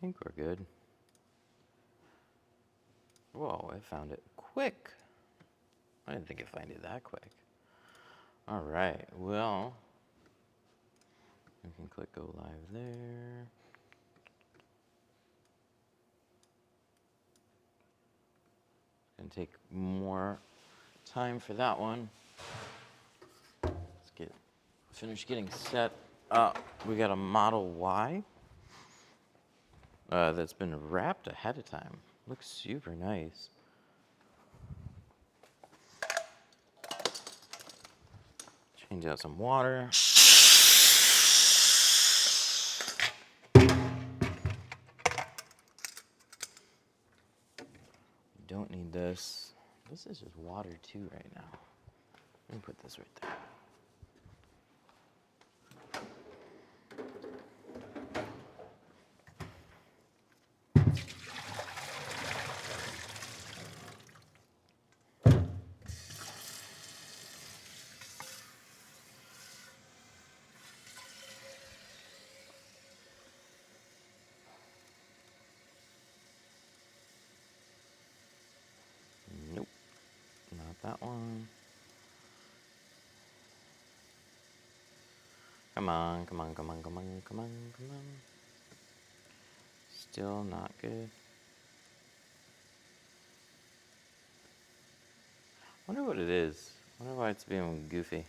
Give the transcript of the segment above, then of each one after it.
think we're good. Whoa, I found it quick. I didn't think I'd find it that quick. All right, well, we can click go live there. It's gonna take more time for that one. Let's finish getting set up. We got a Model Y that's been wrapped ahead of time. Looks super nice. Change out some water. Don't need this. This is just water too right now. Let me put this right there. Nope, not that one. Come on, come on, come on, come on, come on, come on. Still not good. Wonder what it is. Wonder why it's being goofy.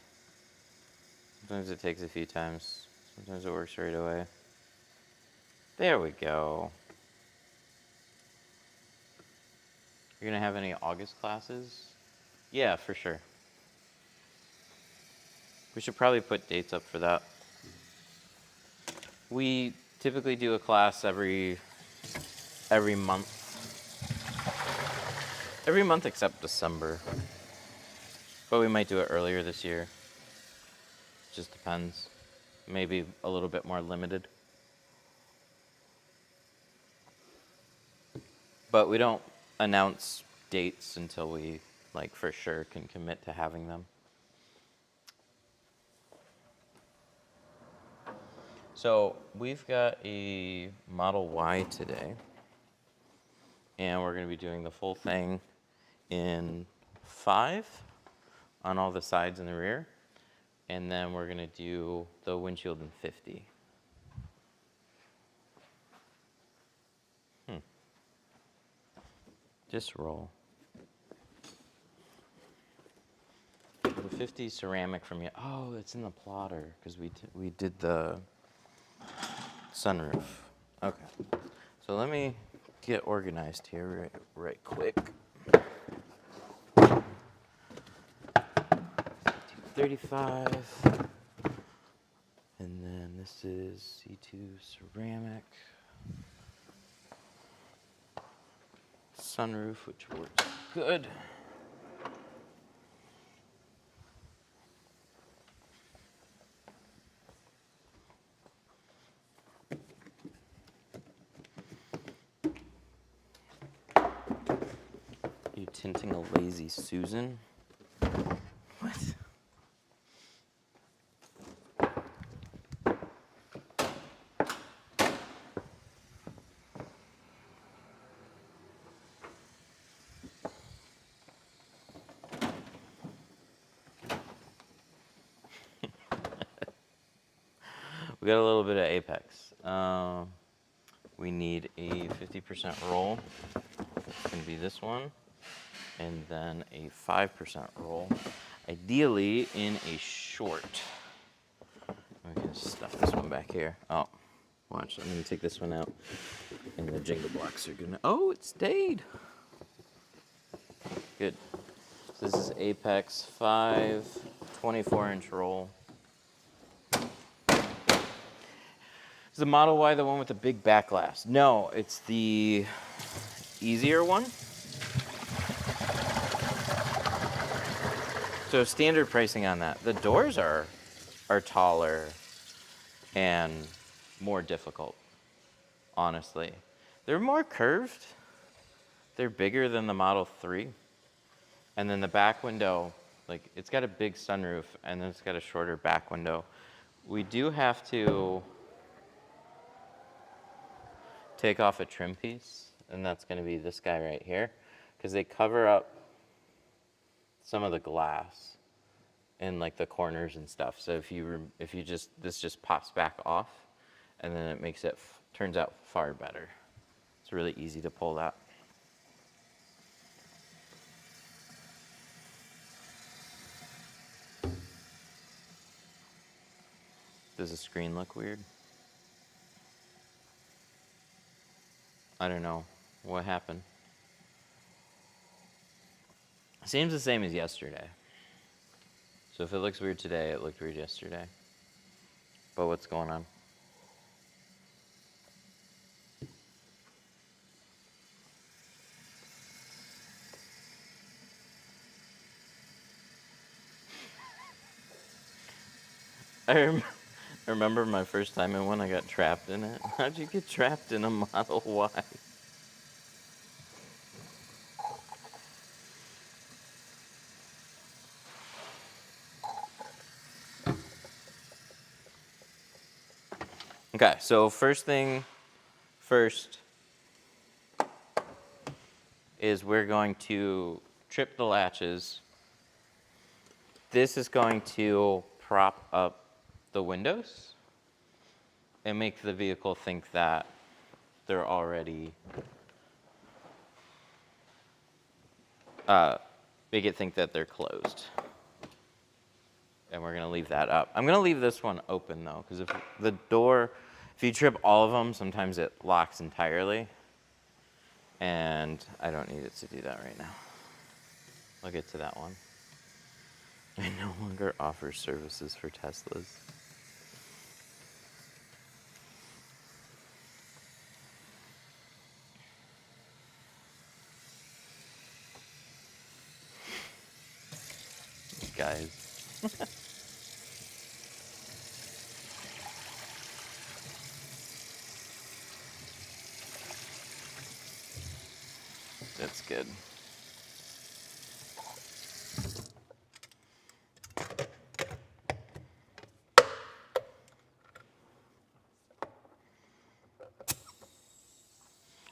Sometimes it takes a few times. Sometimes it works right away. There we go. You're gonna have any August classes? Yeah, for sure. We should probably put dates up for that. We typically do a class every month. Every month except December. But we might do it earlier this year. Just depends. Maybe a little bit more limited. But we don't announce dates until we, like, for sure can commit to having them. So we've got a Model Y today. And we're going to be doing the full thing in 5 on all the sides and the rear. And then we're going to do the windshield in 50. Just roll. The 50 ceramic from you. Oh, it's in the plotter because we did the sunroof. Okay. So let me get organized here right quick. 235. And then this is C2 ceramic. Sunroof, which works good. You tinting a lazy Susan? What? We got a little bit of apex. We need a 50% roll. It's going to be this one. And then a 5% roll. Ideally in a short. I'm going to stuff this one back here. Oh, watch. I'm going to take this one out. And the jingle blocks are going to... Oh, it stayed. Good. So this is Apex 5, 24-inch roll. Is the Model Y the one with the big back glass? No, it's the easier one. So standard pricing on that. The doors are taller and more difficult, honestly. They're more curved. They're bigger than the Model 3. And then the back window, like, it's got a big sunroof and then it's got a shorter back window. We do have to take off a trim piece, and that's going to be this guy right here, because they cover up some of the glass in like the corners and stuff. So if you just, this just pops back off, and then it makes it, turns out far better. It's really easy to pull that. Does the screen look weird? I don't know. What happened? Seems the same as yesterday. So if it looks weird today, it looked weird yesterday. But what's going on? I remember my first time in one, I got trapped in it. How'd you get trapped in a Model Y? Okay, so first thing first is we're going to trip the latches. This is going to prop up the windows and make the vehicle think that they're already, make it think that they're closed. And we're gonna leave that up. I'm gonna leave this one open though, because if the door, if you trip all of them, sometimes it locks entirely. And I don't need it to do that right now. I'll get to that one. I no longer offer services for Teslas. Guys. That's good.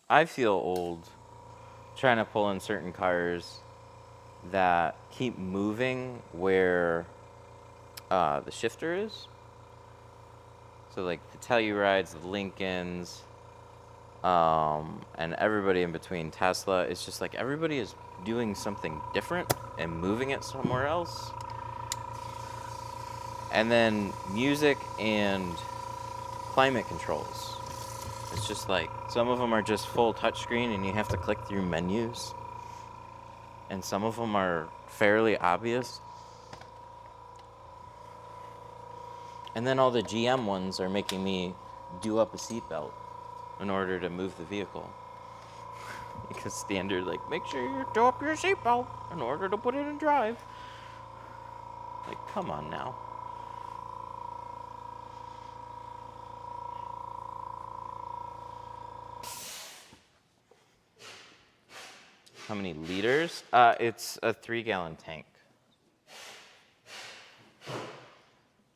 I feel old trying to pull in certain cars that keep moving where the shifter is. So like the Tellurides, the Lincolns, and everybody in between, Tesla, it's just like everybody is doing something different and moving it somewhere else. And then music and climate controls. It's just like, some of them are just full touchscreen and you have to click through menus. And some of them are fairly obvious. And then all the GM ones are making me do up a seatbelt in order to move the vehicle. Because standard, like, make sure you do up your seatbelt in order to put it in drive. Like, come on now. How many liters? It's a 3-gallon tank.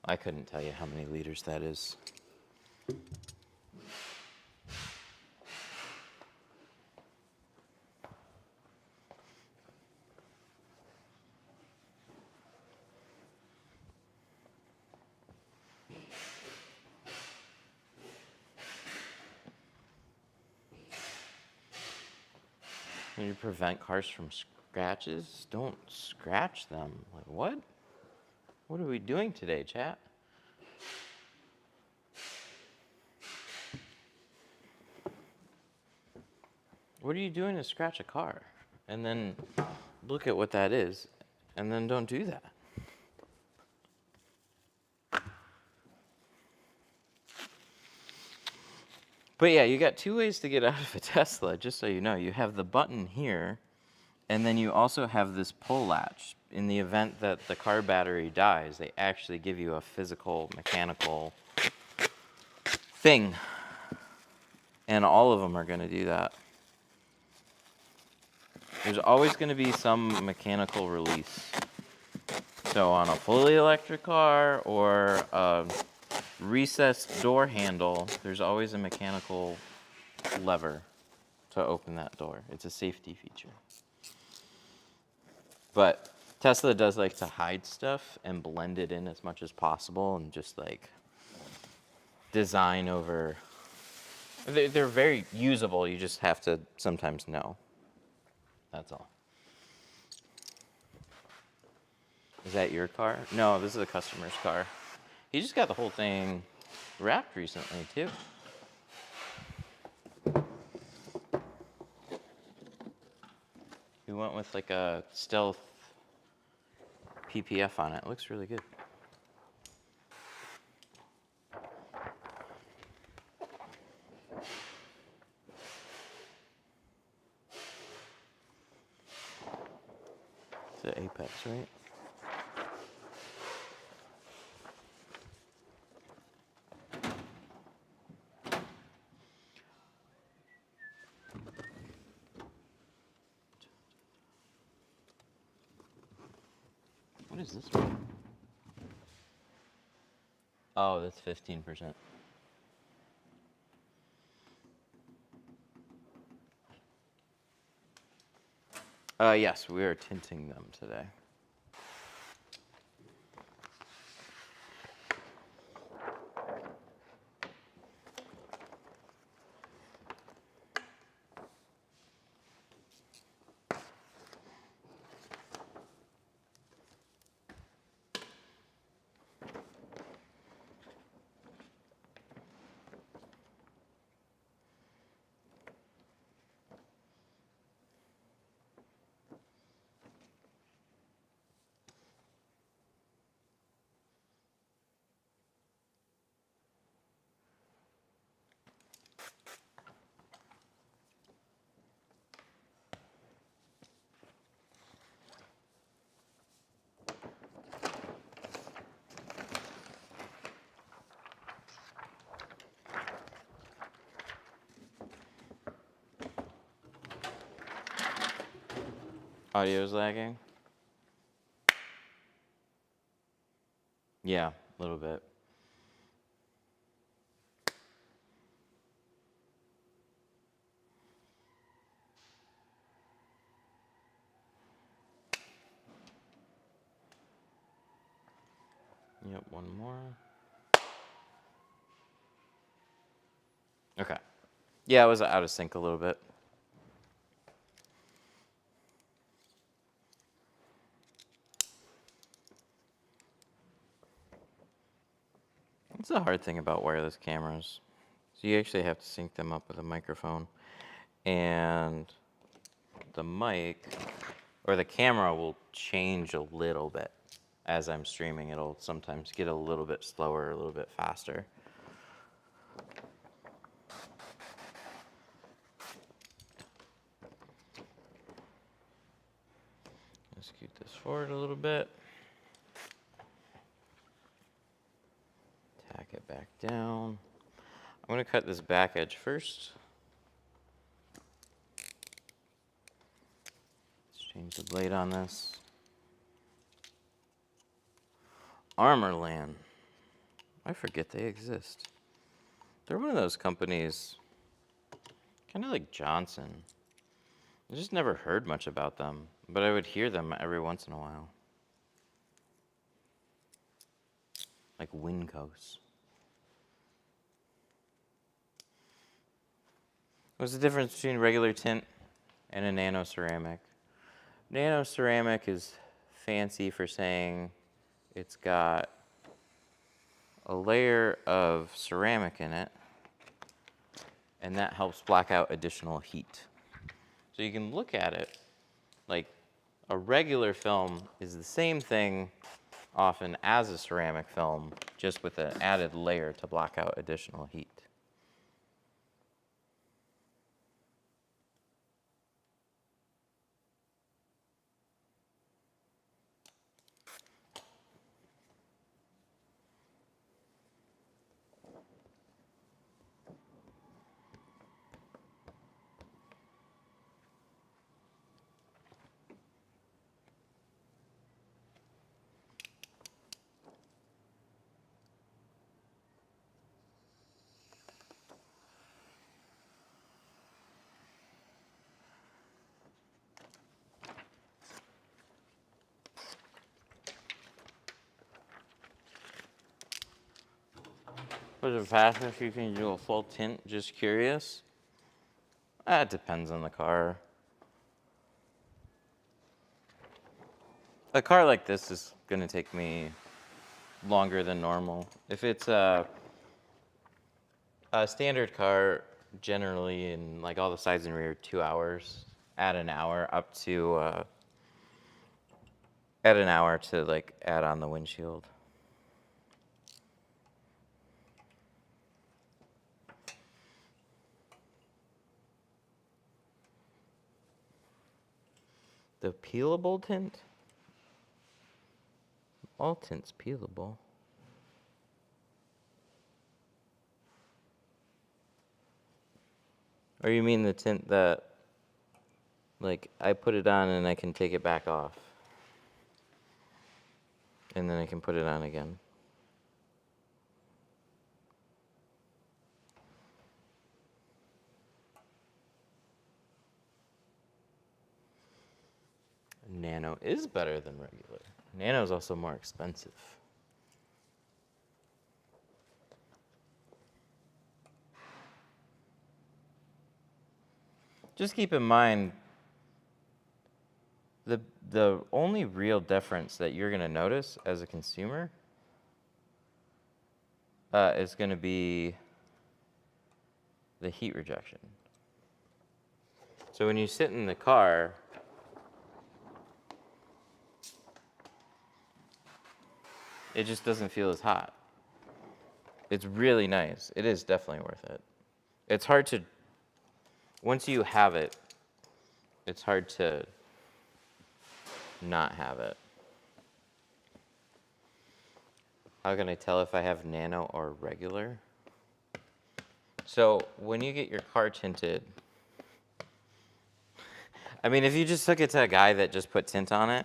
I couldn't tell you how many liters that is. When you prevent cars from scratches, don't scratch them. Like, what? What are we doing today, chat? What are you doing to scratch a car? And then look at what that is, and then don't do that. But yeah, you got 2 ways to get out of a Tesla, just so you know. You have the button here, and then you also have this pull latch. In the event that the car battery dies, they actually give you a physical, mechanical thing. And all of them are going to do that. There's always going to be some mechanical release. So on a fully electric car or a recessed door handle, there's always a mechanical lever to open that door. It's a safety feature. But Tesla does like to hide stuff and blend it in as much as possible and just like design over. They're very usable. You just have to sometimes know. That's all. Is that your car? No, this is a customer's car. He just got the whole thing wrapped recently too. We went with like a stealth PPF on it. It looks really good. It's an Apex, right? What is this one? Oh, that's 15%. Yes, we are tinting them today. Audio's lagging? Yeah, a little bit. Yep, one more. Okay. Yeah, it was out of sync a little bit. That's the hard thing about wireless cameras. So you actually have to sync them up with a microphone. And the mic, or the camera will change a little bit as I'm streaming. It'll sometimes get a little bit slower, a little bit faster. Let's scoot this forward a little bit. Tack it back down. I'm going to cut this back edge first. Let's change the blade on this. Armorland. I forget they exist. They're one of those companies, kind of like Johnson. I just never heard much about them, but I would hear them every once in a while. Like Wincos. What's the difference between regular tint and a nano ceramic? Nano ceramic is fancy for saying it's got a layer of ceramic in it, and that helps block out additional heat. So you can look at it like a regular film is the same thing often as a ceramic film, just with an added layer to block out additional heat. Was it fast if you can do a full tint? Just curious. It depends on the car. A car like this is gonna take me longer than normal. If it's a standard car, generally in like all the sides and rear, 2 hours. Add an hour up to add an hour to like add on the windshield. The peelable tint? All tint's peelable. Or you mean the tint that, like, I put it on and I can take it back off? And then I can put it on again. Nano is better than regular. Nano is also more expensive. Just keep in mind, the only real difference that you're going to notice as a consumer is going to be the heat rejection. So when you sit in the car, it just doesn't feel as hot. It's really nice. It is definitely worth it. It's hard to, once you have it, it's hard to not have it. How can I tell if I have nano or regular? So when you get your car tinted, I mean, if you just took it to a guy that just put tint on it,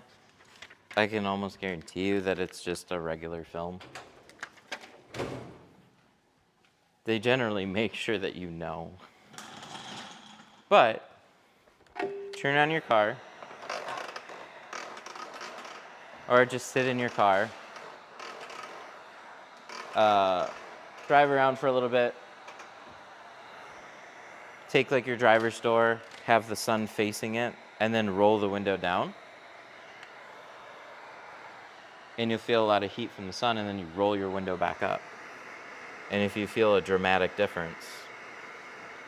I can almost guarantee you that it's just a regular film. They generally make sure that you know. But turn on your car, or just sit in your car, drive around for a little bit, take like your driver's door, have the sun facing it, and then roll the window down. And you'll feel a lot of heat from the sun, and then you roll your window back up. And if you feel a dramatic difference,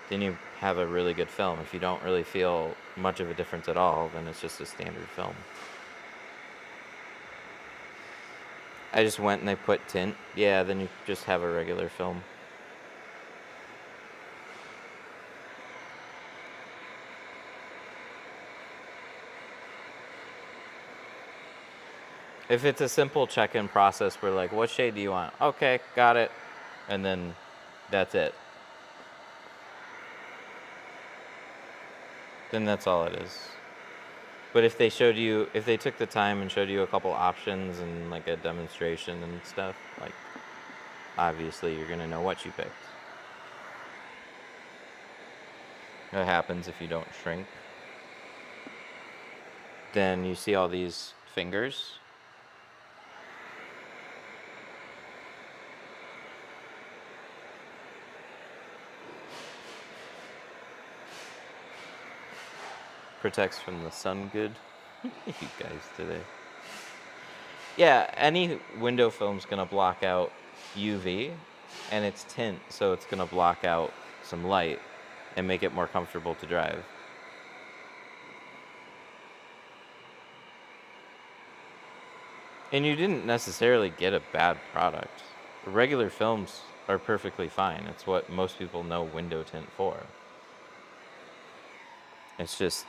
then you have a really good film. If you don't really feel much of a difference at all, then it's just a standard film. I just went and I put tint. Yeah, then you just have a regular film. If it's a simple check-in process, we're like, what shade do you want? Okay, got it. And then that's it. Then that's all it is. But if they showed you, if they took the time and showed you a couple options and like a demonstration and stuff, like obviously you're gonna know what you picked. What happens if you don't shrink? Then you see all these fingers. Protects from the sun good. You guys today. Yeah, any window film's gonna block out UV, and it's tint, so it's gonna block out some light and make it more comfortable to drive. And you didn't necessarily get a bad product. Regular films are perfectly fine. It's what most people know window tint for. It's just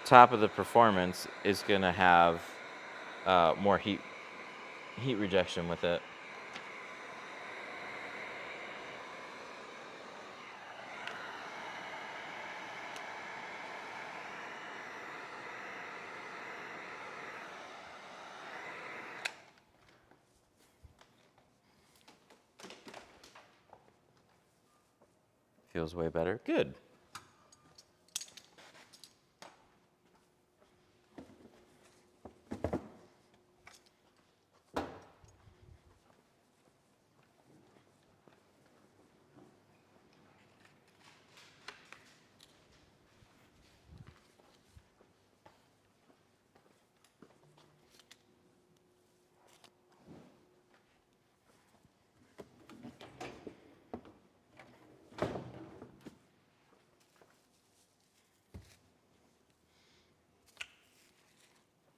top of the performance is gonna have more heat rejection with it. Feels way better. Good.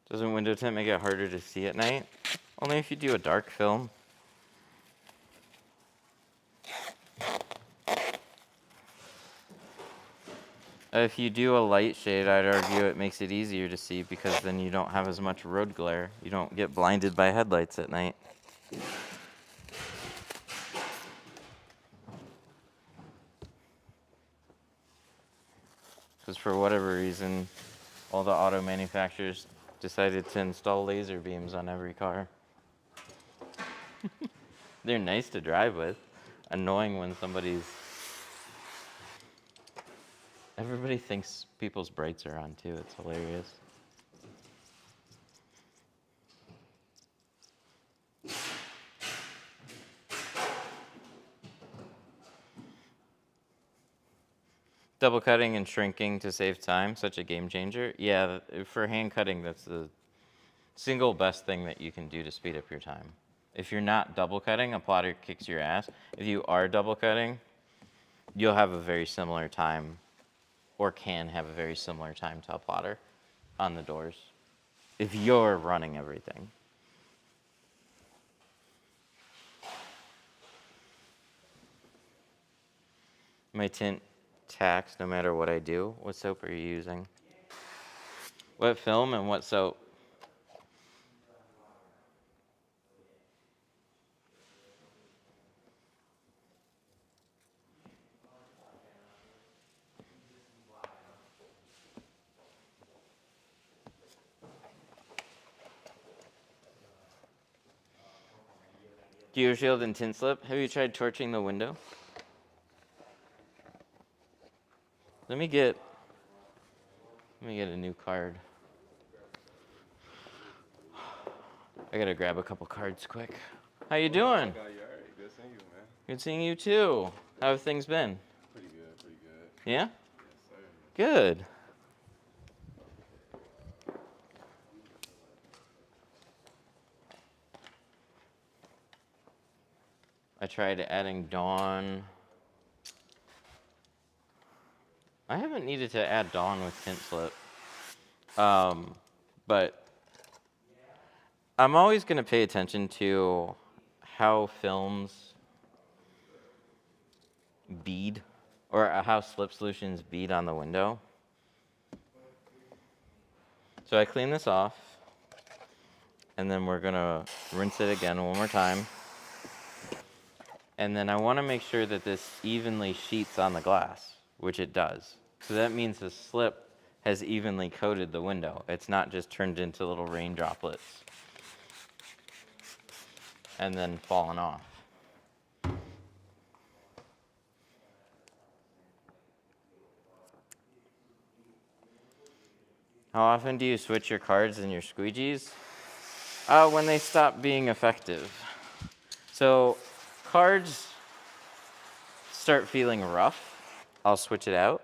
Doesn't window tint make it harder to see at night? Only if you do a dark film. If you do a light shade, I'd argue it makes it easier to see because then you don't have as much road glare. You don't get blinded by headlights at night. Because for whatever reason, all the auto manufacturers decided to install laser beams on every car. They're nice to drive with. Annoying when somebody's... Everybody thinks people's brights are on too. It's hilarious. Double cutting and shrinking to save time, such a game changer. Yeah, for hand cutting, that's the single best thing that you can do to speed up your time. If you're not double cutting, a plotter kicks your ass. If you are double cutting, you'll have a very similar time, or can have a very similar time to a plotter on the doors, if you're running everything. My tint tacks no matter what I do. What soap are you using? What film and what soap? Gear shield and tint slip. Have you tried torching the window? Let me get a new card. I gotta grab a couple cards quick. How you doing? You all right? Good seeing you, man. Good seeing you too. How have things been? Pretty good, pretty good. Yeah? Yes, sir. Good. I tried adding dawn. I haven't needed to add dawn with tint slip. But I'm always going to pay attention to how films bead, or how slip solutions bead on the window. So I clean this off, and then we're going to rinse it again one more time. And then I want to make sure that this evenly sheets on the glass, which it does. So that means the slip has evenly coated the window. It's not just turned into little rain droplets and then fallen off. How often do you switch your cards and your squeegees? When they stop being effective. So cards start feeling rough, I'll switch it out.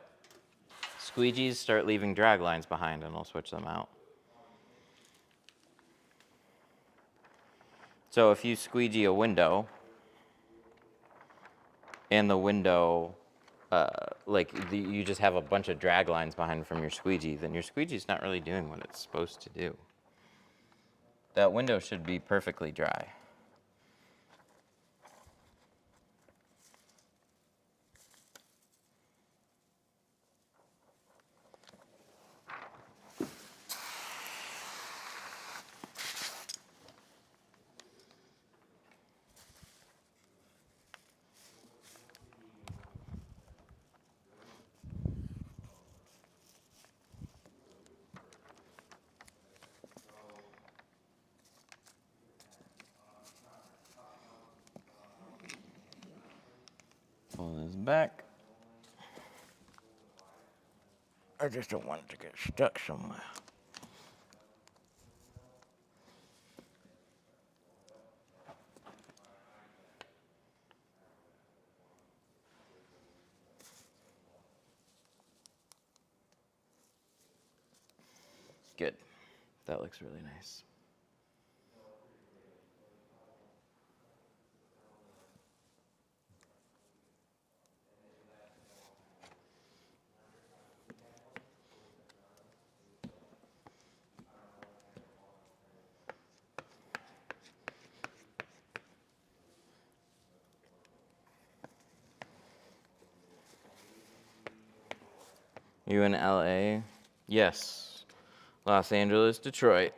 Squeegees start leaving drag lines behind, and I'll switch them out. So if you squeegee a window, and the window, you just have a bunch of drag lines behind from your squeegee, then your squeegee's not really doing what it's supposed to do. That window should be perfectly dry. Pull this back. I just don't want it to get stuck somewhere. Good. That looks really nice. You in LA? Yes. Los Angeles, Detroit.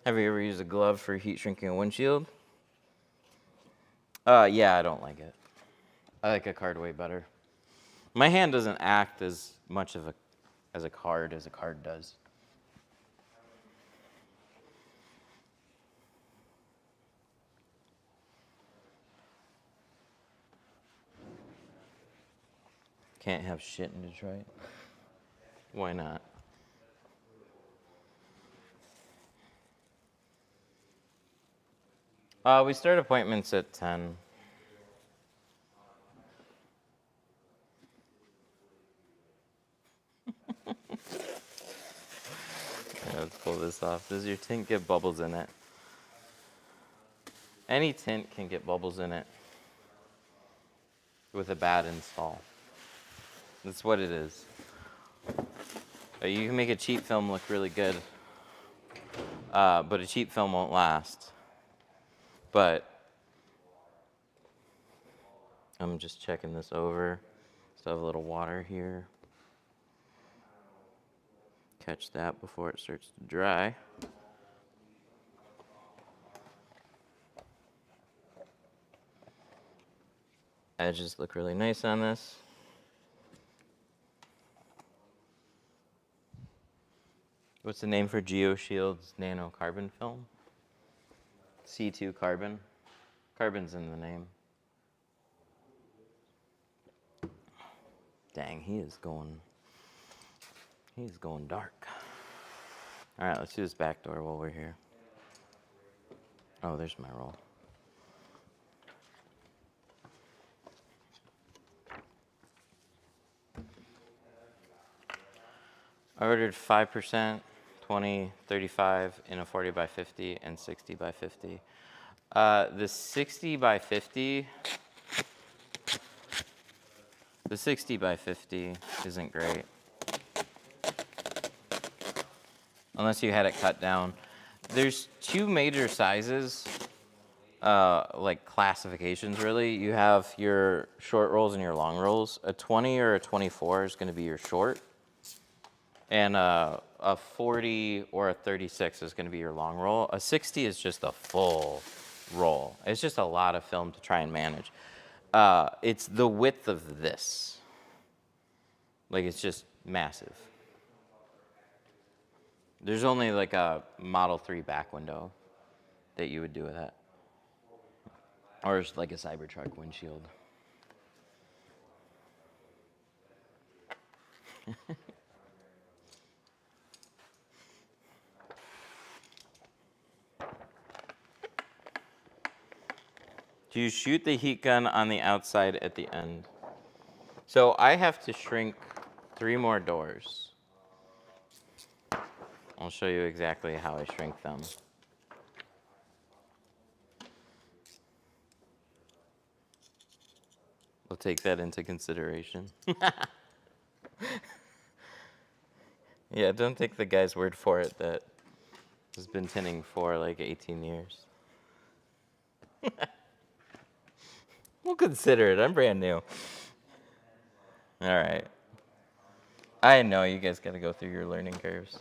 Have you ever used a glove for heat shrinking a windshield? Yeah, I don't like it. I like a card way better. My hand doesn't act as much of as a card does. Can't have shit in Detroit. Why not? We start appointments at 10. Yeah, let's pull this off. Does your tint get bubbles in it? Any tint can get bubbles in it with a bad install. That's what it is. You can make a cheap film look really good, but a cheap film won't last. But I'm just checking this over. Still have a little water here. Catch that before it starts to dry. Edges look really nice on this. What's the name for GeoShield's nano carbon film? C2 carbon. Carbon's in the name. Dang, he's going dark. All right, let's do this back door while we're here. Oh, there's my roll. I ordered 5%, 20, 35 in a 40 by 50 and 60 by 50. The 60 by 50, the 60 by 50 isn't great. Unless you had it cut down. There's two major sizes, like classifications really. You have your short rolls and your long rolls. A 20 or a 24 is gonna be your short. And a 40 or a 36 is gonna be your long roll. A 60 is just a full roll. It's just a lot of film to try and manage. It's the width of this. Like it's just massive. There's only like a Model 3 back window that you would do with that. Or it's like a Cybertruck windshield. Do you shoot the heat gun on the outside at the end? So I have to shrink 3 more doors. I'll show you exactly how I shrink them. We'll take that into consideration. Yeah, don't take the guy's word for it that has been tinning for like 18 years. We'll consider it. I'm brand new. All right. I know you guys got to go through your learning curves.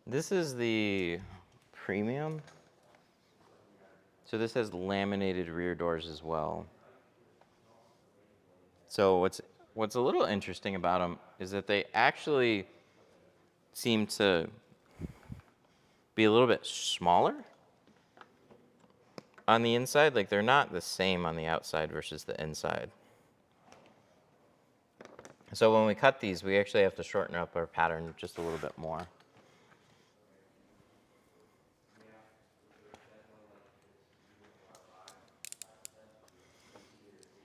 This is the premium. So this has laminated rear doors as well. So what's a little interesting about them is that they actually seem to be a little bit smaller on the inside. Like they're not the same on the outside versus the inside. So when we cut these, we actually have to shorten up our pattern just a little bit more.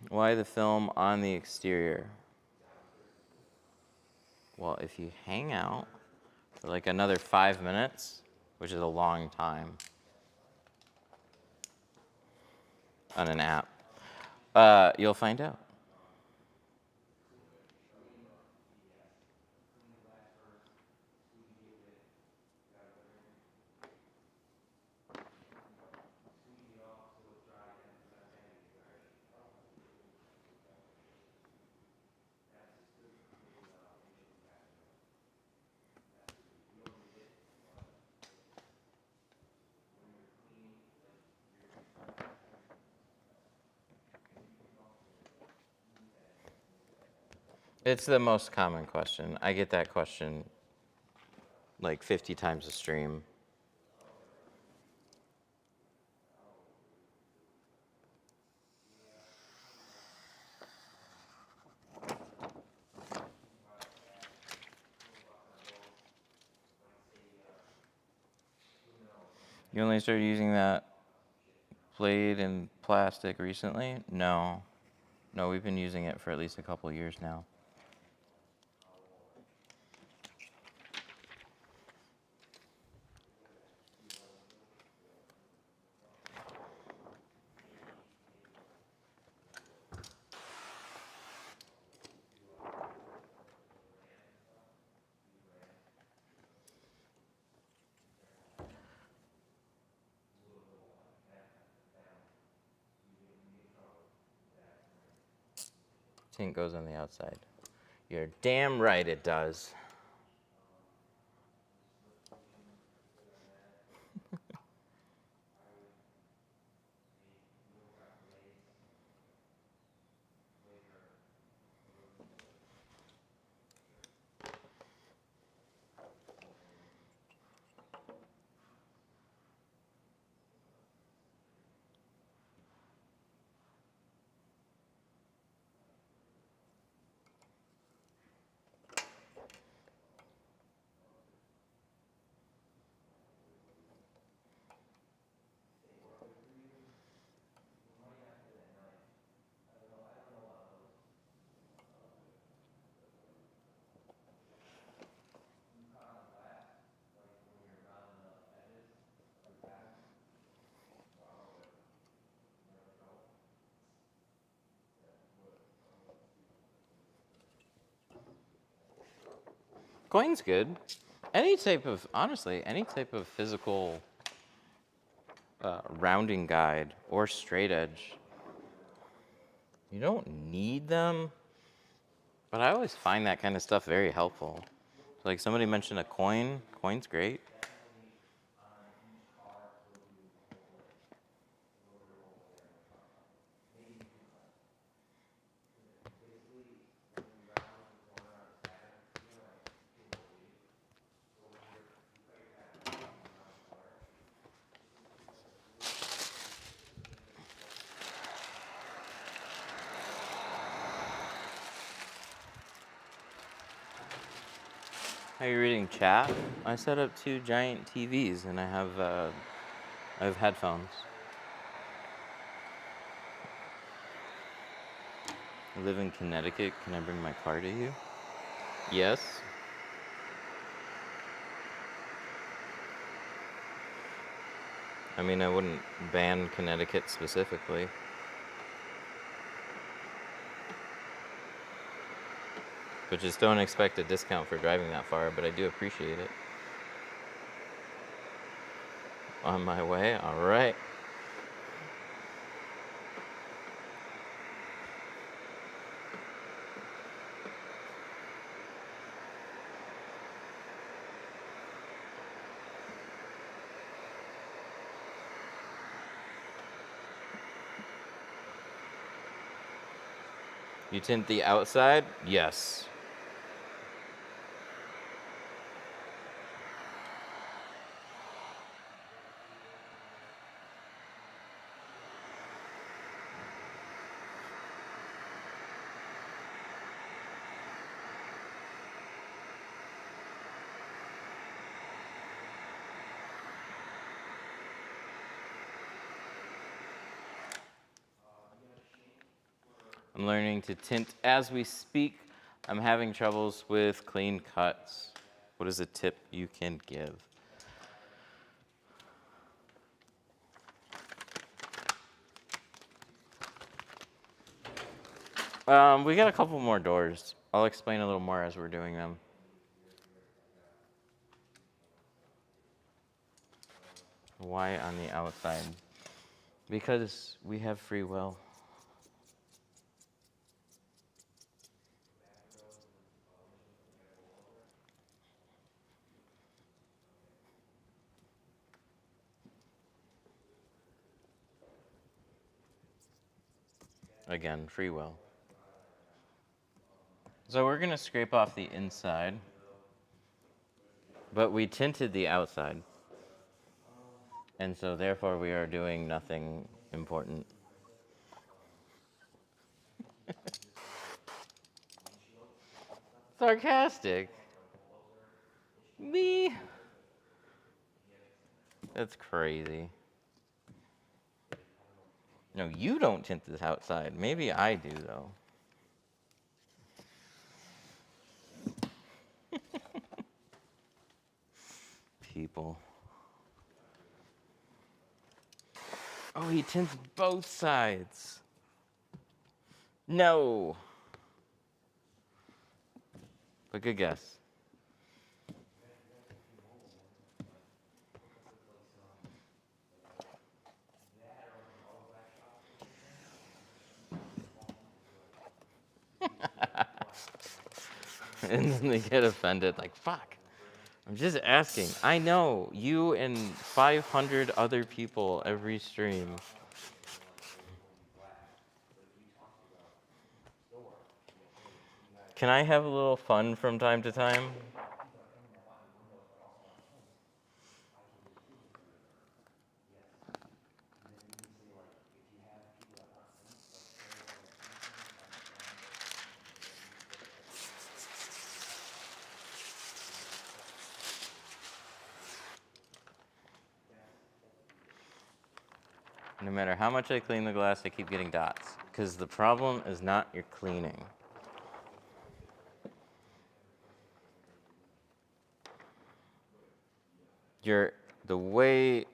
Why the film on the exterior? Well, if you hang out for like another 5 minutes, which is a long time on an app, you'll find out. It's the most common question. I get that question like 50 times a stream. You only started using that blade and plastic recently? No. No, we've been using it for at least a couple of years now. Tint goes on the outside. You're damn right it does. Coin's good. Any type of, honestly, any type of physical rounding guide or straight edge, you don't need them, but I always find that kind of stuff very helpful. Like somebody mentioned a coin. Coin's great. Are you reading chat? I set up 2 giant TVs and I have headphones. I live in Connecticut. Can I bring my car to you? Yes. I mean, I wouldn't ban Connecticut specifically. But just don't expect a discount for driving that far, but I do appreciate it. On my way? All right. You tint the outside? Yes. I'm learning to tint as we speak. I'm having troubles with clean cuts. What is a tip you can give? We got a couple more doors. I'll explain a little more as we're doing them. Why on the outside? Because we have free will. Again, free will. So we're gonna scrape off the inside, but we tinted the outside. And so therefore we are doing nothing important. Sarcastic? Me? That's crazy. No, you don't tint this outside. Maybe I do, though. People. Oh, he tints both sides. No. But good guess. And then they get offended, like, fuck. I'm just asking. I know you and 500 other people every stream. Can I have a little fun from time to time? No matter how much I clean the glass, I keep getting dots. Because the problem is not your cleaning. The way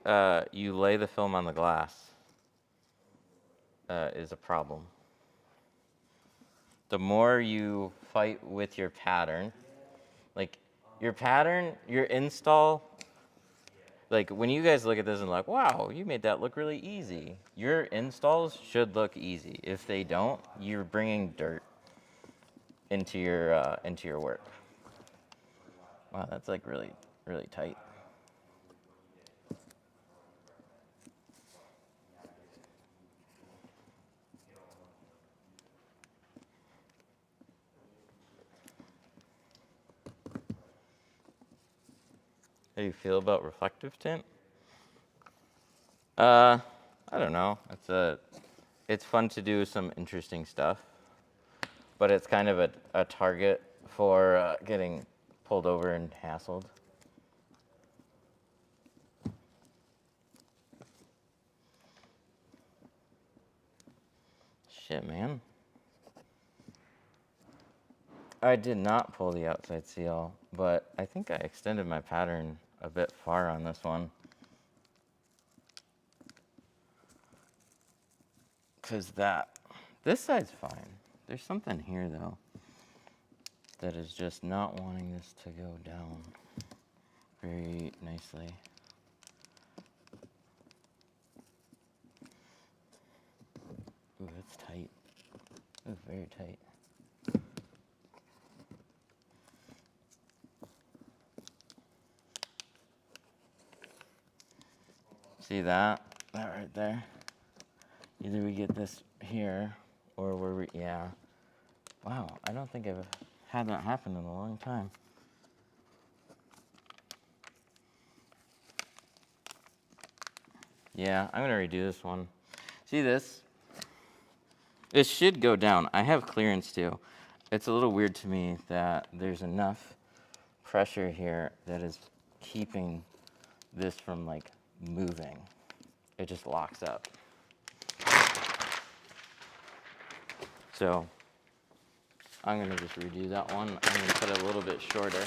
you lay the film on the glass is a problem. The more you fight with your pattern, like your pattern, your install, like when you guys look at this and like, wow, you made that look really easy. Your installs should look easy. If they don't, you're bringing dirt into your work. Wow, that's like really, really tight. How do you feel about reflective tint? I don't know. It's fun to do some interesting stuff, but it's kind of a target for getting pulled over and hassled. Shit, man. I did not pull the outside seal, but I think I extended my pattern a bit far on this one. Because this side's fine. There's something here, though, that is just not wanting this to go down very nicely. Ooh, that's tight. Ooh, very tight. See that? That right there? Either we get this here, or yeah. Wow, I don't think I've had that happen in a long time. Yeah, I'm gonna redo this one. See this? It should go down. I have clearance too. It's a little weird to me that there's enough pressure here that is keeping this from like moving. It just locks up. So I'm gonna just redo that one. I'm gonna put it a little bit shorter.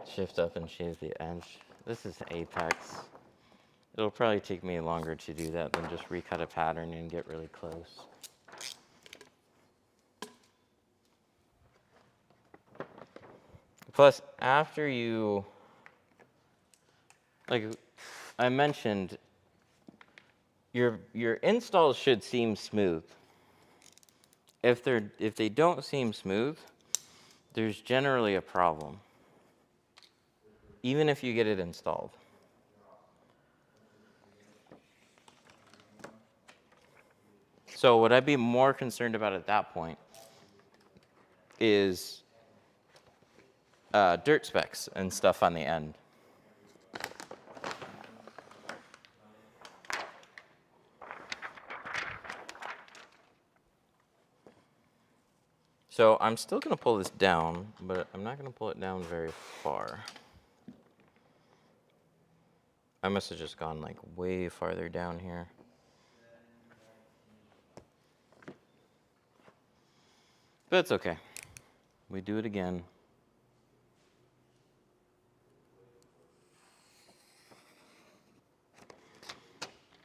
Shift up and shave the edge. This is apex. It'll probably take me longer to do that than just recut a pattern and get really close. Plus, after you, like I mentioned, your installs should seem smooth. If they don't seem smooth, there's generally a problem, even if you get it installed. So what I'd be more concerned about at that point is dirt specks and stuff on the end. So I'm still going to pull this down, but I'm not going to pull it down very far. I must have just gone like way farther down here. But it's okay. We do it again.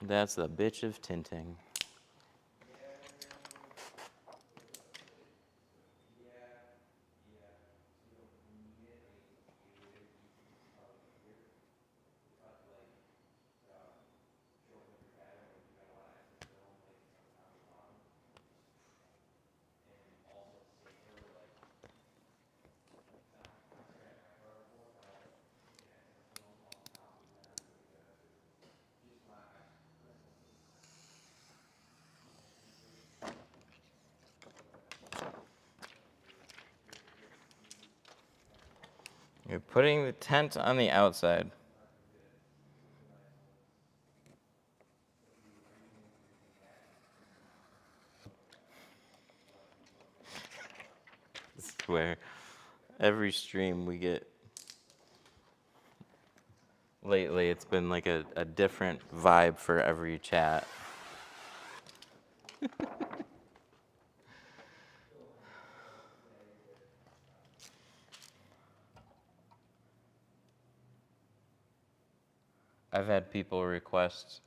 That's the bitch of tinting. You're putting the tent on the outside. This is where every stream we get lately, it's been like a different vibe for every chat. I've had people request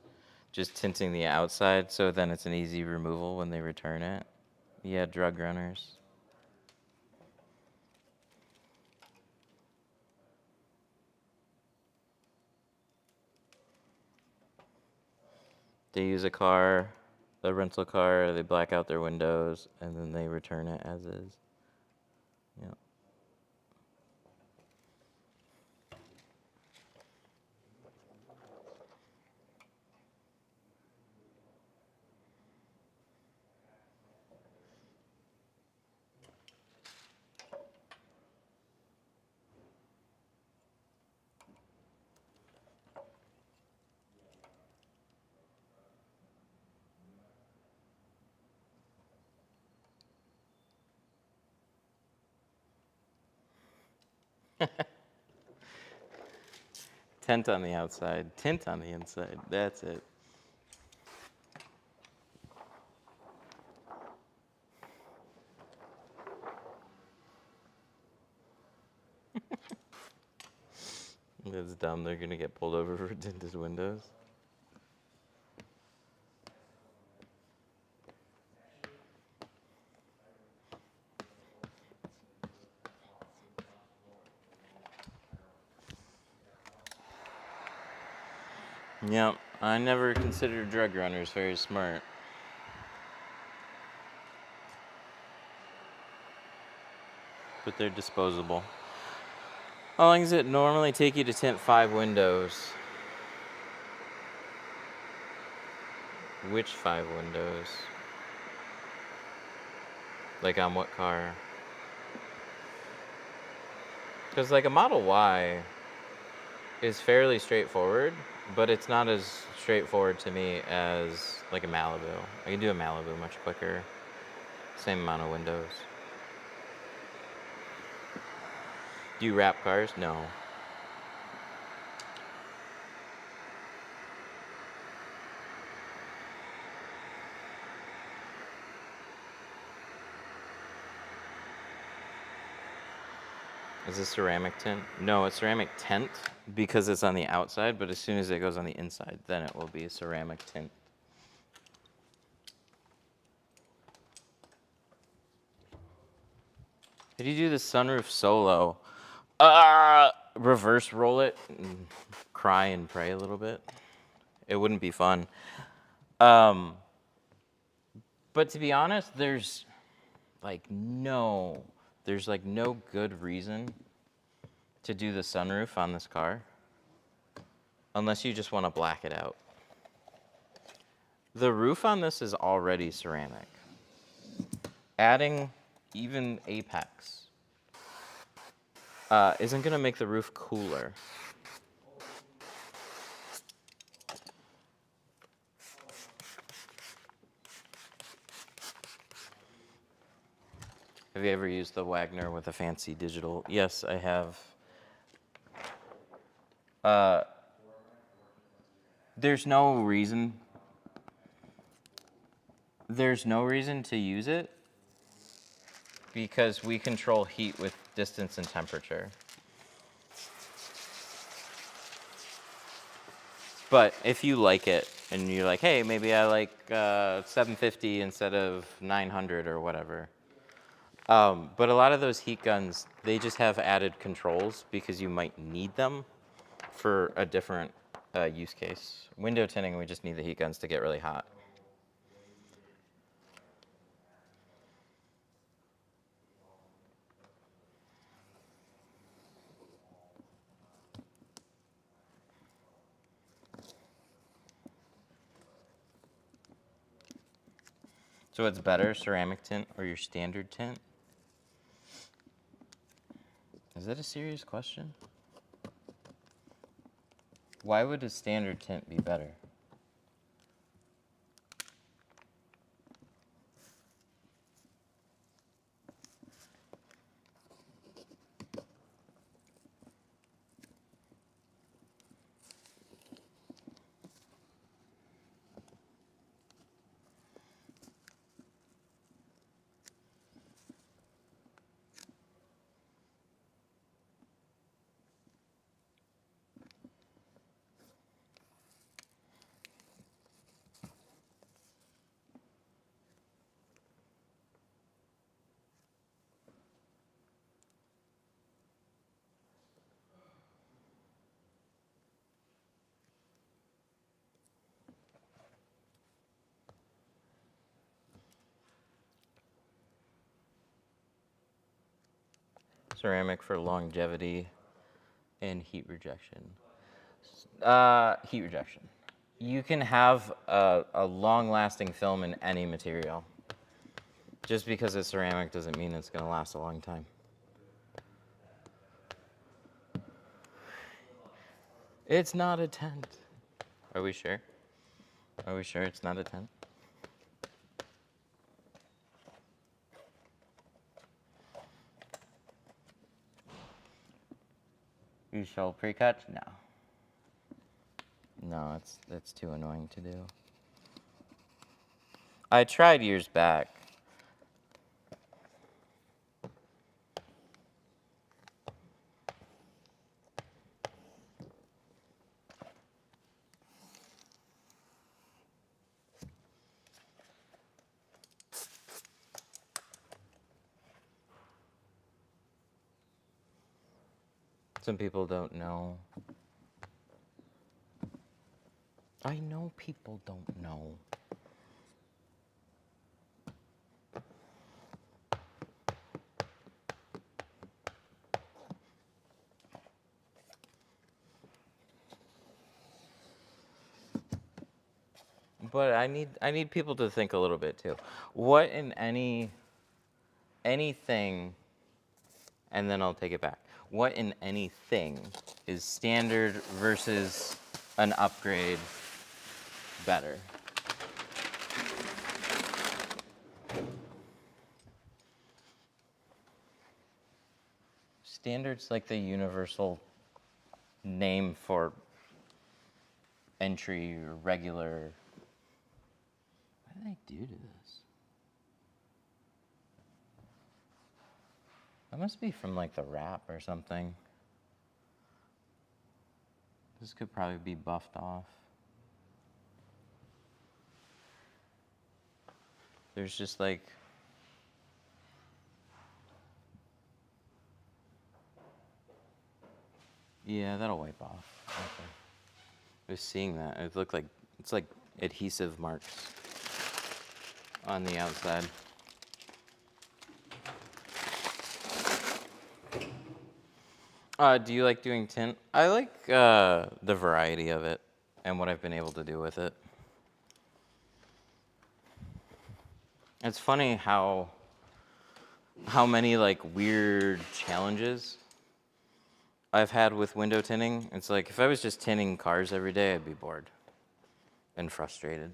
just tinting the outside so then it's an easy removal when they return it. Yeah, drug runners. They use a rental car, they black out their windows, and then they return it as is. Yeah. Tent on the outside, tint on the inside. That's it. That's dumb. They're gonna get pulled over for tinted windows. Yep, I never considered drug runners very smart. But they're disposable. How long does it normally take you to tint 5 windows? Which 5 windows? Like on what car? Because like a Model Y is fairly straightforward, but it's not as straightforward to me as like a Malibu. I can do a Malibu much quicker. Same amount of windows. Do you wrap cars? No. Is this ceramic tint? No, it's ceramic tint because it's on the outside, but as soon as it goes on the inside, then it will be a ceramic tint. How do you do the sunroof solo? Reverse roll it and cry and pray a little bit. It wouldn't be fun. But to be honest, there's no good reason to do the sunroof on this car unless you just want to black it out. The roof on this is already ceramic. Adding even Apex isn't going to make the roof cooler. Have you ever used the Wagner with a fancy digital? Yes, I have. There's no reason to use it because we control heat with distance and temperature. But if you like it and you're like, hey, maybe I like 750 instead of 900 or whatever. But a lot of those heat guns, they just have added controls because you might need them for a different use case. Window tinting, we just need the heat guns to get really hot. So what's better, ceramic tint or your standard tint? Is that a serious question? Why would a standard tint be better? Ceramic for longevity and heat rejection. Heat rejection. You can have a long-lasting film in any material. Just because it's ceramic doesn't mean it's going to last a long time. It's not a tent. Are we sure? Are we sure it's not a tent? You show pre-cut? No. No, it's too annoying to do. I tried years back. Some people don't know. I know people don't know. But I need people to think a little bit too. What in anything, and then I'll take it back. What in anything is standard versus an upgrade better? Standard's like the universal name for entry or regular. What did I do to this? That must be from like the wrap or something. This could probably be buffed off. There's just like, yeah, that'll wipe off. Okay. I was seeing that. It looked like, it's like adhesive marks on the outside. Do you like doing tint? I like the variety of it and what I've been able to do with it. It's funny how many like weird challenges I've had with window tinting. It's like if I was just tinting cars every day, I'd be bored and frustrated.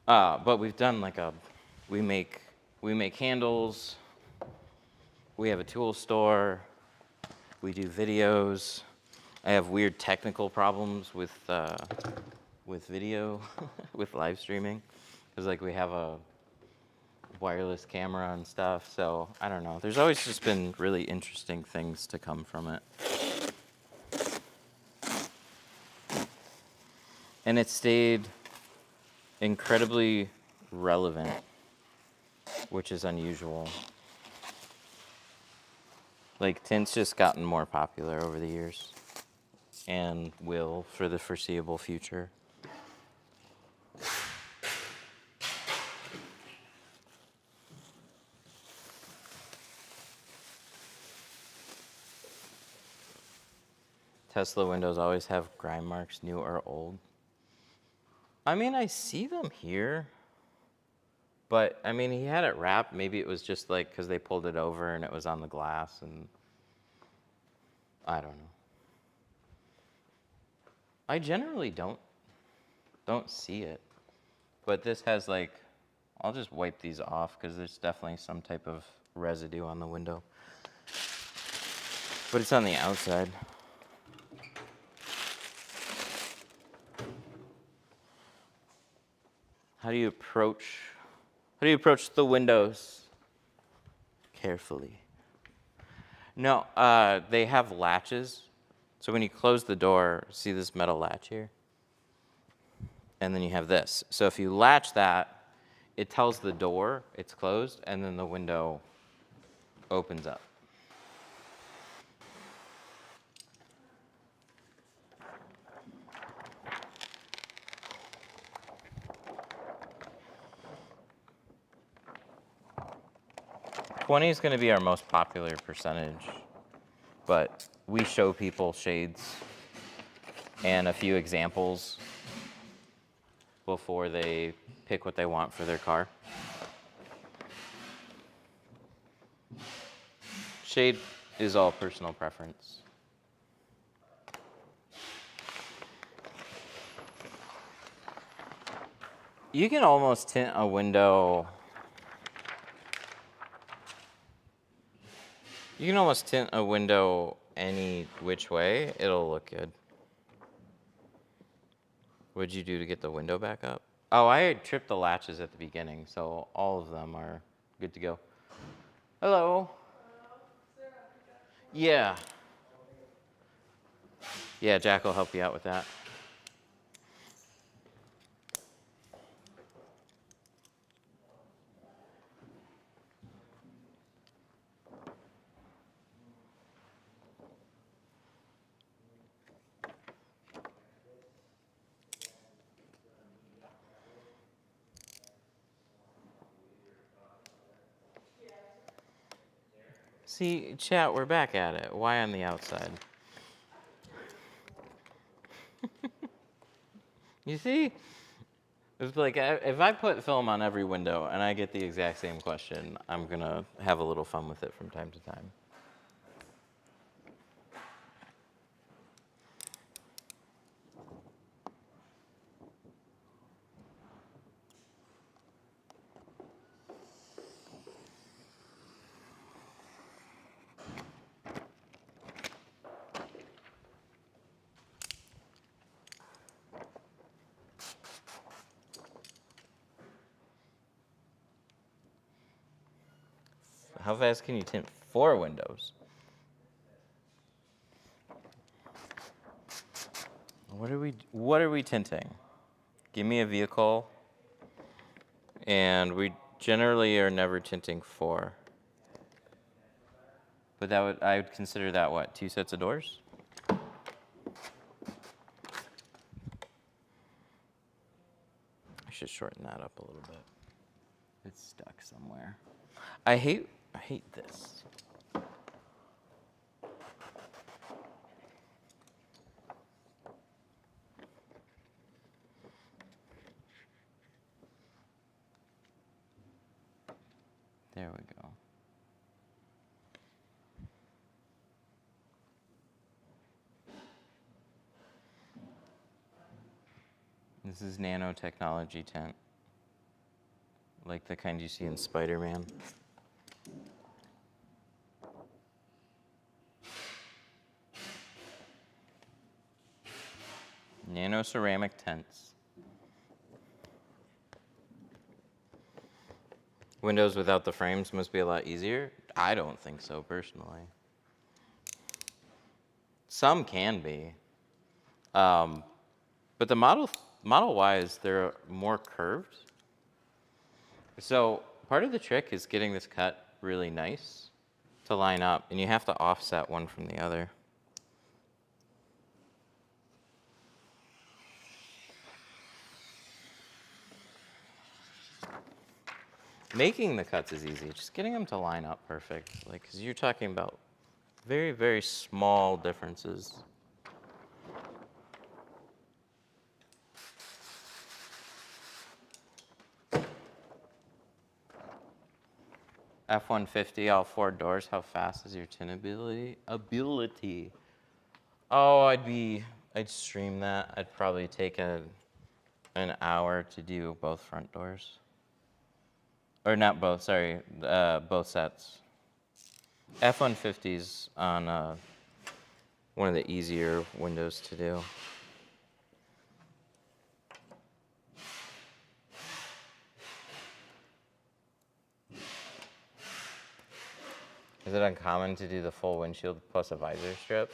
But we've done like we make handles. We have a tool store. We do videos. I have weird technical problems with video, with live streaming, because like we have a wireless camera and stuff. So I don't know. There's always just been really interesting things to come from it. And it stayed incredibly relevant, which is unusual. Like tint's just gotten more popular over the years and will for the foreseeable future. Tesla windows always have grime marks, new or old. I mean, I see them here, but I mean, he had it wrapped. Maybe it was just like because they pulled it over and it was on the glass, and I don't know. I generally don't see it, but this has like, I'll just wipe these off because there's definitely some type of residue on the window, but it's on the outside. How do you approach the windows? Carefully. No, they have latches. So when you close the door, see this metal latch here? And then you have this. So if you latch that, it tells the door it's closed, and then the window opens up. $20 is going to be our most popular percentage, but we show people shades and a few examples before they pick what they want for their car. Shade is all personal preference. You can almost tint a window. You can almost tint a window any which way. It'll look good. What'd you do to get the window back up? Oh, I had tripped the latches at the beginning, so all of them are good to go. Hello. Yeah. Yeah, Jack will help you out with that. See, chat, we're back at it. Why on the outside? You see? It's like if I put film on every window and I get the exact same question, I'm gonna have a little fun with it from time to time. How fast can you tint 4 windows? What are we tinting? Give me a vehicle, and we generally are never tinting 4. But I would consider that what, 2 sets of doors? I should shorten that up a little bit. It's stuck somewhere. I hate this. There we go. This is nanotechnology tint, like the kind you see in Spider-Man. Nano ceramic tints. Windows without the frames must be a lot easier. I don't think so, personally. Some can be. But the Model Ys, they're more curved. So part of the trick is getting this cut really nice to line up, and you have to offset one from the other. Making the cuts is easy, just getting them to line up perfect. Like, because you're talking about very, very small differences. F-150, all 4 doors. How fast is your tint ability? Oh, I'd stream that. I'd probably take an hour to do both front doors. Or not both, sorry, both sets. F-150's on one of the easier windows to do. Is it uncommon to do the full windshield plus a visor strip?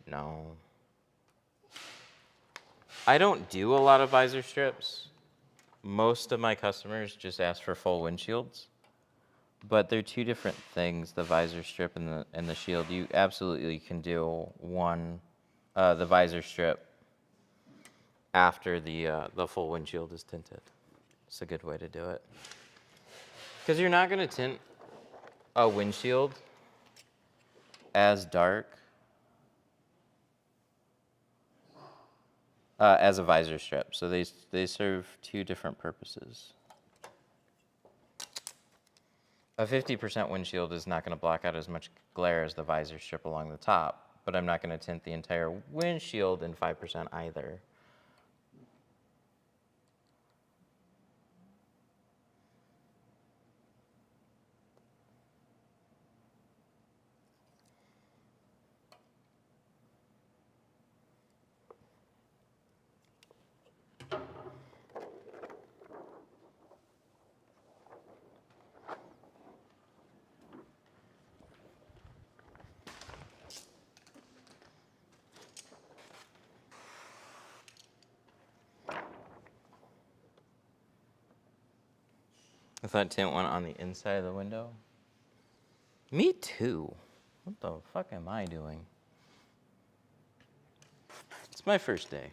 No. I don't do a lot of visor strips. Most of my customers just ask for full windshields. But they're 2 different things, the visor strip and the shield. You absolutely can do the visor strip after the full windshield is tinted. It's a good way to do it. Because you're not going to tint a windshield as dark as a visor strip. So they serve 2 different purposes. A 50% windshield is not going to block out as much glare as the visor strip along the top, but I'm not going to tint the entire windshield in 5% either. I thought tint went on the inside of the window. Me too. What the fuck am I doing? It's my first day.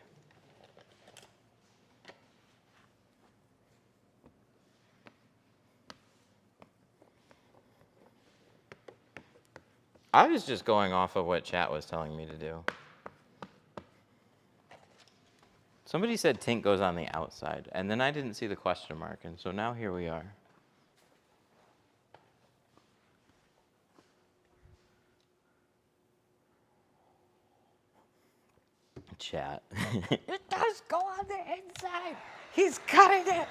I was just going off of what chat was telling me to do. Somebody said tint goes on the outside, and then I didn't see the question mark, and so now here we are. Chat. It does go on the inside. He's cutting it.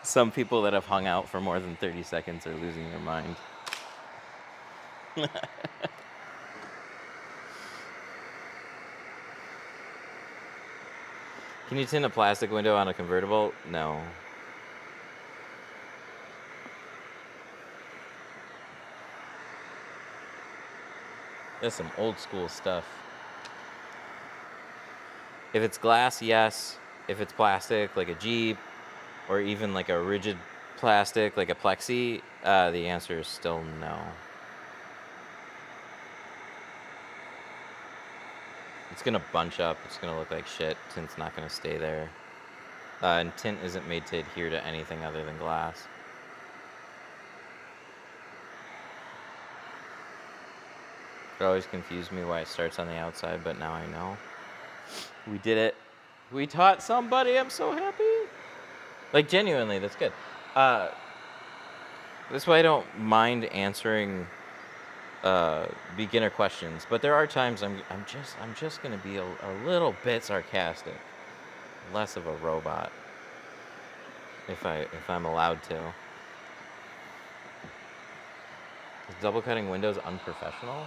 Some people that have hung out for more than 30 seconds are losing their mind. Can you tint a plastic window on a convertible? No. That's some old school stuff. If it's glass, yes. If it's plastic, like a Jeep, or even like a rigid plastic, like a plexi, the answer is still no. It's gonna bunch up. It's gonna look like shit. Tint's not gonna stay there. And tint isn't made to adhere to anything other than glass. It always confused me why it starts on the outside, but now I know. We did it. We taught somebody. I'm so happy. Like, genuinely, that's good. That's why I don't mind answering beginner questions. But there are times I'm just gonna be a little bit sarcastic, less of a robot, if I'm allowed to. Is double cutting windows unprofessional?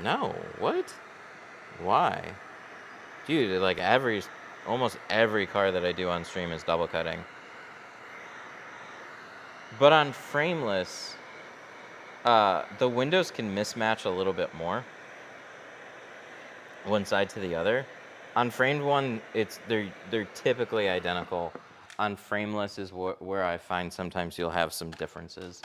No. What? Why? Dude, like almost every car that I do on stream is double cutting. But on frameless, the windows can mismatch a little bit more, one side to the other. On framed one, they're typically identical. On frameless is where I find sometimes you'll have some differences.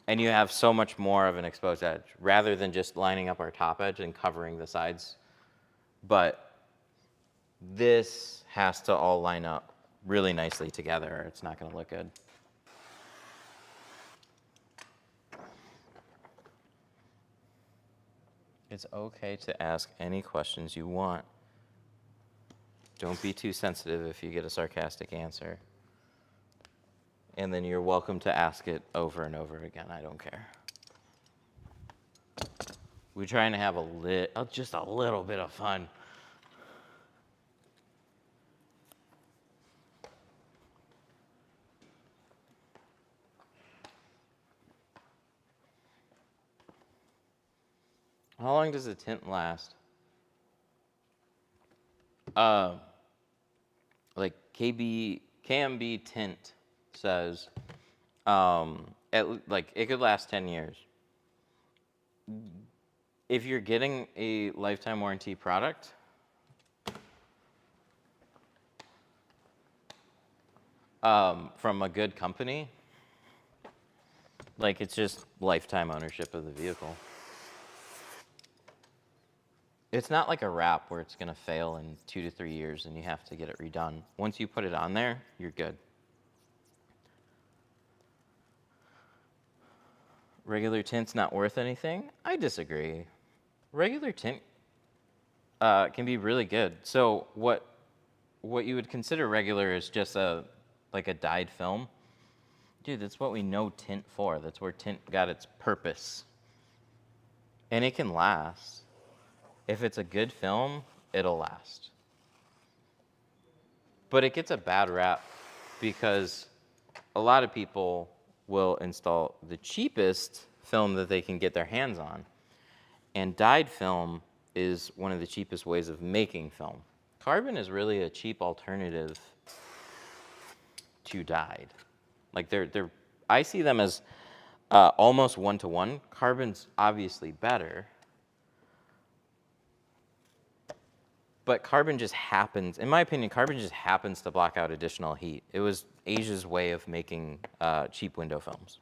And you have so much more of an exposed edge, rather than just lining up our top edge and covering the sides. But this has to all line up really nicely together, or it's not gonna look good. It's okay to ask any questions you want. Don't be too sensitive if you get a sarcastic answer. And then you're welcome to ask it over and over again. I don't care. We're trying to have just a little bit of fun. How long does a tint last? Like KMB Tint says, it could last 10 years. If you're getting a lifetime warranty product, from a good company, like, it's just lifetime ownership of the vehicle. It's not like a wrap where it's gonna fail in 2 to 3 years and you have to get it redone. Once you put it on there, you're good. Regular tint's not worth anything? I disagree. Regular tint can be really good. So what you would consider regular is just like a dyed film. Dude, that's what we know tint for. That's where tint got its purpose. And it can last. If it's a good film, it'll last. But it gets a bad rap because a lot of people will install the cheapest film that they can get their hands on. And dyed film is one of the cheapest ways of making film. Carbon is really a cheap alternative to dyed. Like I see them as almost one-to-one. Carbon's obviously better. But carbon just happens, in my opinion, carbon just happens to block out additional heat. It was Asia's way of making cheap window films.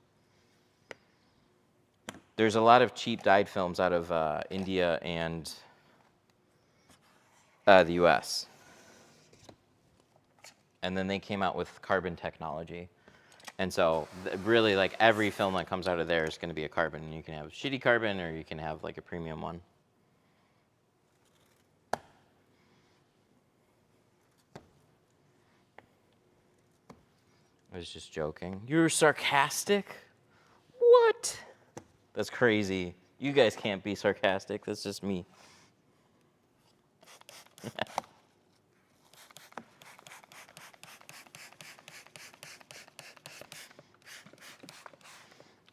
There's a lot of cheap dyed films out of India and the US. And then they came out with carbon technology. And so really, like, every film that comes out of there is going to be a carbon. You can have shitty carbon or you can have like a premium one. I was just joking. You're sarcastic? What? That's crazy. You guys can't be sarcastic. That's just me.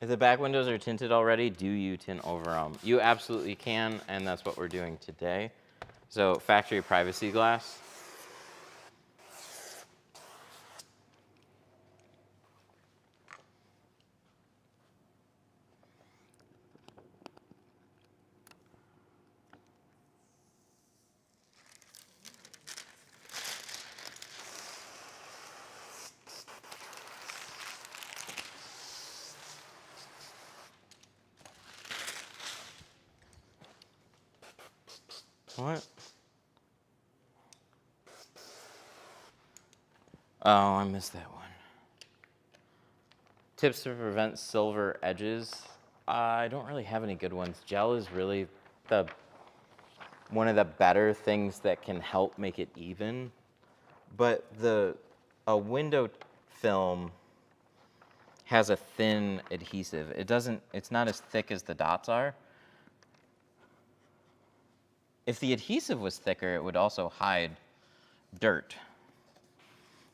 If the back windows are tinted already, do you tint over them? You absolutely can, and that's what we're doing today. So factory privacy glass. What? Oh, I missed that one. Tips to prevent silver edges. I don't really have any good ones. Gel is really one of the better things that can help make it even. But a window film has a thin adhesive. It's not as thick as the dots are. If the adhesive was thicker, it would also hide dirt.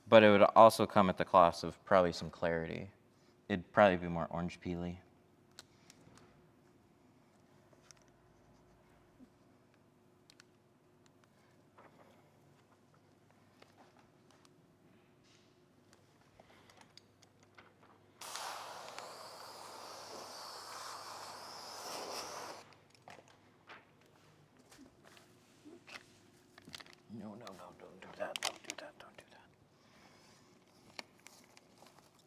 But it would also come at the cost of probably some clarity. It'd probably be more orange peely. No, don't do that, don't do that, don't do that.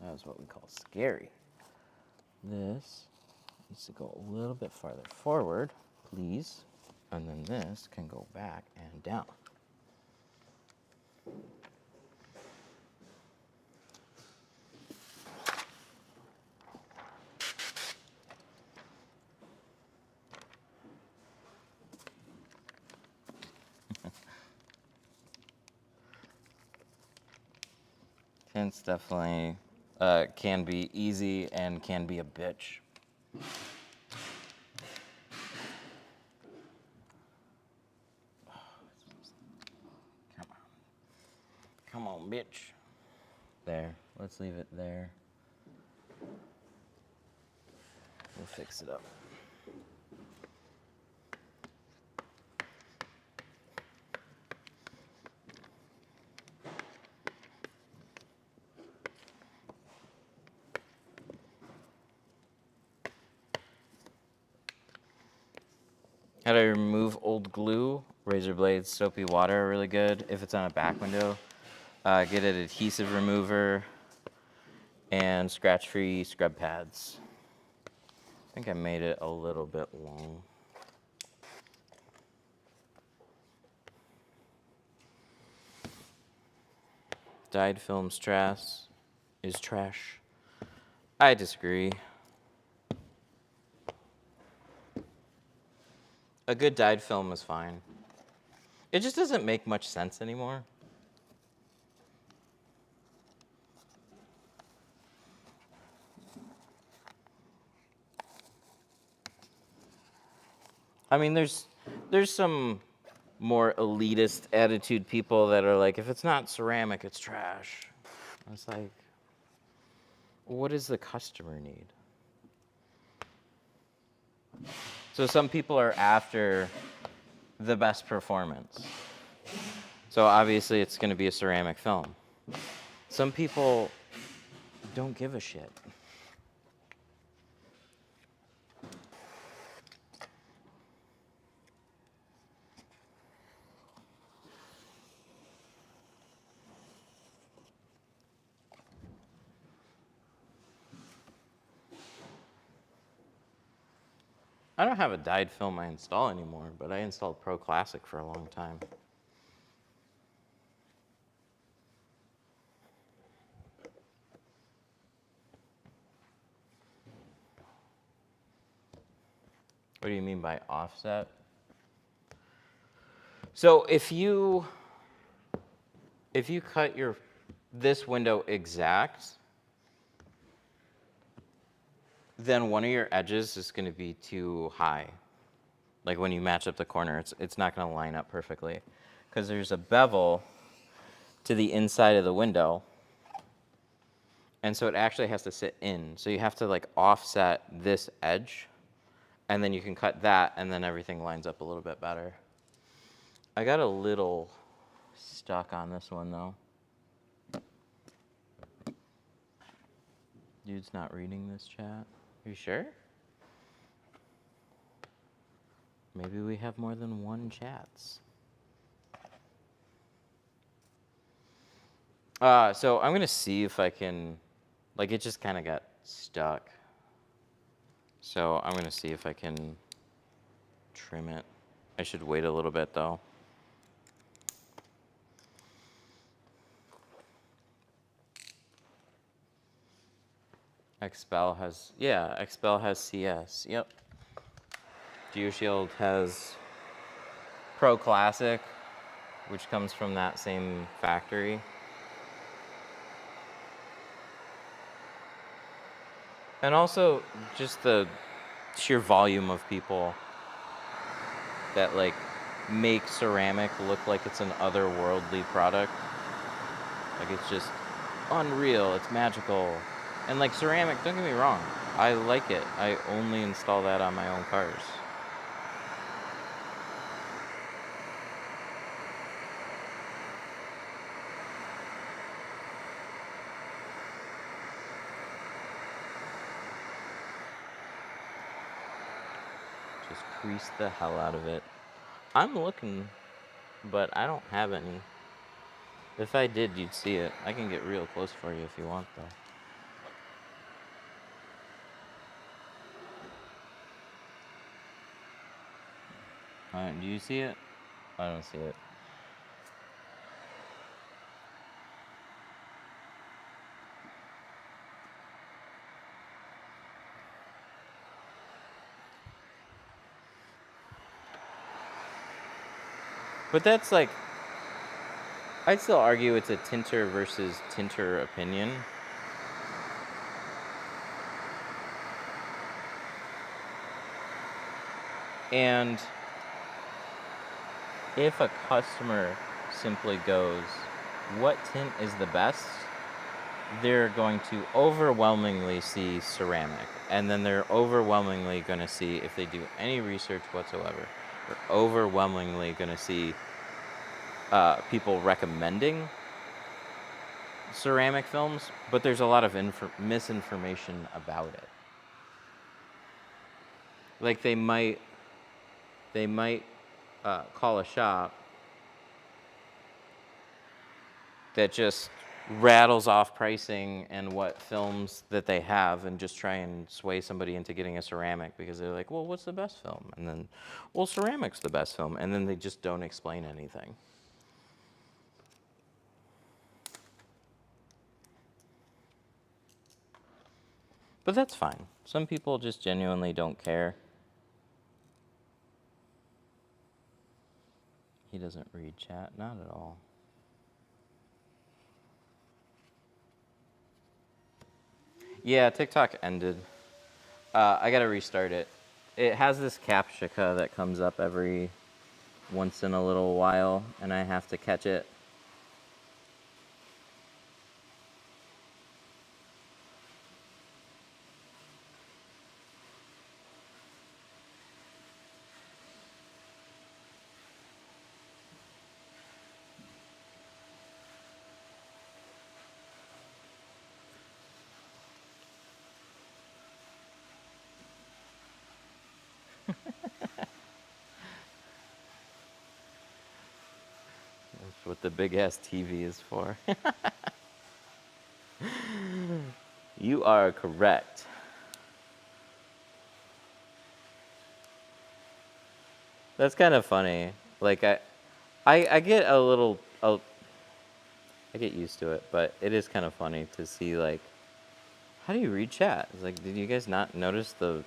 That is what we call scary. This needs to go a little bit farther forward, please. And then this can go back and down. Tints definitely can be easy and can be a bitch. Come on, bitch. There, let's leave it there. We'll fix it up. How to remove old glue? Razor blades, soapy water are really good. If it's on a back window, get an adhesive remover and scratch-free scrub pads. I think I made it a little bit long. Dyed film's trash is trash. I disagree. A good dyed film is fine. It just doesn't make much sense anymore. I mean, there's some more elitist attitude people that are like, if it's not ceramic, it's trash. It's like, what does the customer need? So some people are after the best performance. So obviously it's going to be a ceramic film. Some people don't give a shit. I don't have a dyed film I install anymore, but I installed Pro Classic for a long time. What do you mean by offset? So if you cut this window exact, then one of your edges is going to be too high. Like when you match up the corner, it's not going to line up perfectly. Because there's a bevel to the inside of the window. And so it actually has to sit in. So you have to like offset this edge. And then you can cut that, and then everything lines up a little bit better. I got a little stuck on this one, though. Dude's not reading this chat. Are you sure? Maybe we have more than one chats. So I'm going to see if I can, like it just kind of got stuck. So I'm going to see if I can trim it. I should wait a little bit though. Expel has CS, yep. GeoShield has Pro Classic, which comes from that same factory. And also just the sheer volume of people that like make ceramic look like it's an otherworldly product. Like it's just unreal, it's magical. And like ceramic, don't get me wrong, I like it. I only install that on my own cars. Just crease the hell out of it. I'm looking, but I don't have any. If I did, you'd see it. I can get real close for you if you want, though. Alright, do you see it? I don't see it. But that's like, I'd still argue it's a tinter versus tinter opinion. And if a customer simply goes, what tint is the best? They're going to overwhelmingly see ceramic. And then they're overwhelmingly going to see, if they do any research whatsoever, they're overwhelmingly going to see people recommending ceramic films, but there's a lot of misinformation about it. Like they might call a shop that just rattles off pricing and what films that they have and just try and sway somebody into getting a ceramic because they're like, well, what's the best film? And then, well, ceramic's the best film. And then they just don't explain anything. But that's fine. Some people just genuinely don't care. He doesn't read chat, not at all. Yeah, TikTok ended. I gotta restart it. It has this captcha that comes up every once in a little while, and I have to catch it. That's what the big ass TV is for. You are correct. That's kind of funny. Like I get a little, I get used to it, but it is kind of funny to see like, how do you read chat? It's like, did you guys not notice the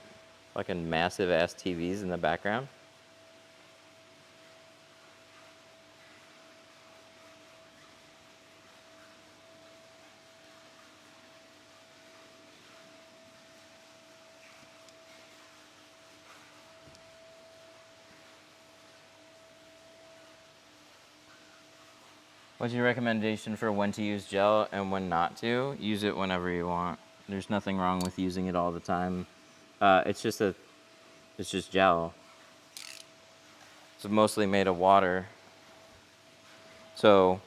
fucking massive ass TVs in the background? What's your recommendation for when to use gel and when not to? Use it whenever you want. There's nothing wrong with using it all the time. It's just gel. It's mostly made of water. So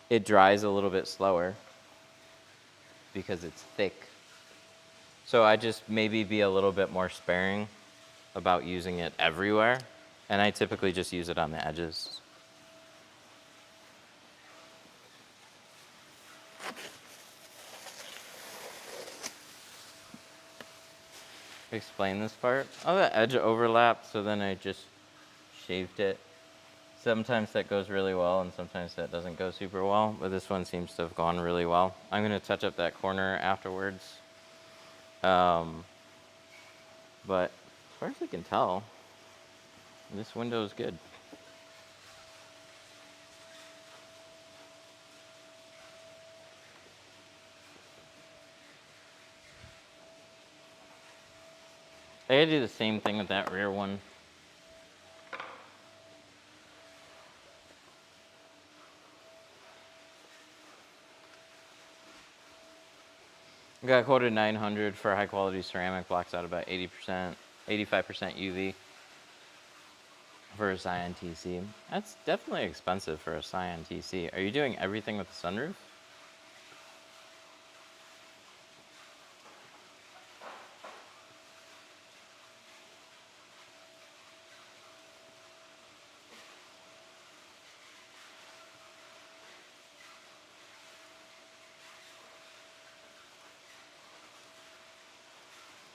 it dries a little bit slower because it's thick. So I just maybe be a little bit more sparing about using it everywhere. And I typically just use it on the edges. Explain this part. Oh, the edge overlapped, so then I just shaved it. Sometimes that goes really well, and sometimes that doesn't go super well, but this one seems to have gone really well. I'm gonna touch up that corner afterwards. But as far as I can tell, this window is good. I gotta do the same thing with that rear one. I got quoted 900 for high quality ceramic, blocks out about 80%, 85% UV for a Scion TC. That's definitely expensive for a Scion TC. Are you doing everything with the sunroof?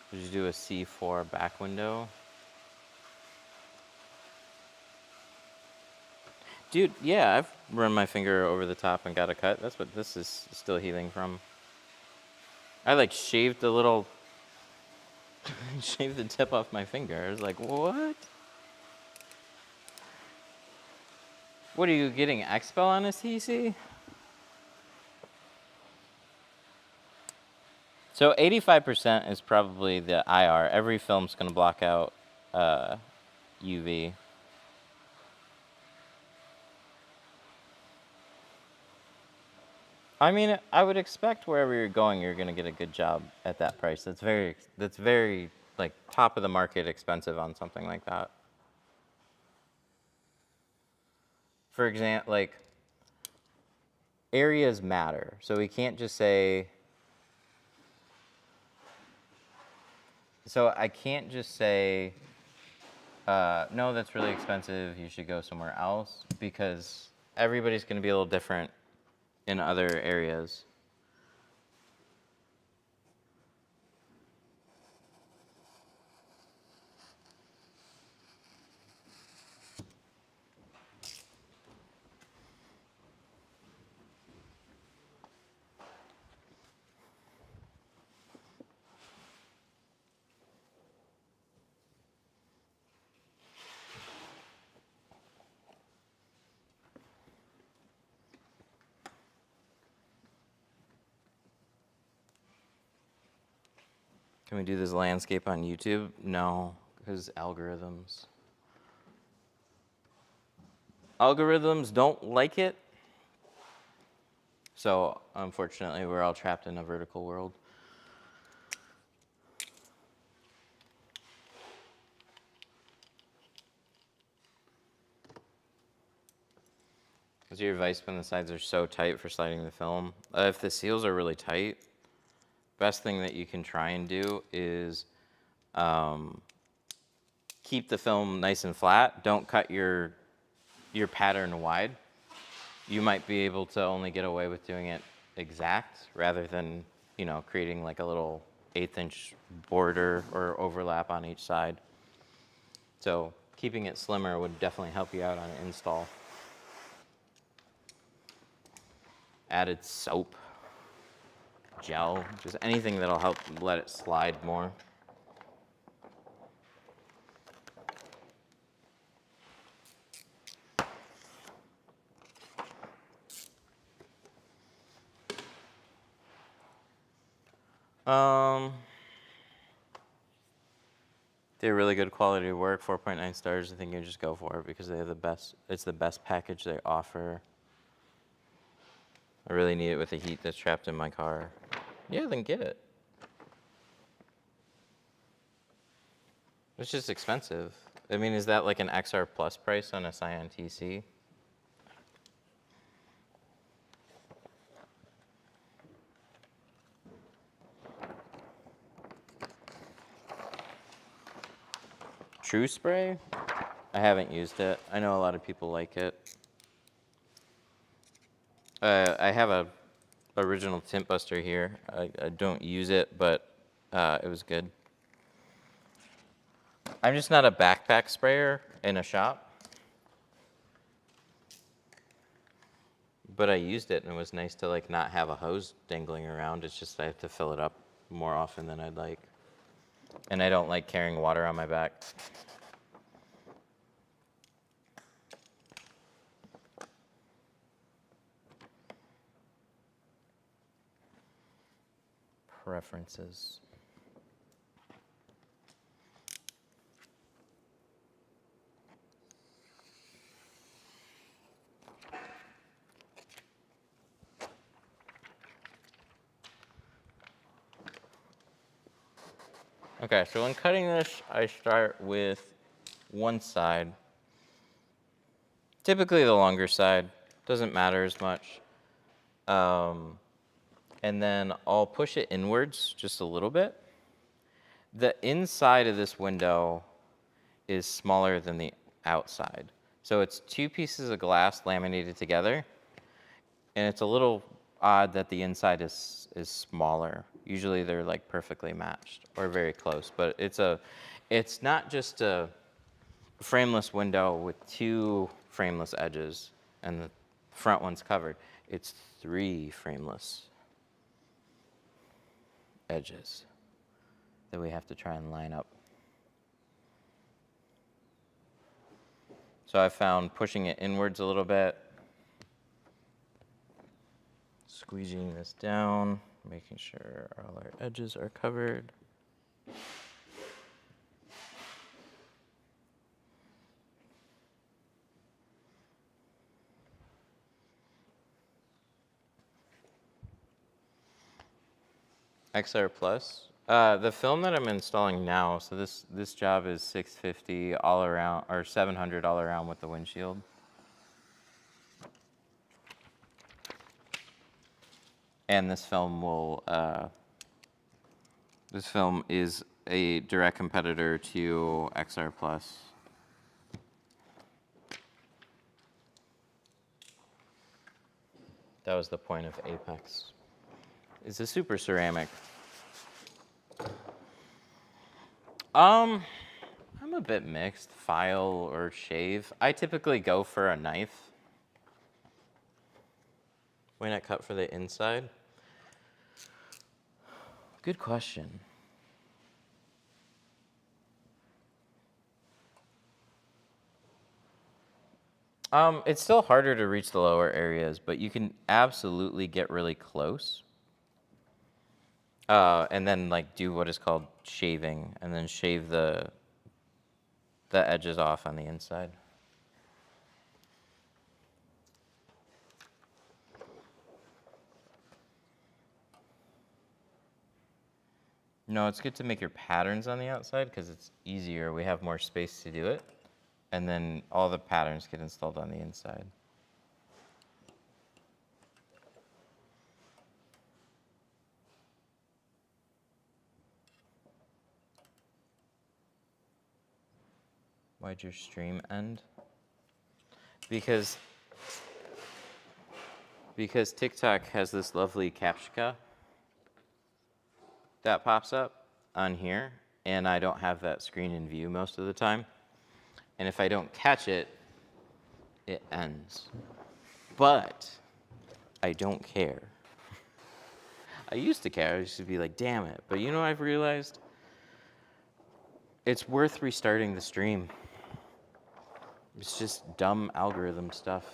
Did you do a C4 back window? Dude, yeah, I've run my finger over the top and got a cut. That's what this is still healing from. I like shaved the little, shaved the tip off my finger. I was like, what? What are you getting, Expel on a TC? So 85% is probably the IR. Every film's gonna block out UV. I mean, I would expect wherever you're going, you're gonna get a good job at that price. That's very like top of the market expensive on something like that. For example, like areas matter. So we can't just say, so I can't just say, no, that's really expensive, you should go somewhere else, because everybody's gonna be a little different in other areas. Can we do this landscape on YouTube? No, because algorithms. Algorithms don't like it. So unfortunately, we're all trapped in a vertical world. What's your advice when the sides are so tight for sliding the film? If the seals are really tight, best thing that you can try and do is keep the film nice and flat. Don't cut your pattern wide. You might be able to only get away with doing it exact rather than, you know, creating like a little 1/8 inch border or overlap on each side. So keeping it slimmer would definitely help you out on install. Added soap, gel, just anything that'll help let it slide more. Um, They're really good quality of work, 4.9 stars. I think you just go for it because they have the best, it's the best package they offer. I really need it with the heat that's trapped in my car. Yeah, then get it. It's just expensive. I mean, is that like an XR Plus price on a Scion TC? True Spray? I haven't used it. I know a lot of people like it. I have a original Tint Buster here. I don't use it, but it was good. I'm just not a backpack sprayer in a shop. But I used it and it was nice to like not have a hose dangling around. It's just I have to fill it up more often than I'd like. And I don't like carrying water on my back. Preferences. Okay, so when cutting this, I start with one side. Typically the longer side, doesn't matter as much. And then I'll push it inwards just a little bit. The inside of this window is smaller than the outside. So it's two pieces of glass laminated together. And it's a little odd that the inside is smaller. Usually they're like perfectly matched or very close, but it's not just a frameless window with two frameless edges and the front one's covered. It's three frameless edges that we have to try and line up. So I found pushing it inwards a little bit, squeezing this down, making sure all our edges are covered. XR Plus. The film that I'm installing now, so this job is 650 all around, or 700 all around with the windshield. And this film will, this film is a direct competitor to XR Plus. That was the point of Apex. It's a super ceramic. I'm a bit mixed, file or shave. I typically go for a knife. Why not cut for the inside? Good question. It's still harder to reach the lower areas, but you can absolutely get really close. And then like do what is called shaving, and then shave the edges off on the inside. No, it's good to make your patterns on the outside because it's easier. We have more space to do it. And then all the patterns get installed on the inside. Why'd your stream end? Because TikTok has this lovely captcha that pops up on here, and I don't have that screen in view most of the time. And if I don't catch it, it ends. But I don't care. I used to care. I used to be like, damn it. But you know what I've realized? It's worth restarting the stream. It's just dumb algorithm stuff.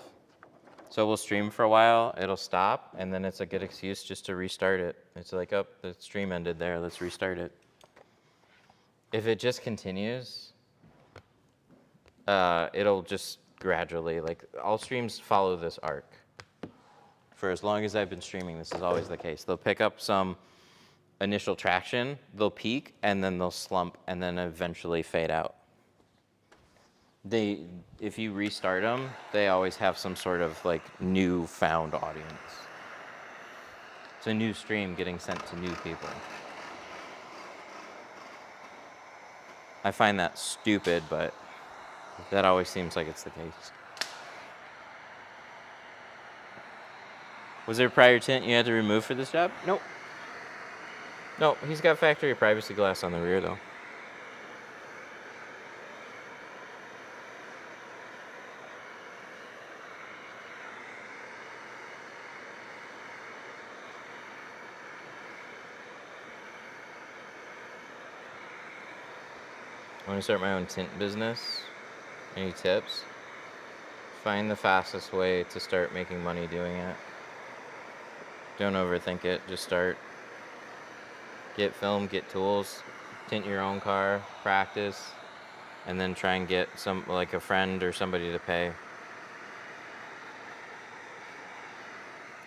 So we'll stream for a while, it'll stop, and then it's a good excuse just to restart it. It's like, oh, the stream ended there, let's restart it. if it just continues, it'll just gradually, like, all streams follow this arc. For as long as I've been streaming, this is always the case. They'll pick up some initial traction, they'll peak, and then they'll slump, and then eventually fade out. If you restart them, they always have some sort of like new-found audience. It's a new stream getting sent to new people. I find that stupid, but that always seems like it's the case. Was there prior tint you had to remove for this job? Nope. No, he's got factory privacy glass on the rear though. I want to start my own tint business. Any tips? Find the fastest way to start making money doing it. Don't overthink it, just start. Get film, get tools, tint your own car, practice, and then try and get like a friend or somebody to pay.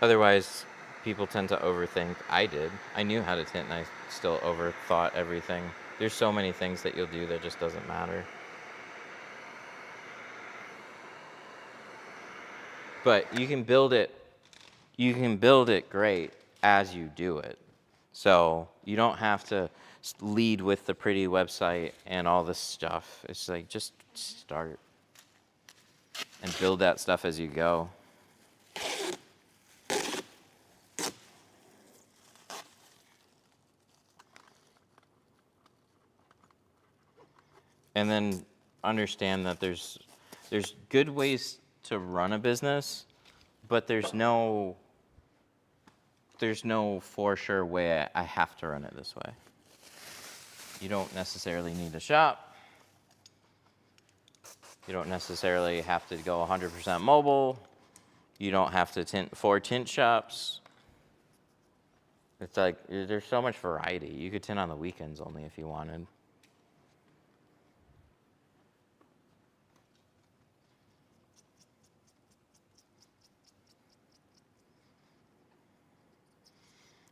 Otherwise, people tend to overthink. I did. I knew how to tint and I still overthought everything. There's so many things that you'll do that just doesn't matter. But you can build it great as you do it. So you don't have to lead with the pretty website and all this stuff. It's like, just start and build that stuff as you go. And then understand that there's good ways to run a business, but there's no for sure way I have to run it this way. You don't necessarily need a shop. You don't necessarily have to go 100% mobile. You don't have to tint 4 tint shops. It's like, there's so much variety. You could tint on the weekends only if you wanted.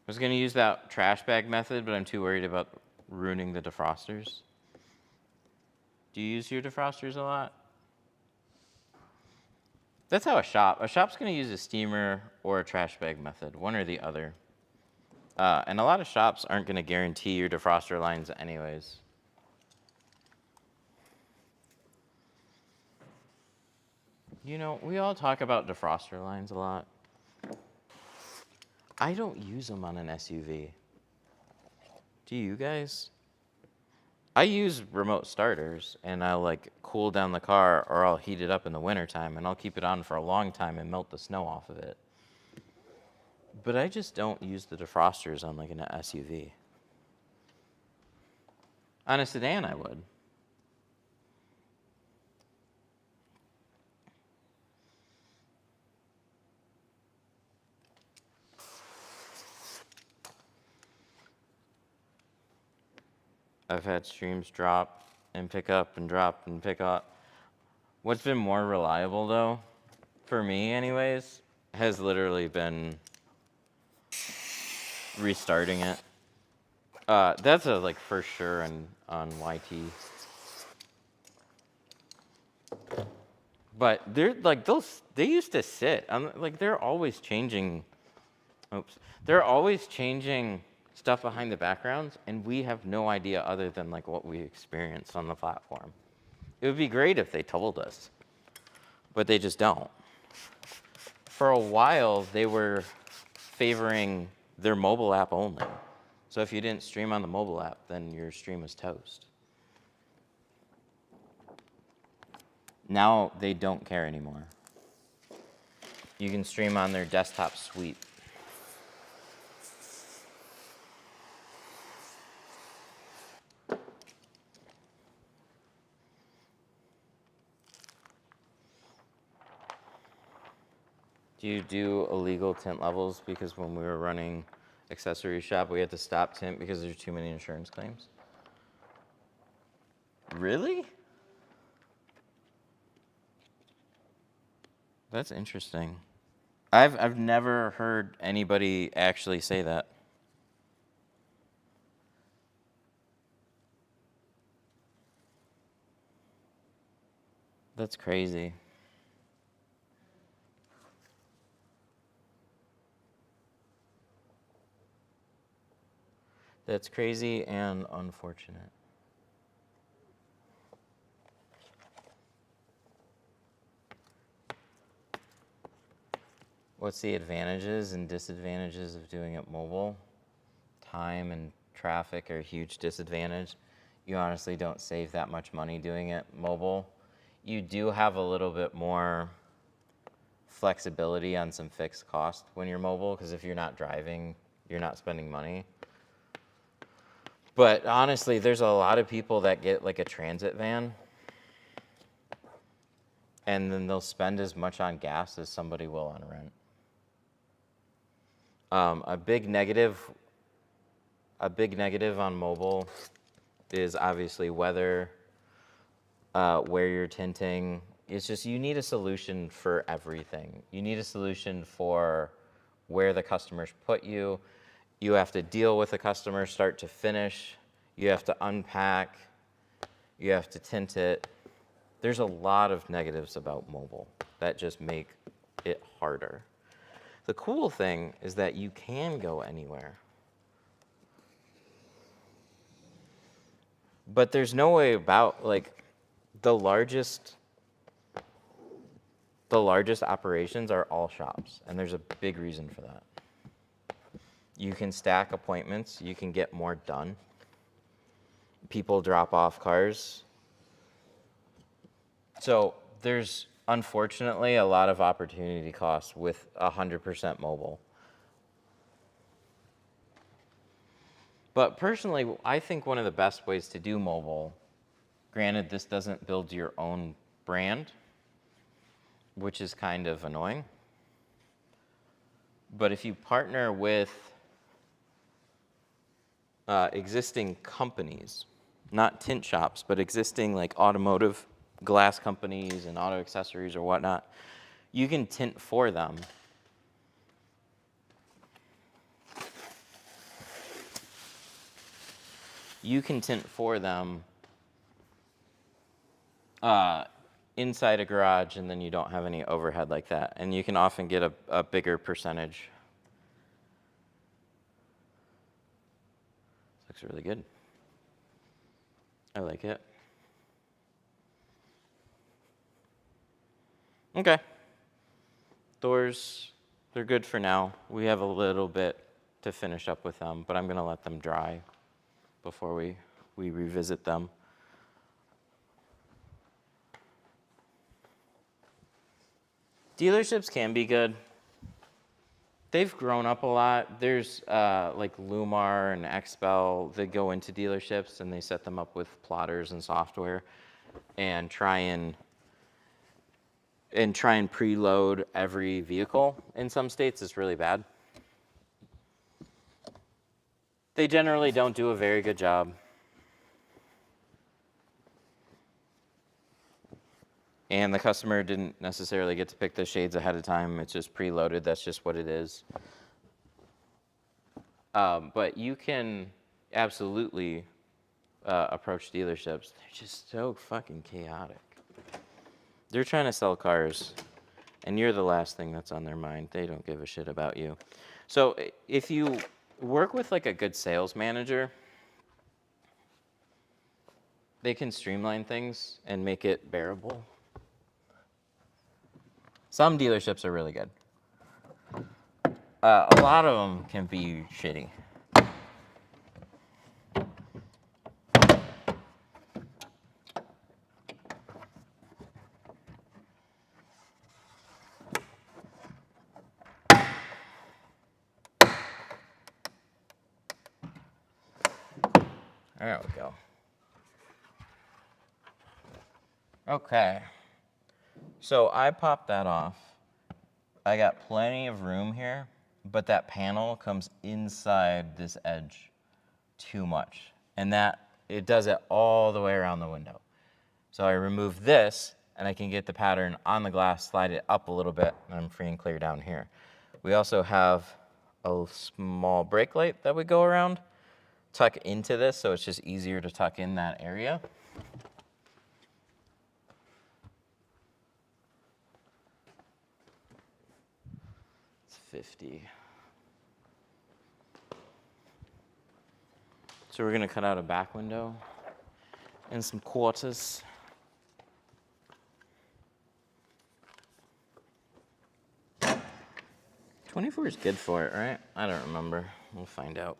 I was going to use that trash bag method, but I'm too worried about ruining the defrosters. Do you use your defrosters a lot? That's how a shop's going to use a steamer or a trash bag method, one or the other. And a lot of shops aren't going to guarantee your defroster lines anyways. You know, we all talk about defroster lines a lot. I don't use them on an SUV. Do you guys? I use remote starters, and I'll like cool down the car, or I'll heat it up in the wintertime, and I'll keep it on for a long time and melt the snow off of it. But I just don't use the defrosters on like an SUV. On a sedan, I would. I've had streams drop and pick up and drop and pick up. What's been more reliable though, for me anyways, has literally been restarting it. That's a like for sure on YT. But they're like they used to sit. Like they're always changing. Oops. They're always changing stuff behind the backgrounds, and we have no idea other than like what we experience on the platform. It would be great if they told us, but they just don't. For a while, they were favoring their mobile app only. So if you didn't stream on the mobile app, then your stream was toast. Now they don't care anymore. You can stream on their desktop suite. Do you do illegal tint levels? Because when we were running accessory shop, we had to stop tint because there's too many insurance claims. Really? That's interesting. I've never heard anybody actually say that. That's crazy. That's crazy and unfortunate. What's the advantages and disadvantages of doing it mobile? Time and traffic are a huge disadvantage. You honestly don't save that much money doing it mobile. You do have a little bit more flexibility on some fixed cost when you're mobile, because if you're not driving, you're not spending money. But honestly, there's a lot of people that get like a transit van, and then they'll spend as much on gas as somebody will on rent. A big negative on mobile is obviously weather, where you're tinting. It's just you need a solution for everything. You need a solution for where the customers put you. You have to deal with the customer start to finish. You have to unpack. You have to tint it. There's a lot of negatives about mobile that just make it harder. The cool thing is that you can go anywhere. But there's no way about, like, the largest operations are all shops, and there's a big reason for that. You can stack appointments, you can get more done. People drop off cars. So there's unfortunately a lot of opportunity costs with 100% mobile. But personally, I think one of the best ways to do mobile, granted this doesn't build your own brand, which is kind of annoying, but if you partner with existing companies, not tint shops, but existing like automotive glass companies and auto accessories or whatnot, you can tint for them. You can tint for them inside a garage, and then you don't have any overhead like that. And you can often get a bigger percentage. This looks really good. I like it. Okay. Doors, they're good for now. We have a little bit to finish up with them, but I'm going to let them dry before we revisit them. Dealerships can be good. They've grown up a lot. There's like Lumar and XPEL that go into dealerships and they set them up with plotters and software and try and preload every vehicle. In some states, it's really bad. They generally don't do a very good job. And the customer didn't necessarily get to pick the shades ahead of time. It's just preloaded. That's just what it is. But you can absolutely approach dealerships. They're just so fucking chaotic. They're trying to sell cars, and you're the last thing that's on their mind. They don't give a shit about you. So if you work with like a good sales manager, they can streamline things and make it bearable. Some dealerships are really good. A lot of them can be shitty. There we go. Okay. So I popped that off. I got plenty of room here, but that panel comes inside this edge too much. And that, it does it all the way around the window. So I remove this, and I can get the pattern on the glass, slide it up a little bit, and I'm free and clear down here. We also have a small brake light that would go around, tuck into this, so it's just easier to tuck in that area. It's 50. So we're gonna cut out a back window and some quarters. $24 is good for it, right? I don't remember. We'll find out.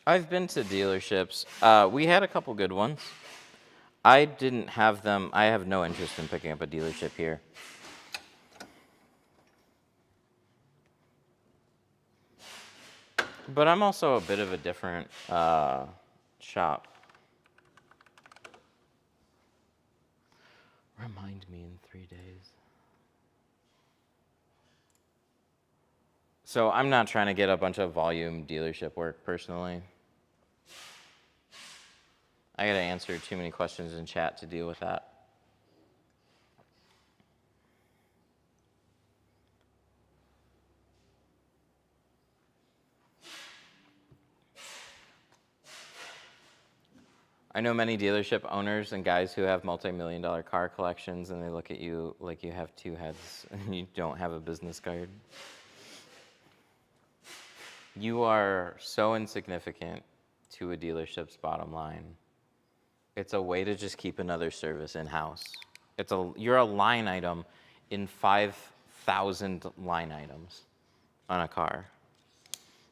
I've been to dealerships. We had a couple good ones. I didn't have them. I have no interest in picking up a dealership here. But I'm also a bit of a different shop. Remind me in 3 days. So I'm not trying to get a bunch of volume dealership work personally. I gotta answer too many questions in chat to deal with that. I know many dealership owners and guys who have multi-million-dollar car collections, and they look at you like you have two heads and you don't have a business card. You are so insignificant to a dealership's bottom line. It's a way to just keep another service in-house. You're a line item in 5,000 line items on a car.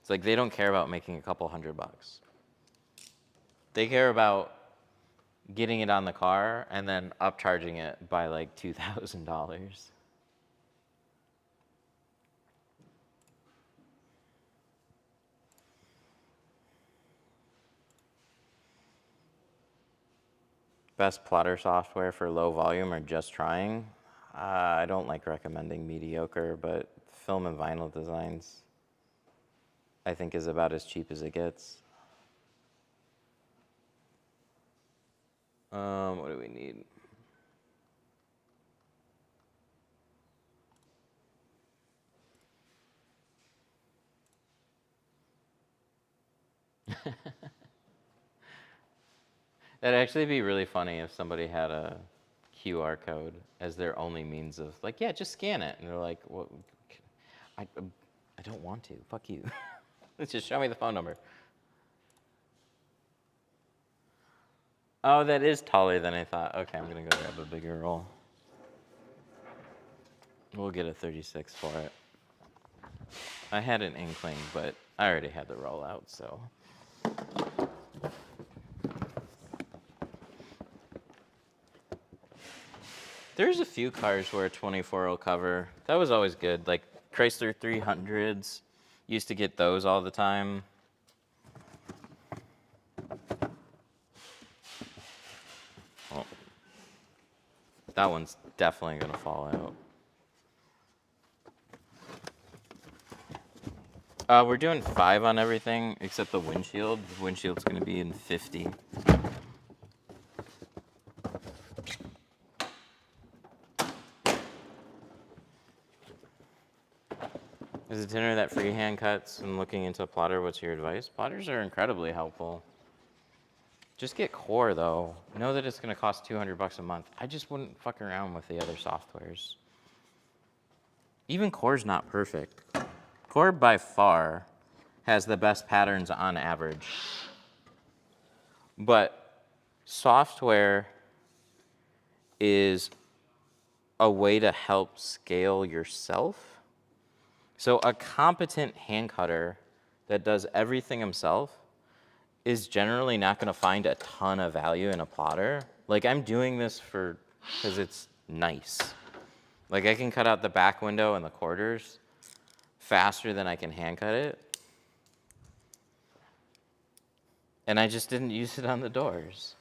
It's like they don't care about making a couple $100. They care about getting it on the car and then upcharging it by like $2,000. Best plotter software for low volume or just trying? I don't like recommending mediocre, but film and vinyl designs I think is about as cheap as it gets. What do we need? That'd actually be really funny if somebody had a QR code as their only means of, like, yeah, just scan it. And they're like, what? I don't want to. Fuck you. Just show me the phone number. Oh, that is taller than I thought. Okay, I'm going to go grab a bigger roll. We'll get a 36 for it. I had an inkling, but I already had the roll out, so. There's a few cars where a 24 will cover. That was always good. Like Chrysler 300s, used to get those all the time. Oh, that one's definitely gonna fall out. We're doing 5 on everything except the windshield. The windshield's gonna be in 50. As a tinner that freehand cuts and looking into a plotter, what's your advice? Plotters are incredibly helpful. Just get Core though. Know that it's gonna cost $200 a month. I just wouldn't fuck around with the other softwares. Even Core's not perfect. Core by far has the best patterns on average. But software is a way to help scale yourself. So a competent hand cutter that does everything himself is generally not gonna find a ton of value in a plotter. Like I'm doing this because it's nice. Like I can cut out the back window and the quarters faster than I can hand cut it. And I just didn't use it on the doors.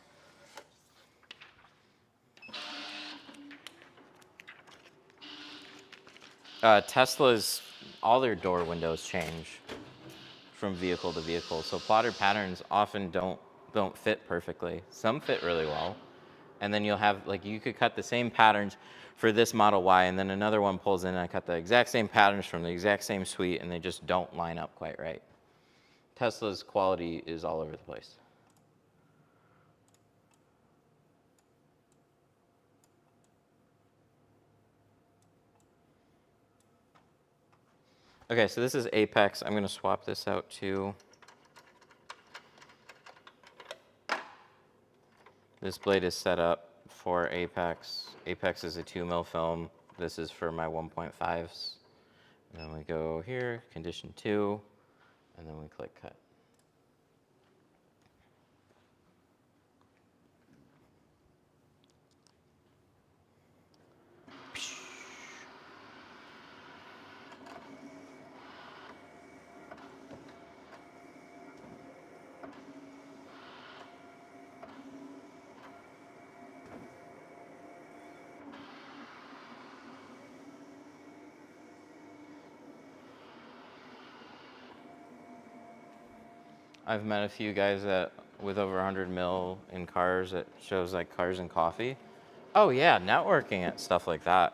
Tesla's, all their door windows change from vehicle to vehicle. So plotter patterns often don't fit perfectly. Some fit really well. And then you'll have, like, you could cut the same patterns for this Model Y, and then another one pulls in and I cut the exact same patterns from the exact same suite, and they just don't line up quite right. Tesla's quality is all over the place. Okay, so this is Apex. I'm going to swap this out too. This blade is set up for Apex. Apex is a 2mm film. This is for my 1.5s. And then we go here, condition 2, and then we click cut. I've met a few guys that with over 100 mil in cars at shows like Cars and Coffee. Oh yeah, networking at stuff like that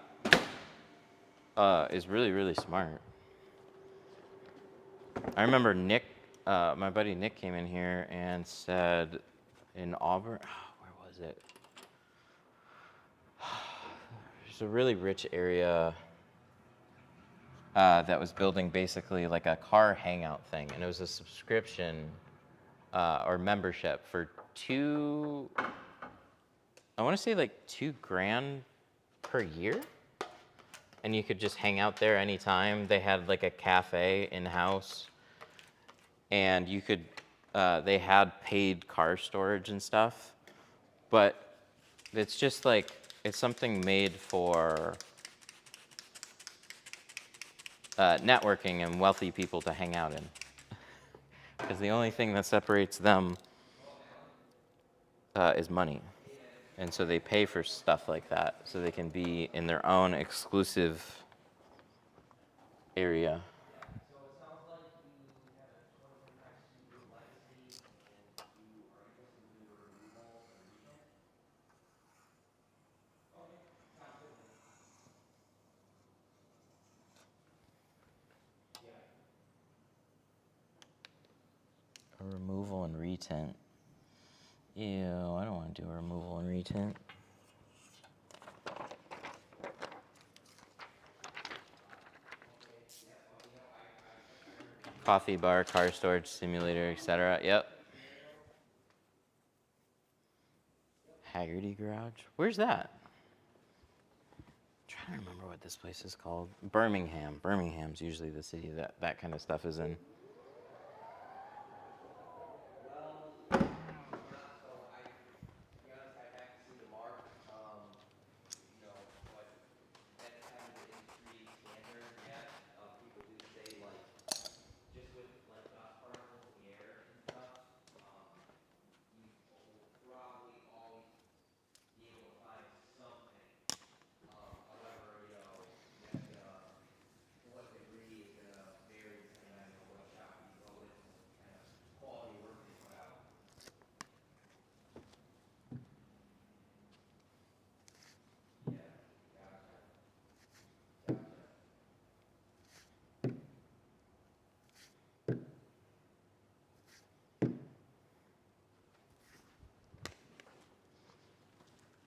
is really, really smart. I remember Nick, my buddy Nick came in here and said in Auburn, where was it? There's a really rich area that was building basically like a car hangout thing, and it was a subscription or membership for I want to say like $2,000 per year, and you could just hang out there anytime. They had like a cafe in-house, and you could, they had paid car storage and stuff, but it's just like, it's something made for networking and wealthy people to hang out in. Because the only thing that separates them is money. And so they pay for stuff like that so they can be in their own exclusive area. So it sounds like you have a 2025 Subaru Legacy and you are interested in doing removal and retint? Okay, sounds good. Yeah. A removal and retint. Ew, I don't want to do a removal and retint. Coffee bar, car storage simulator, etc. Yep. Haggerty Garage. Where's that? I'm trying to remember what this place is called. Birmingham. Birmingham's usually the city that kind of stuff is in.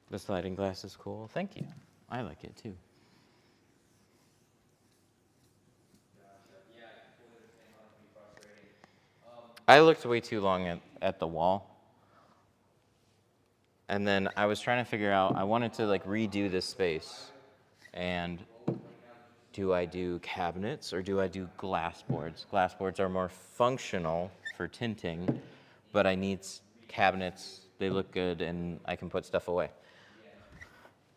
The sliding glass is cool. Thank you. I like it too. I looked way too long at the wall. And then I was trying to figure out, I wanted to like redo this space. And do I do cabinets or do I do glass boards? Glass boards are more functional for tinting, but I need cabinets. They look good and I can put stuff away.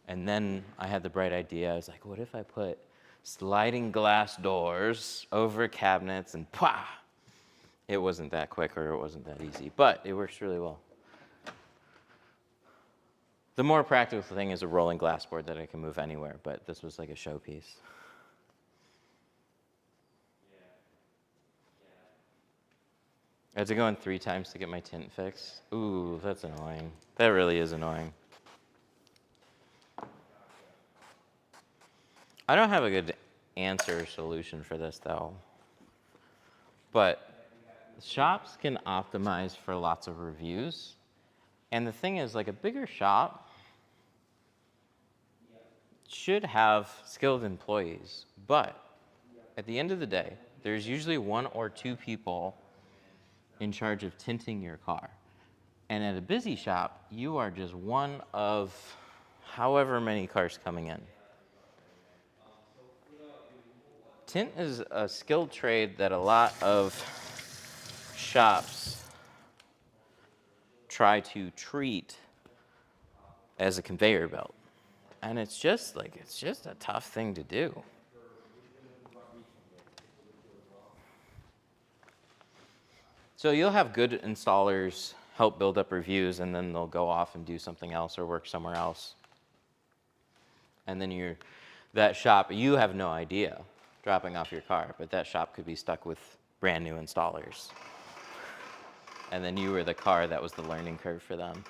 And then I had the bright idea. I was like, what if I put sliding glass doors over cabinets and pah! It wasn't that quick or it wasn't that easy, but it works really well. The more practical thing is a rolling glass board that I can move anywhere, but this was like a showpiece. I had to go in 3 times to get my tint fixed. Ooh, that's annoying. That really is annoying. I don't have a good answer or solution for this though. But shops can optimize for lots of reviews. And the thing is, like a bigger shop should have skilled employees. But at the end of the day, there's usually 1 or 2 people in charge of tinting your car. And at a busy shop, you are just one of however many cars coming in. Tint is a skilled trade that a lot of shops try to treat as a conveyor belt. And it's just a tough thing to do. So you'll have good installers help build up reviews, and then they'll go off and do something else or work somewhere else. And then that shop, you have no idea dropping off your car, but that shop could be stuck with brand new installers. And then you were the car that was the learning curve for them.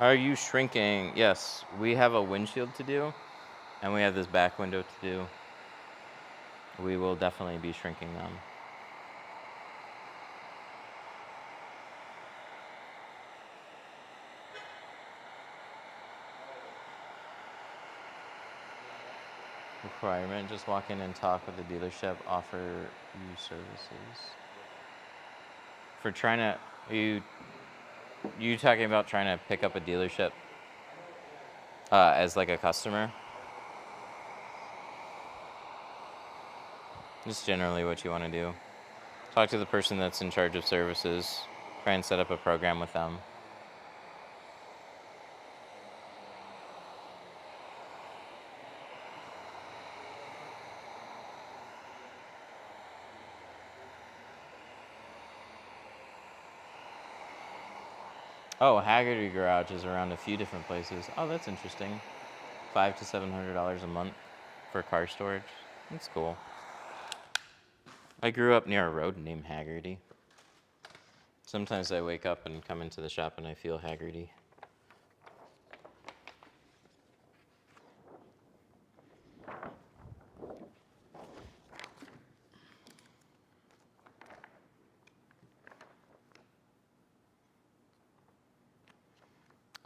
Are you shrinking? Yes, we have a windshield to do, and we have this back window to do. We will definitely be shrinking them. Requirement, just walk in and talk with the dealership, offer you services. For trying to, you talking about trying to pick up a dealership as like a customer? Just generally what you want to do. Talk to the person that's in charge of services. Try and set up a program with them. Oh, Haggerty Garage is around a few different places. Oh, that's interesting. $500 to $700 a month for car storage. That's cool. I grew up near a road named Haggerty. Sometimes I wake up and come into the shop and I feel Haggerty.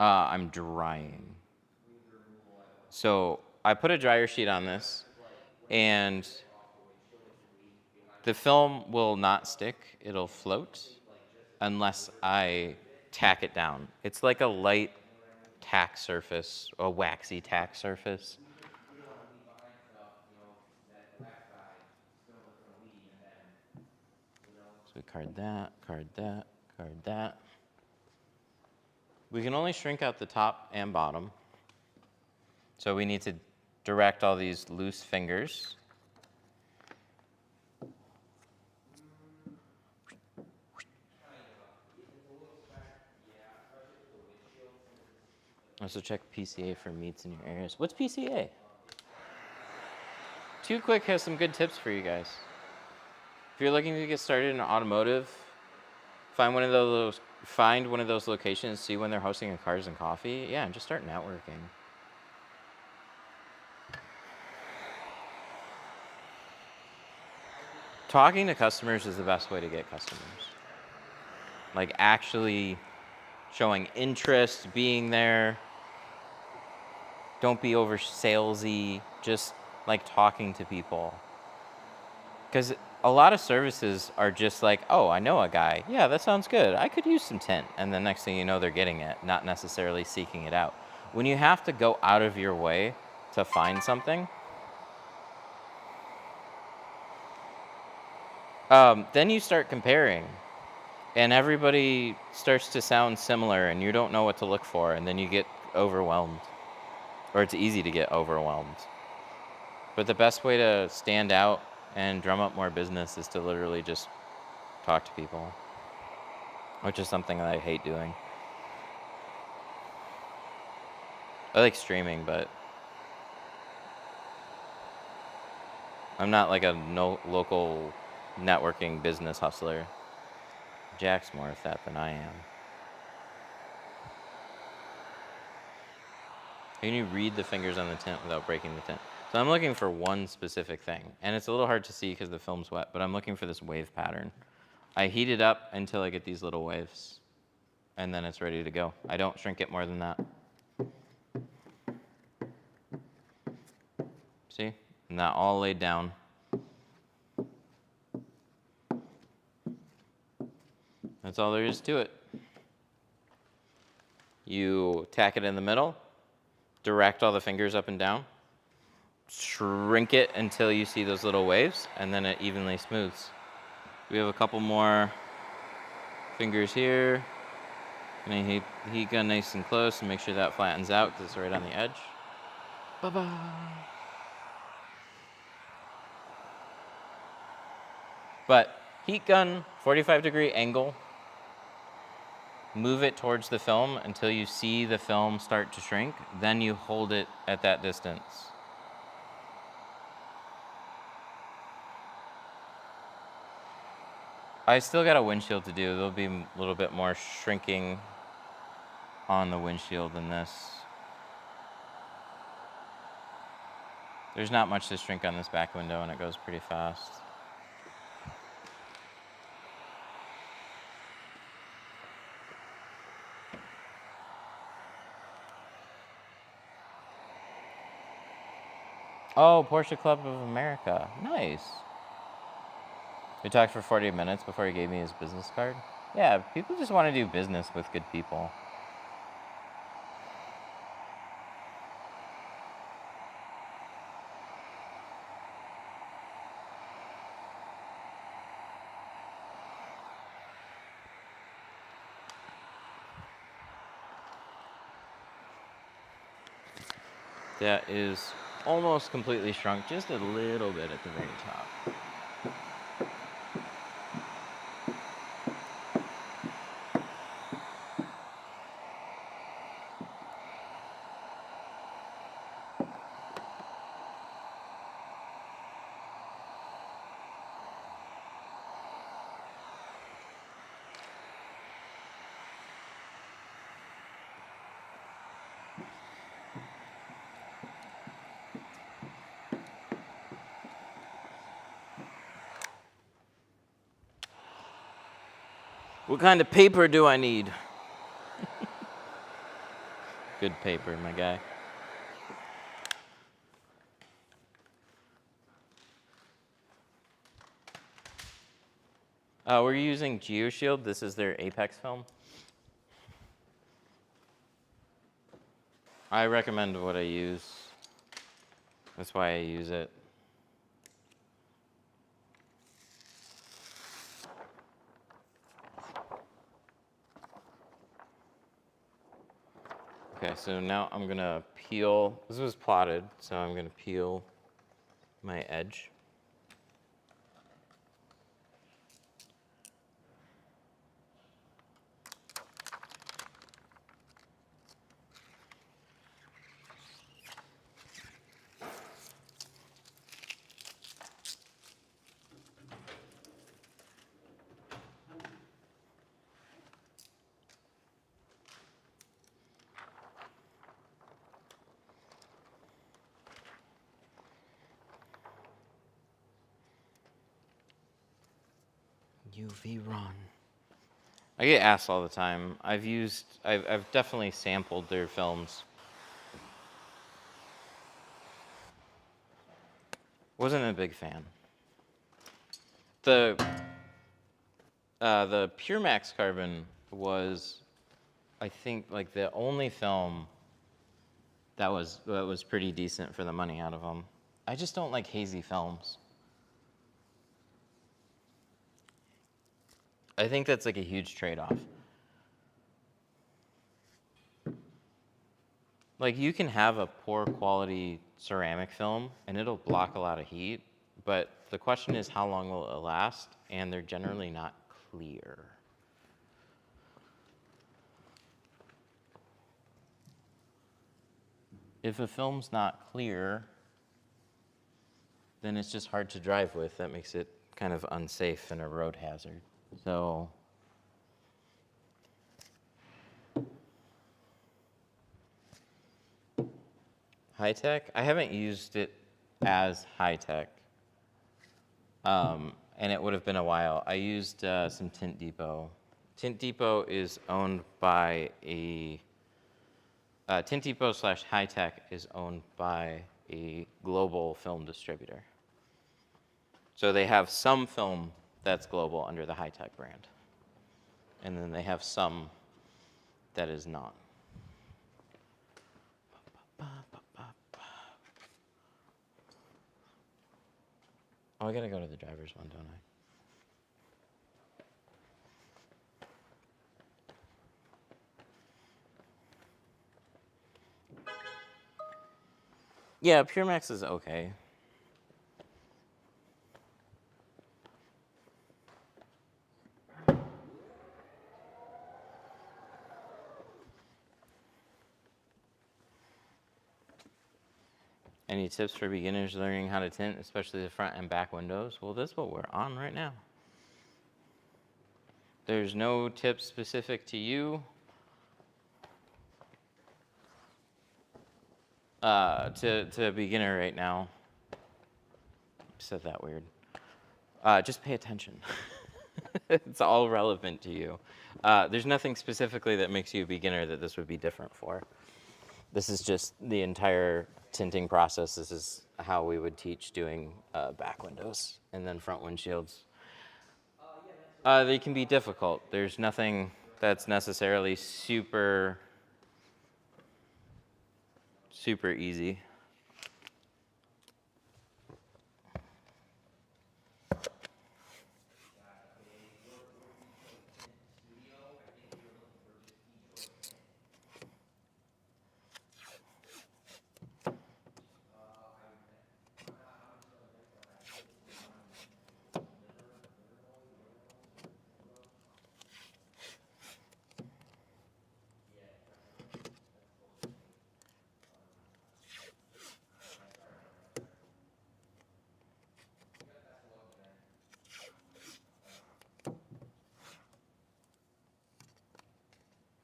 I'm drying. So I put a dryer sheet on this, and the film will not stick. It'll float unless I tack it down. It's like a light tack surface, a waxy tack surface. So we card that, card that, card that. We can only shrink out the top and bottom. So we need to direct all these loose fingers. Also check PCA for meats in your areas. What's PCA? Too Quick has some good tips for you guys. If you're looking to get started in automotive, find one of those locations, see when they're hosting a Cars and Coffee. Yeah, and just start networking. Talking to customers is the best way to get customers. Like actually showing interest, being there. Don't be over salesy, just like talking to people. Because a lot of services are just like, oh, I know a guy. Yeah, that sounds good. I could use some tint. And the next thing you know, they're getting it, not necessarily seeking it out. When you have to go out of your way to find something, then you start comparing. And everybody starts to sound similar, and you don't know what to look for, and then you get overwhelmed. Or it's easy to get overwhelmed. But the best way to stand out and drum up more business is to literally just talk to people, which is something that I hate doing. I like streaming, but I'm not like a local networking business hustler. Jack's more of that than I am. Can you read the fingers on the tint without breaking the tint? So I'm looking for one specific thing, and it's a little hard to see because the film's wet, but I'm looking for this wave pattern. I heat it up until I get these little waves, and then it's ready to go. I don't shrink it more than that. See? And that all laid down. That's all there is to it. You tack it in the middle, direct all the fingers up and down, shrink it until you see those little waves, and then it evenly smooths. We have a couple more fingers here. Gonna heat gun nice and close and make sure that flattens out because it's right on the edge. Bye-bye. But heat gun, 45-degree angle. Move it towards the film until you see the film start to shrink. Then you hold it at that distance. I still got a windshield to do. There'll be a little bit more shrinking on the windshield than this. There's not much to shrink on this back window, and it goes pretty fast. Oh, Porsche Club of America. Nice. We talked for 40 minutes before he gave me his business card. Yeah, people just want to do business with good people. That is almost completely shrunk, just a little bit at the very top. What kind of paper do I need? Good paper, my guy. We're using GeoShield. This is their Apex film. I recommend what I use. That's why I use it. Okay, so now I'm gonna peel. This was plotted, so I'm gonna peel my edge. UV run. I get asked all the time. I've definitely sampled their films. Wasn't a big fan. The Pure Max Carbon was, I think, like the only film that was pretty decent for the money out of them. I just don't like hazy films. I think that's like a huge trade-off. Like you can have a poor quality ceramic film and it'll block a lot of heat, but the question is how long will it last? And they're generally not clear. if a film's not clear, then it's just hard to drive with. That makes it kind of unsafe and a road hazard. So high tech, I haven't used it as high tech. And it would have been a while. I used some Tint Depot. Tint Depot is owned by Tint Depot / High Tech is owned by a global film distributor. So they have some film that's global under the High Tech brand. And then they have some that is not. Oh, I gotta go to the driver's one, don't I? Yeah, Pure Max is okay. Any tips for beginners learning how to tint, especially the front and back windows? Well, that's what we're on right now. There's no tips specific to you. To a beginner right now. Said that weird. Just pay attention. It's all relevant to you. There's nothing specifically that makes you a beginner that this would be different for. This is just the entire tinting process. This is how we would teach doing back windows and then front windshields. They can be difficult. There's nothing that's necessarily super easy.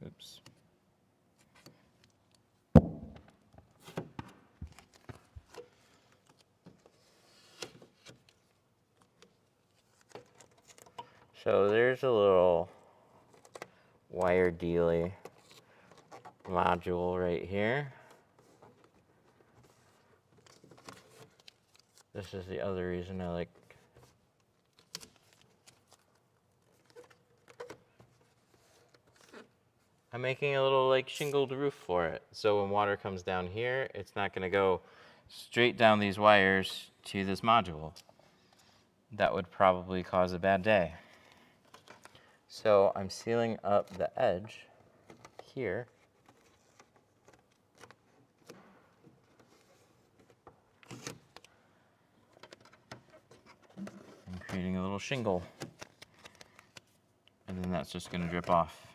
Oops. So there's a little wire dealy module right here. This is the other reason I like I'm making a little like shingled roof for it. So when water comes down here, it's not going to go straight down these wires to this module. That would probably cause a bad day. So I'm sealing up the edge here. I'm creating a little shingle. And then that's just going to drip off.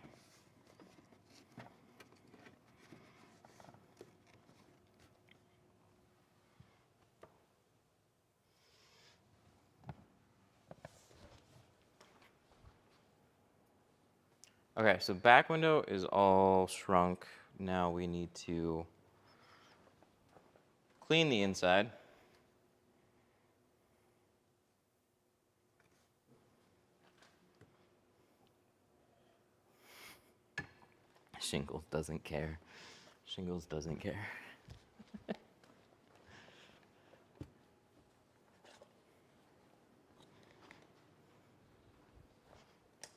Okay, so back window is all shrunk. Now we need to clean the inside. Shingles doesn't care. Shingles doesn't care.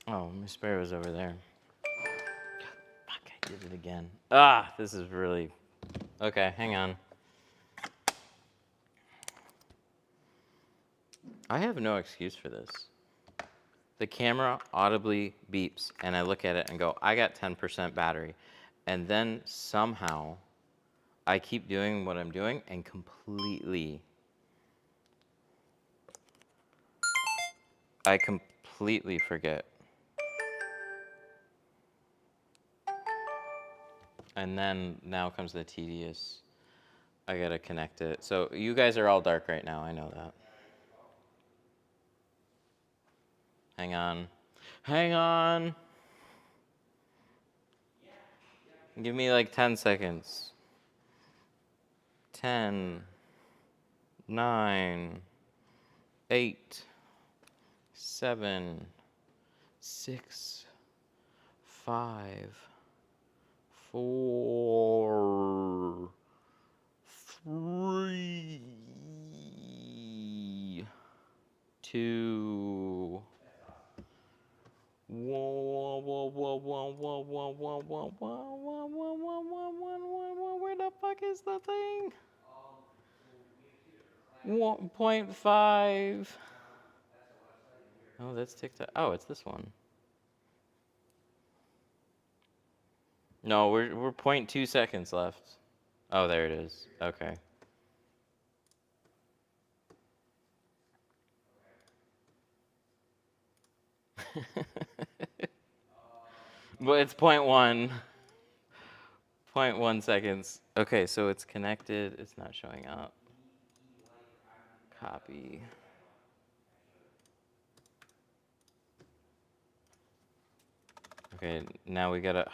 Oh, my spare was over there. Fuck, I did it again. Ah, this is really... Okay, hang on. I have no excuse for this. The camera audibly beeps, and I look at it and go, I got 10% battery. And then somehow, I keep doing what I'm doing and I completely forget. And then now comes the tedious I gotta connect it. So you guys are all dark right now. I know that. Hang on. Hang on. Give me like 10 seconds. 10, 9, 8, 7, 6, 5, 4, 3, 2, whoa, whoa, whoa, whoa, whoa, whoa, whoa, whoa, whoa, whoa, whoa, whoa, whoa, whoa, where the fuck is the thing? 1.5. Oh, that's TikTok. Oh, it's this one. No, we're 0.2 seconds left. Oh, there it is. Okay. But it's 0.1. 0.1 seconds. Okay, so it's connected. It's not showing up. Copy. Okay, now we gotta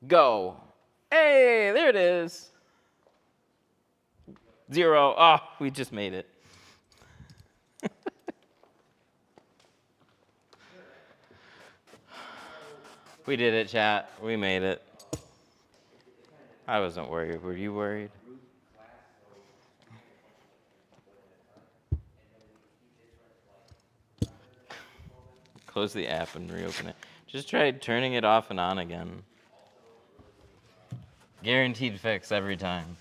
go. Hey, there it is. 0. Oh, we just made it. We did it, chat. We made it. I wasn't worried. Were you worried? Close the app and reopen it. Just try turning it off and on again. Guaranteed fix every time.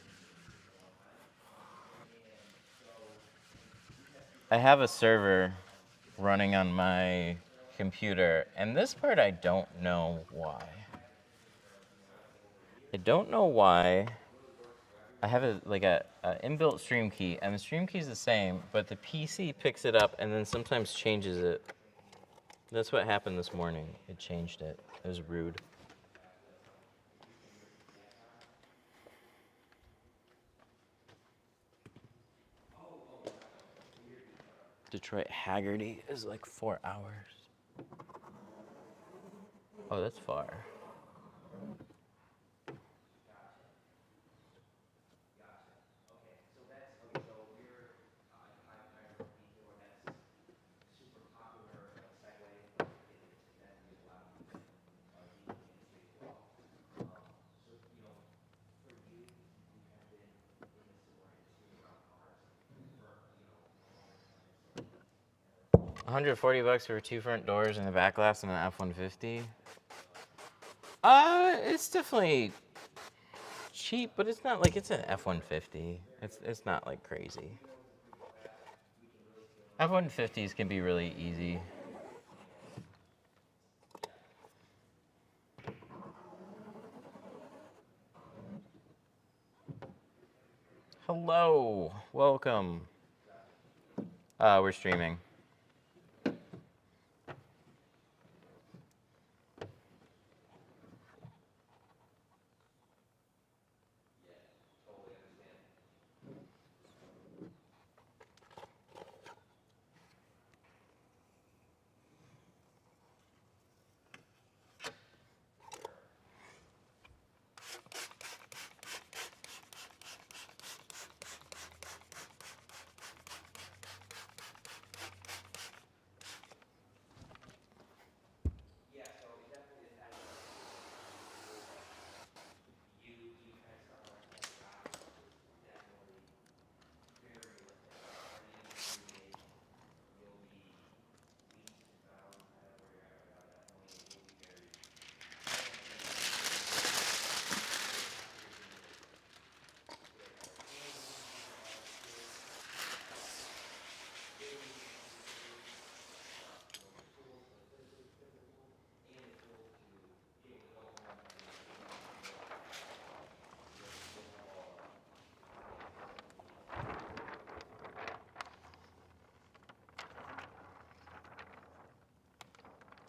I have a server running on my computer, and this part I don't know why. I don't know why. I have a inbuilt stream key, and the stream key is the same, but the PC picks it up and then sometimes changes it. That's what happened this morning. It changed it. It was rude. Detroit Haggerty is like 4 hours. Oh, that's far. $140 for 2 front doors and a back glass and an F-150. It's definitely cheap, but it's not like it's an F-150. It's not like crazy. F-150s can be really easy. Hello, welcome. We're streaming.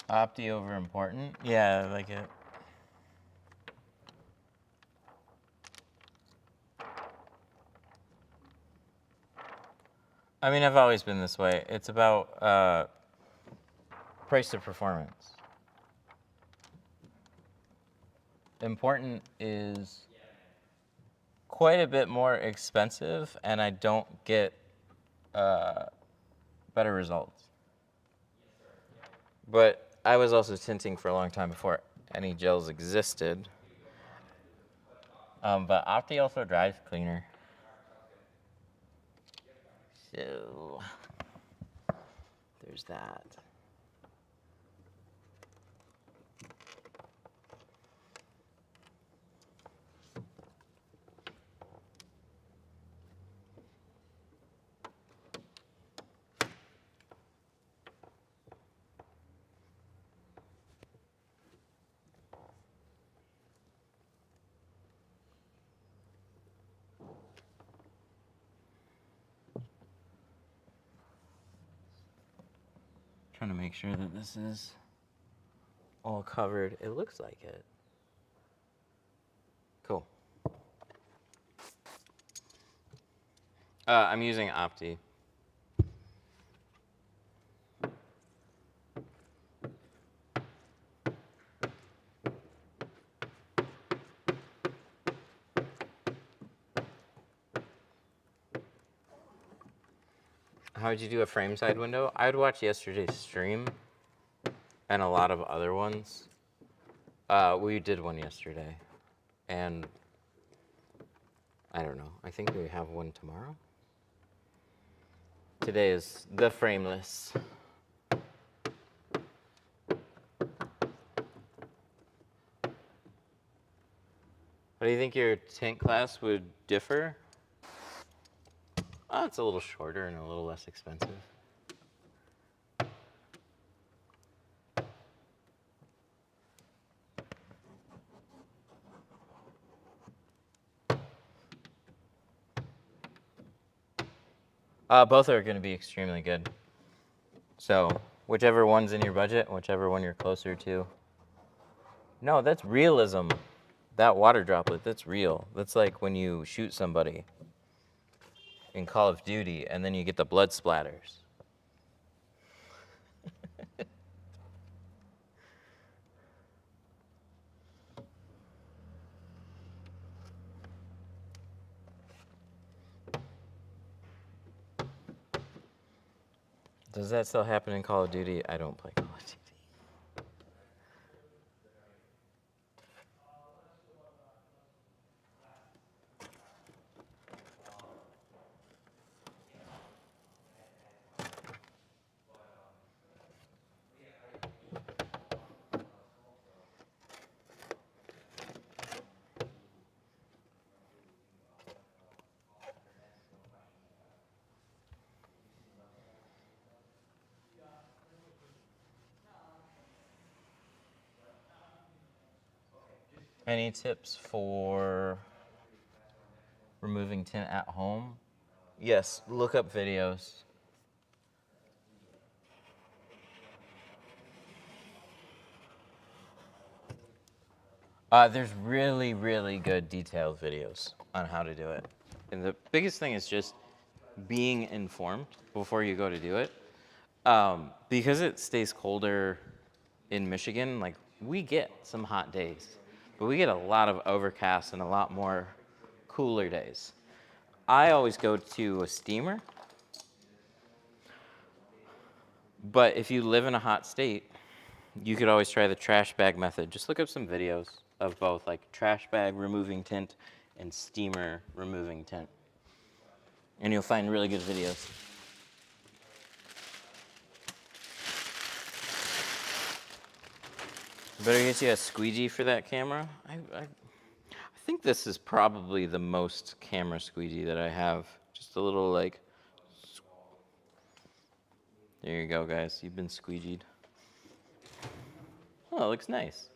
Opti over important? Yeah, I like it. I mean, I've always been this way. It's about price to performance. Important is quite a bit more expensive, and I don't get better results. But I was also tinting for a long time before any gels existed. But Opti also dries cleaner. So there's that. Trying to make sure that this is all covered. It looks like it. Cool. I'm using Opti. How would you do a frame side window? I would watch yesterday's stream and a lot of other ones. We did one yesterday, and I don't know. I think we have one tomorrow. Today is the frameless. What do you think your tint class would differ? Oh, it's a little shorter and a little less expensive. Both are going to be extremely good. So whichever one's in your budget, whichever one you're closer to. No, that's realism. That water droplet, that's real. That's like when you shoot somebody in Call of Duty and then you get the blood splatters. Does that still happen in Call of Duty? I don't play Call of Duty. Any tips for removing tint at home? Yes, look up videos. There's really, really good detailed videos on how to do it. And the biggest thing is just being informed before you go to do it. Because it stays colder in Michigan, like we get some hot days, but we get a lot of overcast and a lot more cooler days. I always go to a steamer, but if you live in a hot state, you could always try the trash bag method. Just look up some videos of both, like trash bag removing tint and steamer removing tint. And you'll find really good videos. Better get you a squeegee for that camera. I think this is probably the most camera squeegee that I have. Just a little like, there you go guys, you've been squeegeed. Oh, it looks nice.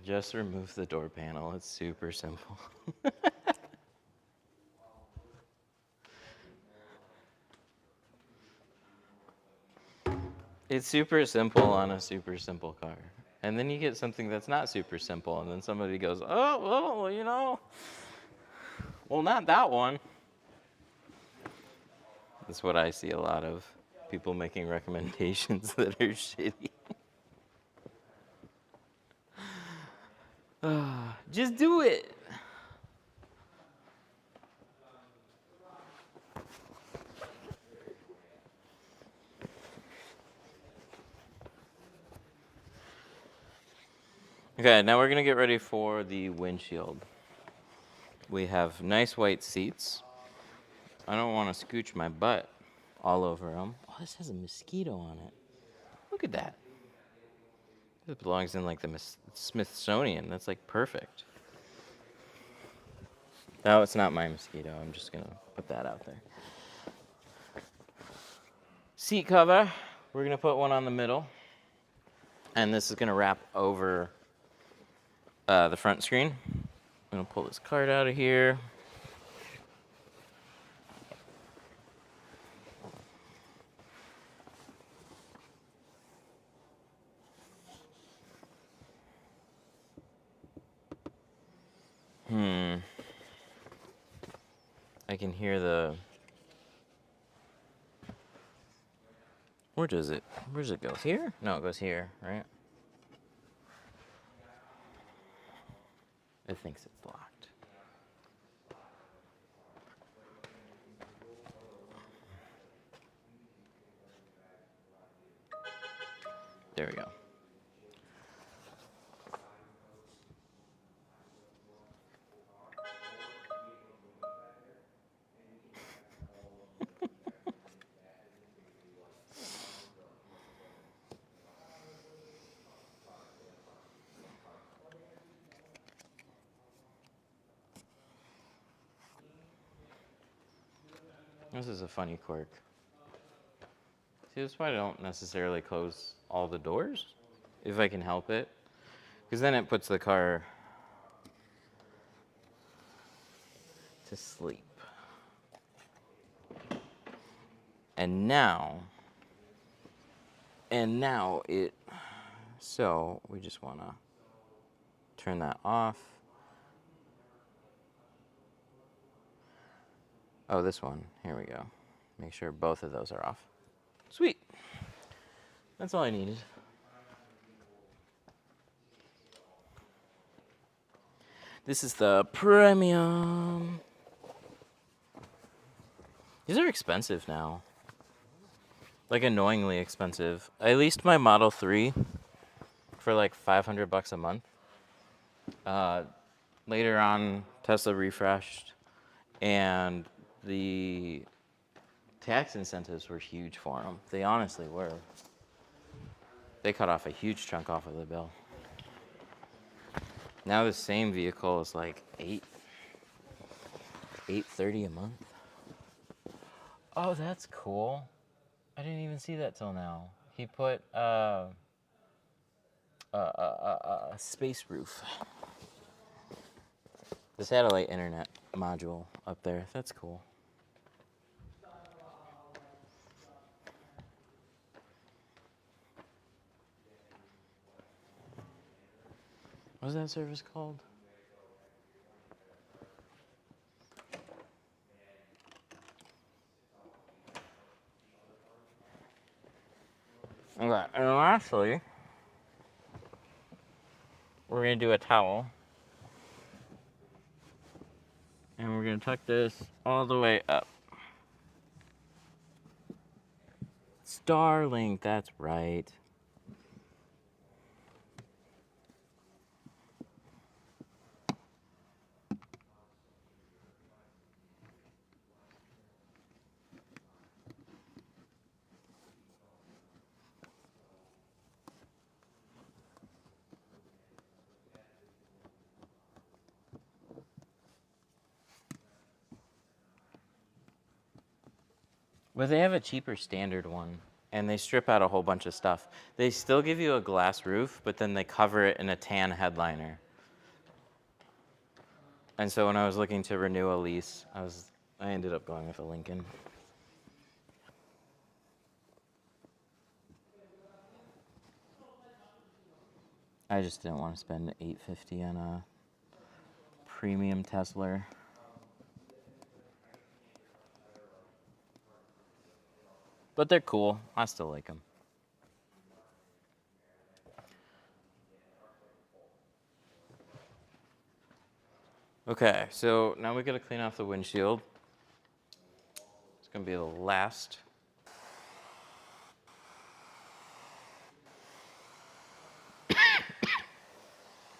Just remove the door panel, it's super simple. It's super simple on a super simple car. And then you get something that's not super simple, and then somebody goes, oh, well, you know. Well, not that one. That's what I see a lot of people making recommendations that are shitty. Just do it. Okay, now we're gonna get ready for the windshield. We have nice white seats. I don't want to scooch my butt all over them. Oh, this has a mosquito on it. Look at that. This belongs in like the Smithsonian. That's like perfect. No, it's not my mosquito. I'm just gonna put that out there. Seat cover. We're gonna put one on the middle, and this is gonna wrap over the front screen. I'm gonna pull this card out of here. I can hear the. Where does it go? Here? No, it goes here, right? It thinks it's locked. There we go. This is a funny quirk. See, that's why I don't necessarily close all the doors, if I can help it. Because then it puts the car to sleep. And now it, so we just want to turn that off. Oh, this one, here we go. Make sure both of those are off. Sweet. That's all I needed. This is the premium. These are expensive now. Like annoyingly expensive. I leased my Model 3 for like $500 a month. Later on, Tesla refreshed, and the tax incentives were huge for them. They honestly were. They cut off a huge chunk off of the bill. Now the same vehicle is like $830 a month. Oh, that's cool. I didn't even see that till now. He put a space roof. The satellite internet module up there. That's cool. What's that service called? Okay, and lastly, we're gonna do a towel. And we're gonna tuck this all the way up. Starlink, that's right. But they have a cheaper standard one, and they strip out a whole bunch of stuff. They still give you a glass roof, but then they cover it in a tan headliner. And so when I was looking to renew a lease, I ended up going with a Lincoln. I just didn't want to spend $850 on a premium Tesla. but they're cool. I still like them. Okay, so now we gotta clean off the windshield. It's gonna be the last.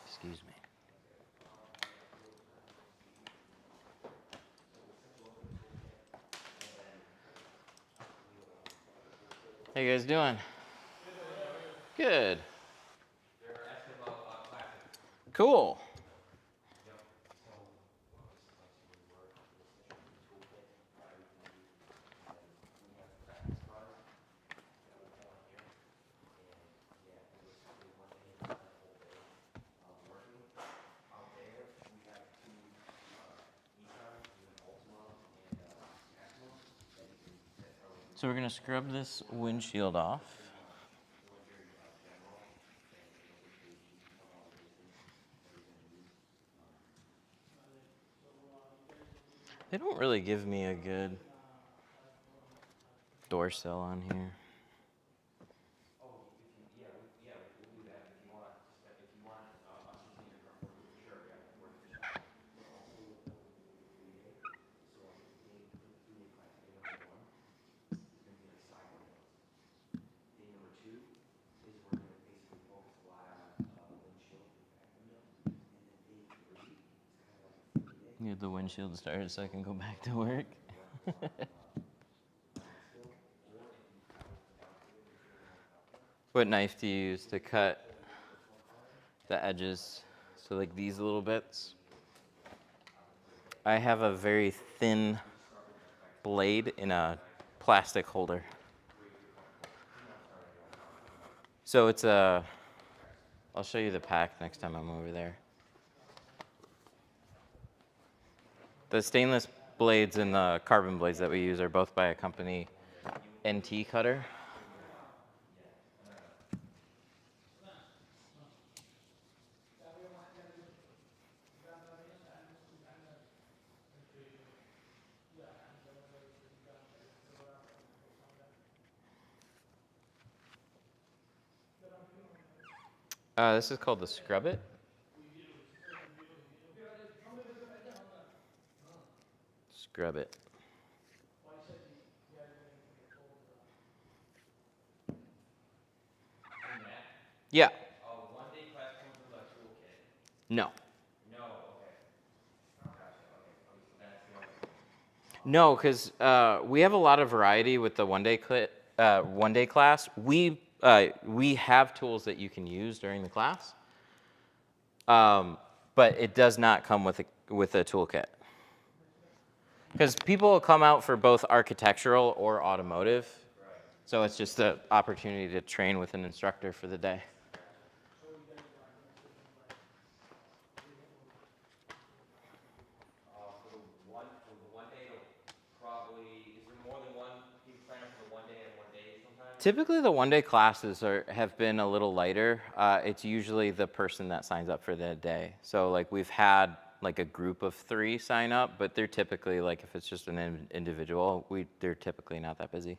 Excuse me. How you guys doing? Good. They're asking about classic. Cool. Yep. So this is like some work for this toolkit that we can use, and we have practice cars that we'll pull in here. And yeah, it was basically one day and the whole day working. Out there, we have two Nissans, an Altima and Maxima that you can that are like So we're gonna scrub this windshield off. general, and it'll basically tell all the distance that you're gonna use. They don't really give me a good door sill on here. Oh, if you, we'll do that. If you want, just, if you want, us to clean your car for you, sure, yeah, we're in the shop. But also, three-day, so like the three-day class, day number one is gonna be like side windows. Day number two is we're gonna basically focus a lot on, windshield and back windows. And then day three is kind of like a three-day. Get the windshield started so I can go back to work. What knife do you use to cut the edges? So like these little bits. I have a very thin blade in a plastic holder. So it's a, I'll show you the pack next time I'm over there. The stainless blades and the carbon blades that we use are both by a company, NT Cutter. This is called the Scrub It. Scrub It. Yeah. Oh, one-day class comes with a toolkit. No. No, okay. Gotcha, okay, so that's the only thing. No, because we have a lot of variety with the one day class. We have tools that you can use during the class, but it does not come with a toolkit. Because people will come out for both architectural or automotive, so it's just an opportunity to train with an instructor for the day. For the one day, it'll probably, is there more than one people sign up for the one day and one day sometimes? Typically, the one day classes have been a little lighter. It's usually the person that signs up for the day. So like we've had like a group of 3 sign up, but they're typically like if it's just an individual, they're typically not that busy.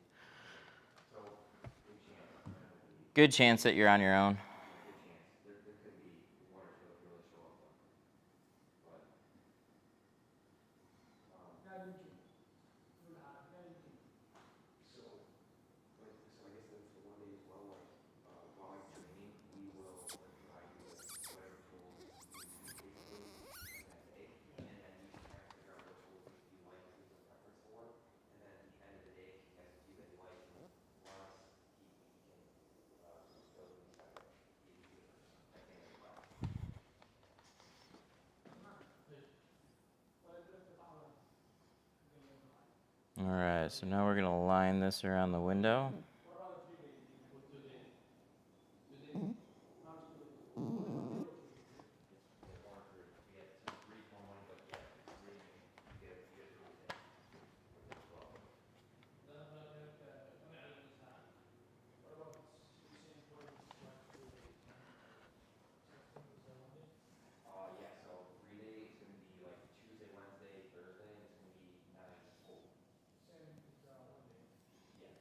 So, Good chance that you're on your own. good chance. There could be one or two that really show up though. But, so, so I guess then for the one day as well, like, while I'm training, we will like provide you with whatever tools you use basically in that day. And then you just kind of figure out what tools you like, what you have a preference for. And then at the end of the day, if you have a few that you like and want us to keep, we can, build these out of give you the first at the end of the class. All right, so now we're gonna line this around the window. Yeah, so 3-day is gonna be like Tuesday, Wednesday, Thursday, and it's gonna be 9 to 4. Yeah.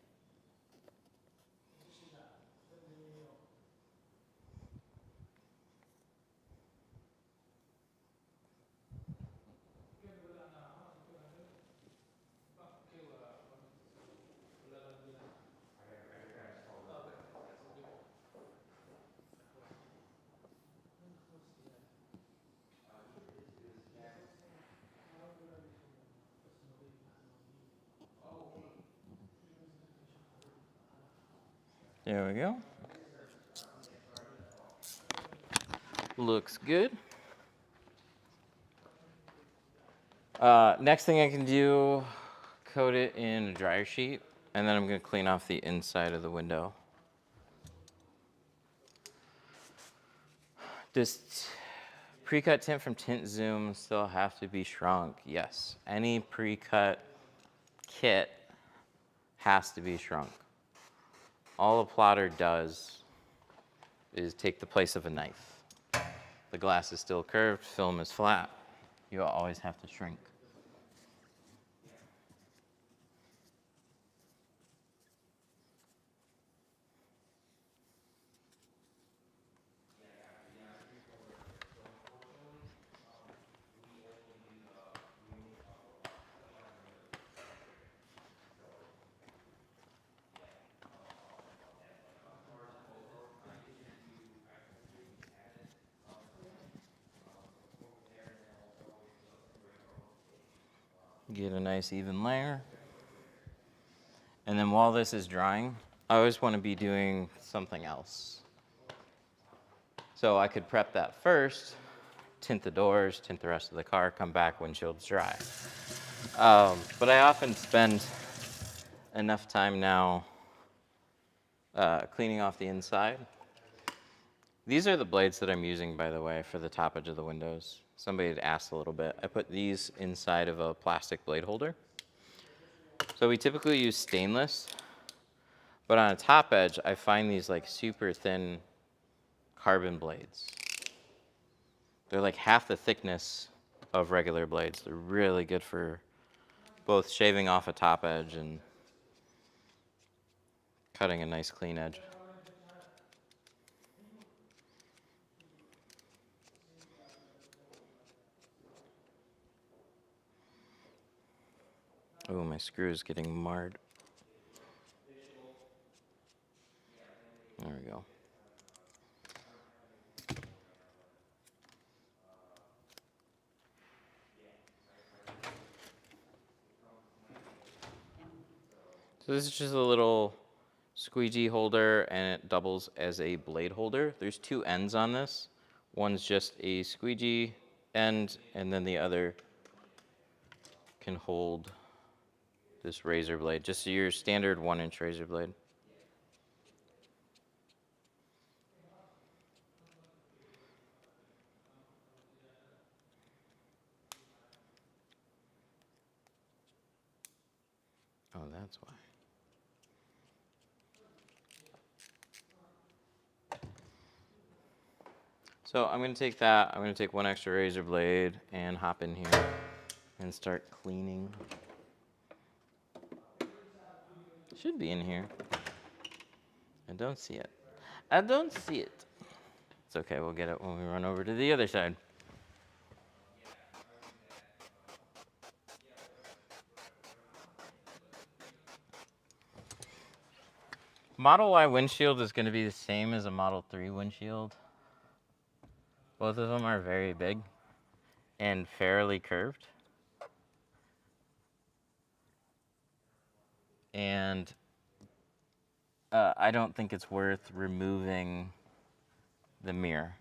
There we go. Looks good. Next thing I can do, coat it in a dryer sheet, and then I'm going to clean off the inside of the window. Does pre-cut tint from Tint Zoom still have to be shrunk? Yes. Any pre-cut kit has to be shrunk. All a plotter does is take the place of a knife. The glass is still curved, film is flat. You always have to shrink. Get a nice even layer. And then while this is drying, I always want to be doing something else. So I could prep that first, tint the doors, tint the rest of the car, come back, windshield's dry. But I often spend enough time now cleaning off the inside. These are the blades that I'm using, by the way, for the top edge of the windows. Somebody had asked a little bit. I put these inside of a plastic blade holder. So we typically use stainless, but on a top edge, I find these like super thin carbon blades. They're like half the thickness of regular blades. They're really good for both shaving off a top edge and cutting a nice clean edge. Oh, my screw is getting marred. There we go. So this is just a little squeegee holder, and it doubles as a blade holder. There's two ends on this. One's just a squeegee end, and then the other can hold this razor blade, just your standard 1-inch razor blade. Oh, that's why. So I'm going to take that, I'm going to take one extra razor blade and hop in here and start cleaning. Should be in here. I don't see it. I don't see it. It's okay, we'll get it when we run over to the other side. Model Y windshield is going to be the same as a Model 3 windshield. Both of them are very big and fairly curved. And I don't think it's worth removing the mirror.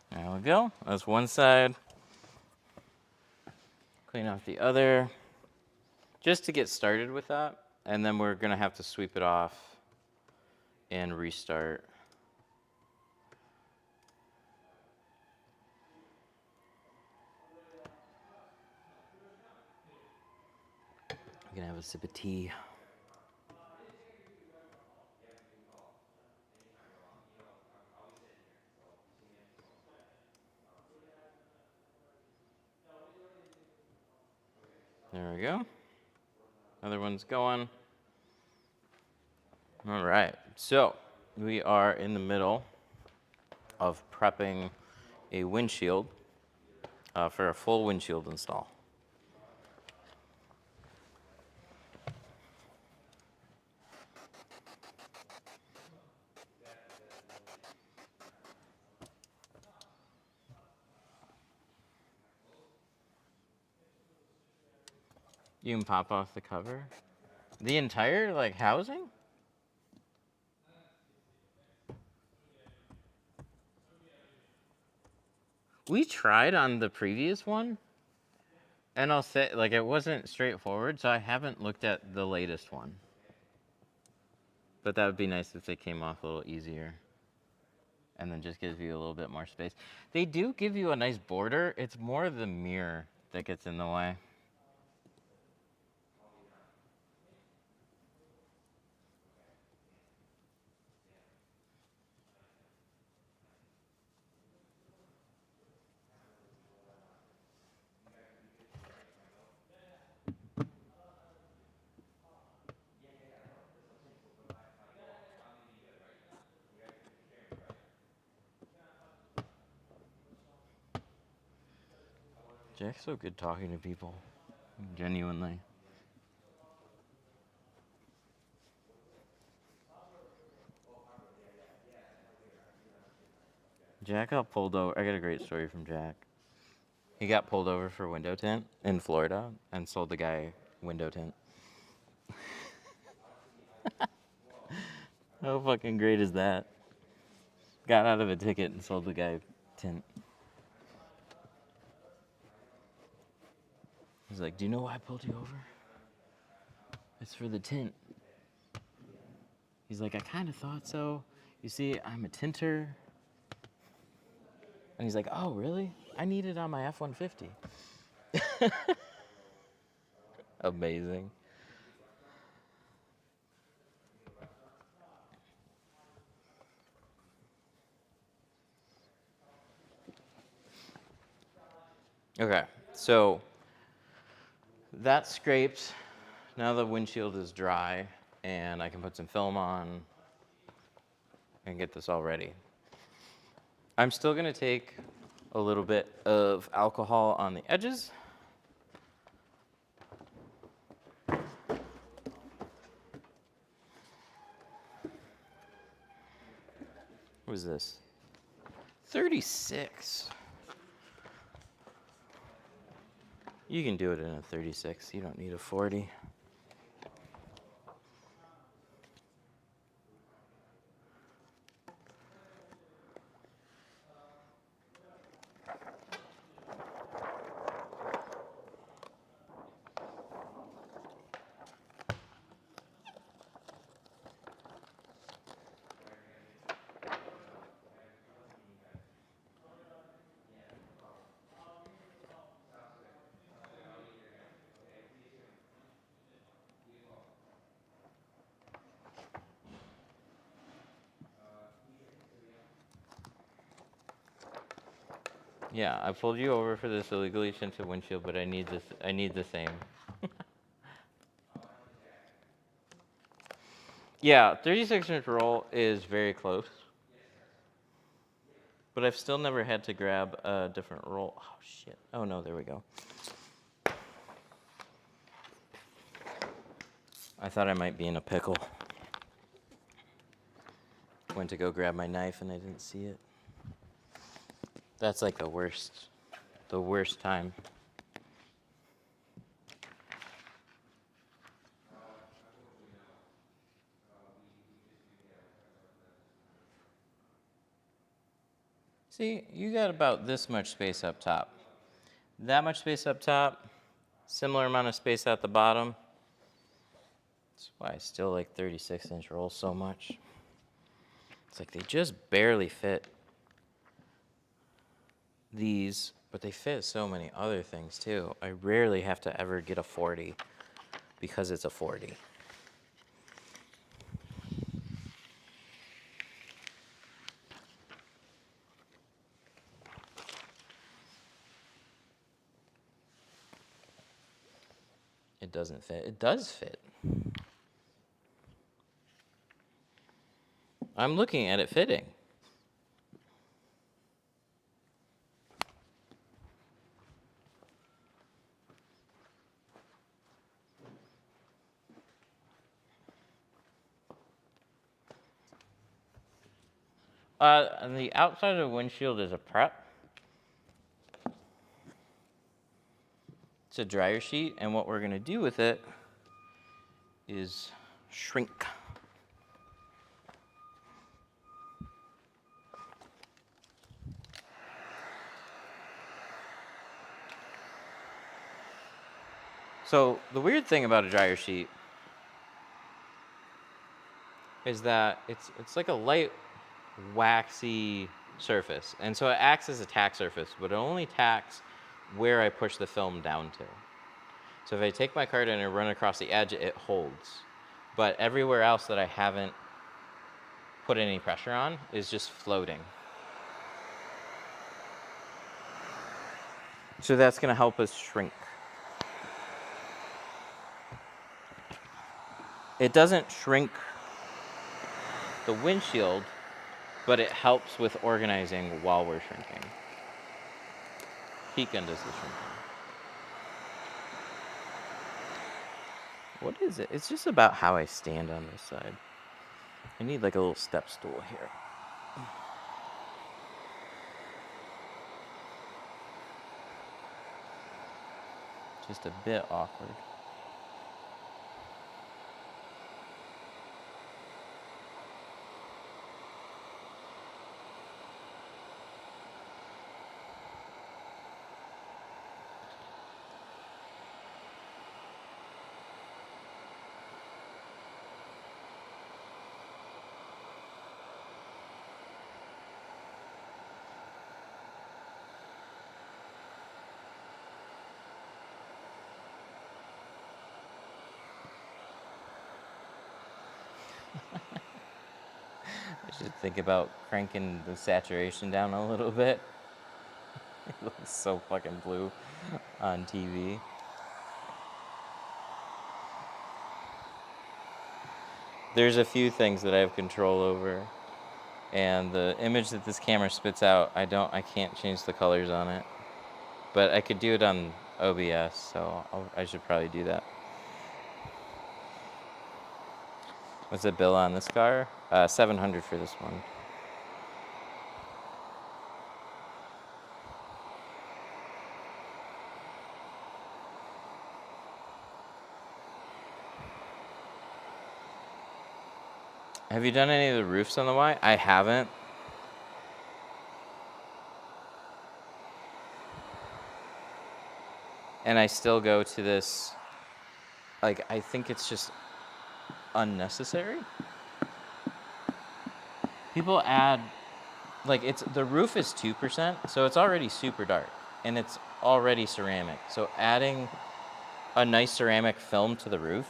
There we go. That's one side. Clean off the other. Just to get started with that. And then we're going to have to sweep it off and restart. You can have a sip of tea. There we go. Other one's going. All right, so we are in the middle of prepping a windshield for a full windshield install. You can pop off the cover. The entire like housing? We tried on the previous one, and I'll say like it wasn't straightforward, so I haven't looked at the latest one. But that would be nice if they came off a little easier. And then just gives you a little bit more space. They do give you a nice border. It's more the mirror that gets in the way. Jack's so good talking to people. Genuinely. Jack got pulled over. I got a great story from Jack. He got pulled over for window tint in Florida and sold the guy window tint. How fucking great is that? Got out of a ticket and sold the guy tint. He's like, do you know why I pulled you over? It's for the tint. He's like, I kind of thought so. You see, I'm a tinter. And he's like, oh, really? I need it on my F-150. Amazing. Okay, so that's scraped. Now the windshield is dry, and I can put some film on and get this all ready. I'm still gonna take a little bit of alcohol on the edges. What is this? 36. You can do it in a 36. You don't need a 40. Yeah, I pulled you over for this illegally tinted windshield, but I need this. I need the same. Yeah, 36-inch roll is very close. But I've still never had to grab a different roll. Oh, shit. Oh, no, there we go. I thought I might be in a pickle. Went to go grab my knife and I didn't see it. That's like the worst time. See, you got about this much space up top. That much space up top, similar amount of space at the bottom. That's why I still like 36-inch rolls so much. It's like they just barely fit these, but they fit so many other things too. I rarely have to ever get a 40 because it's a 40. It doesn't fit. It does fit. I'm looking at it fitting. On the outside of the windshield is a prep. It's a dryer sheet, and what we're going to do with it is shrink. So the weird thing about a dryer sheet is that it's like a light waxy surface, and so it acts as a tack surface, but it only tacks where I push the film down to. So if I take my card and I run across the edge, it holds. But everywhere else that I haven't put any pressure on is just floating. So that's going to help us shrink. It doesn't shrink the windshield, but it helps with organizing while we're shrinking. Heat gun does the shrinking. What is it? It's just about how I stand on this side. I need like a little step stool here. Just a bit awkward. I should think about cranking the saturation down a little bit. It looks so fucking blue on TV. There's a few things that I have control over, and the image that this camera spits out, I can't change the colors on it, but I could do it on OBS, so I should probably do that. What's the bill on this car? $700 for this one. Have you done any of the roofs on the Y? I haven't. And I still go to this, like, I think it's just unnecessary. People add, like, the roof is 2%, so it's already super dark, and it's already ceramic. So adding a nice ceramic film to the roof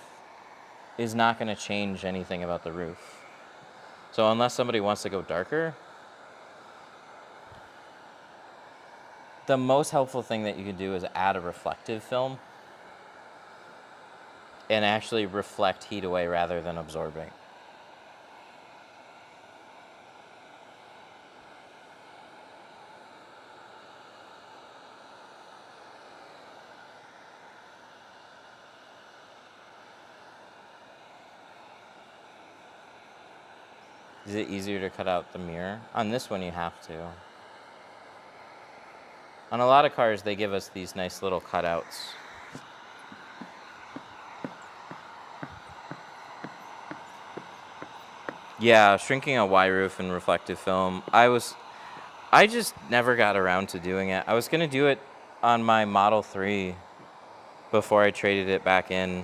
is not going to change anything about the roof. So unless somebody wants to go darker, the most helpful thing that you can do is add a reflective film and actually reflect heat away rather than absorbing. Is it easier to cut out the mirror? On this one, you have to. On a lot of cars, they give us these nice little cutouts. Yeah, shrinking a Y roof and reflective film. I just never got around to doing it. I was gonna do it on my Model 3 before I traded it back in,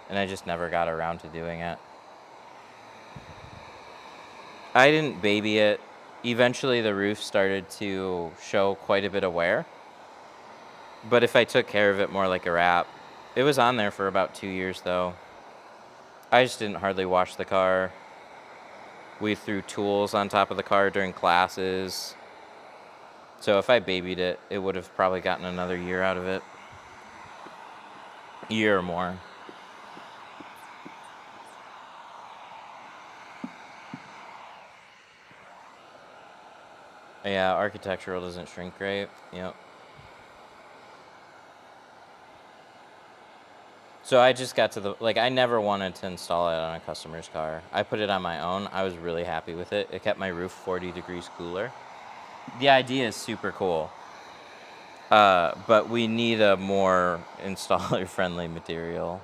and I just never got around to doing it. I didn't baby it. Eventually the roof started to show quite a bit of wear. But if I took care of it more like a wrap, It was on there for about 2 years, though. I just didn't hardly wash the car. We threw tools on top of the car during classes. So if I babied it, it would have probably gotten another year out of it. Year or more. Yeah, architectural doesn't shrink great. Yep. So I just got to the, like, I never wanted to install it on a customer's car. I put it on my own. I was really happy with it. It kept my roof 40 degrees cooler. The idea is super cool. But we need a more installer-friendly material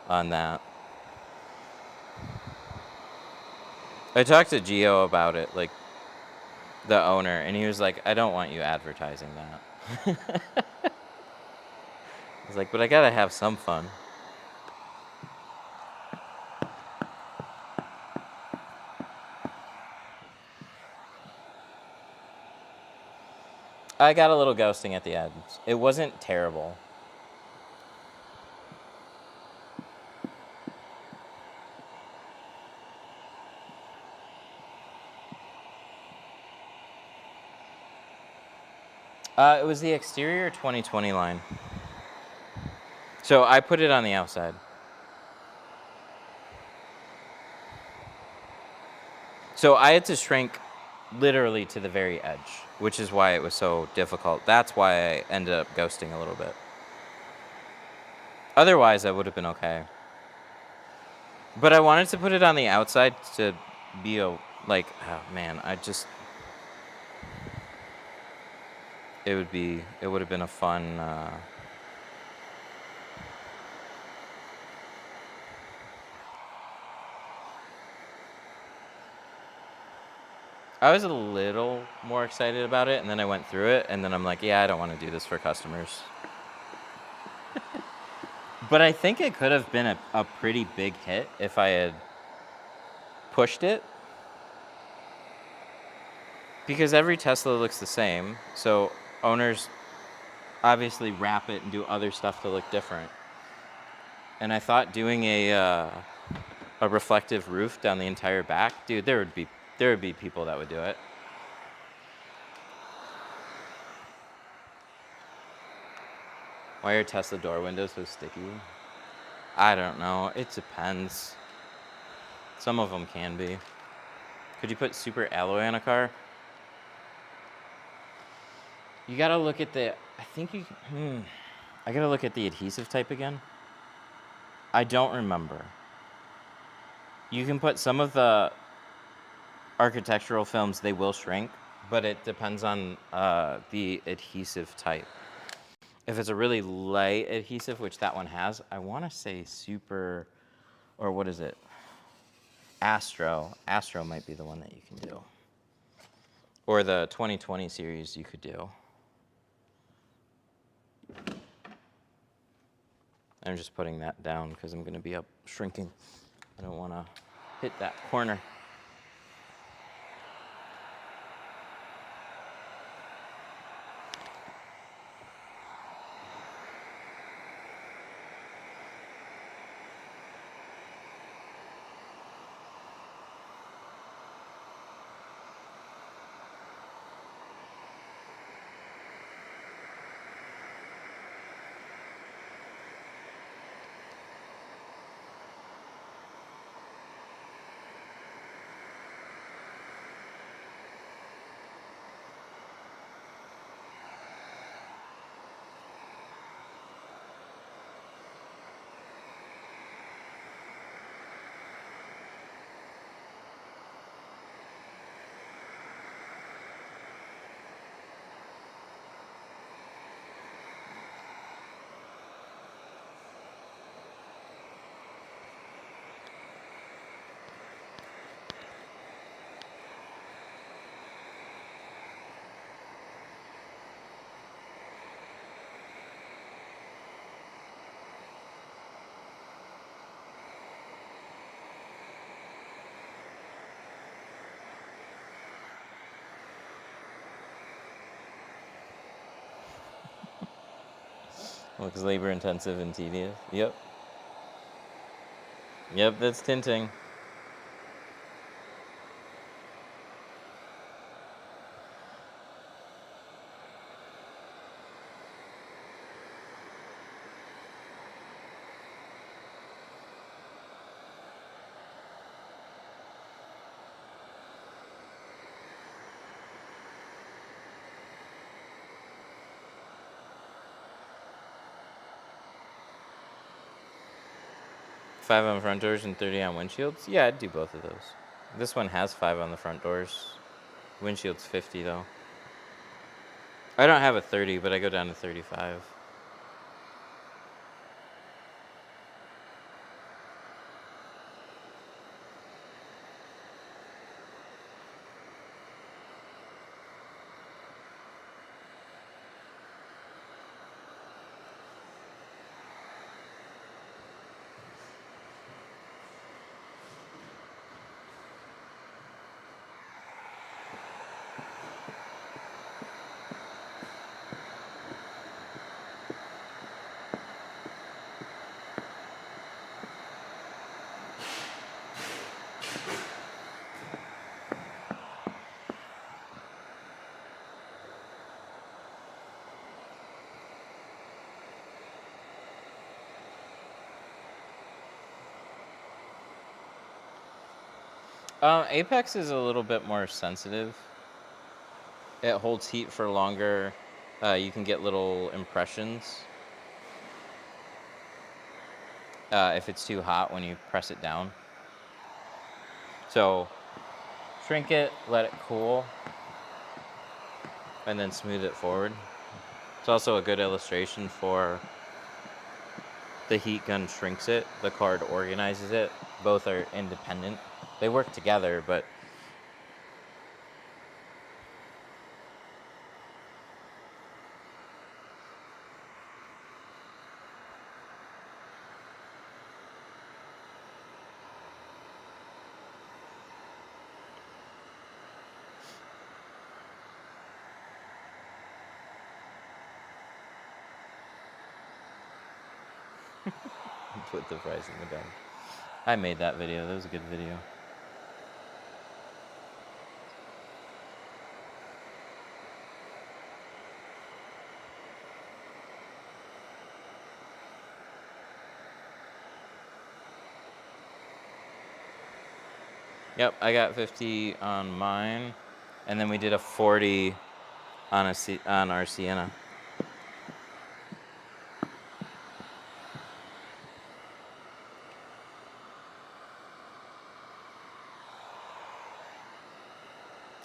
on that. I talked to Gio about it, like, the owner, and he was like, I don't want you advertising that. I was like, but I gotta have some fun. I got a little ghosting at the end. It wasn't terrible. It was the exterior 2020 line. So I put it on the outside. So I had to shrink literally to the very edge, which is why it was so difficult. That's why I ended up ghosting a little bit. Otherwise, I would have been okay. But I wanted to put it on the outside to be a, like, oh man, it would have been a fun, I was a little more excited about it, and then I went through it, and then I'm like, yeah, I don't want to do this for customers. But I think it could have been a pretty big hit if I had pushed it. Because every Tesla looks the same, so owners obviously wrap it and do other stuff to look different. And I thought doing a reflective roof down the entire back, dude, there would be people that would do it. Why are Tesla door windows so sticky? I don't know. It depends. Some of them can be. Could you put super alloy on a car? You gotta look at the, I think you, I gotta look at the adhesive type again. I don't remember. You can put some of the architectural films, they will shrink, but it depends on the adhesive type. If it's a really light adhesive, which that one has, I wanna say super, or what is it? Astro. Astro might be the one that you can do. Or the 2020 series you could do. I'm just putting that down because I'm going to be up shrinking. I don't want to hit that corner. Looks labor intensive and tedious. Yep. Yep, that's tinting. Five on front doors and 30 on windshields? Yeah, I'd do both of those. This one has 5 on the front doors. Windshield's 50 though. I don't have a 30, but I go down to 35. Apex is a little bit more sensitive. It holds heat for longer. You can get little impressions if it's too hot when you press it down. So shrink it, let it cool, and then smooth it forward. It's also a good illustration for the heat gun shrinks it, the card organizes it. Both are independent. They work together, but put the price in the bag. I made that video. That was a good video. Yep, I got 50 on mine, and then we did a 40 on on our Sienna.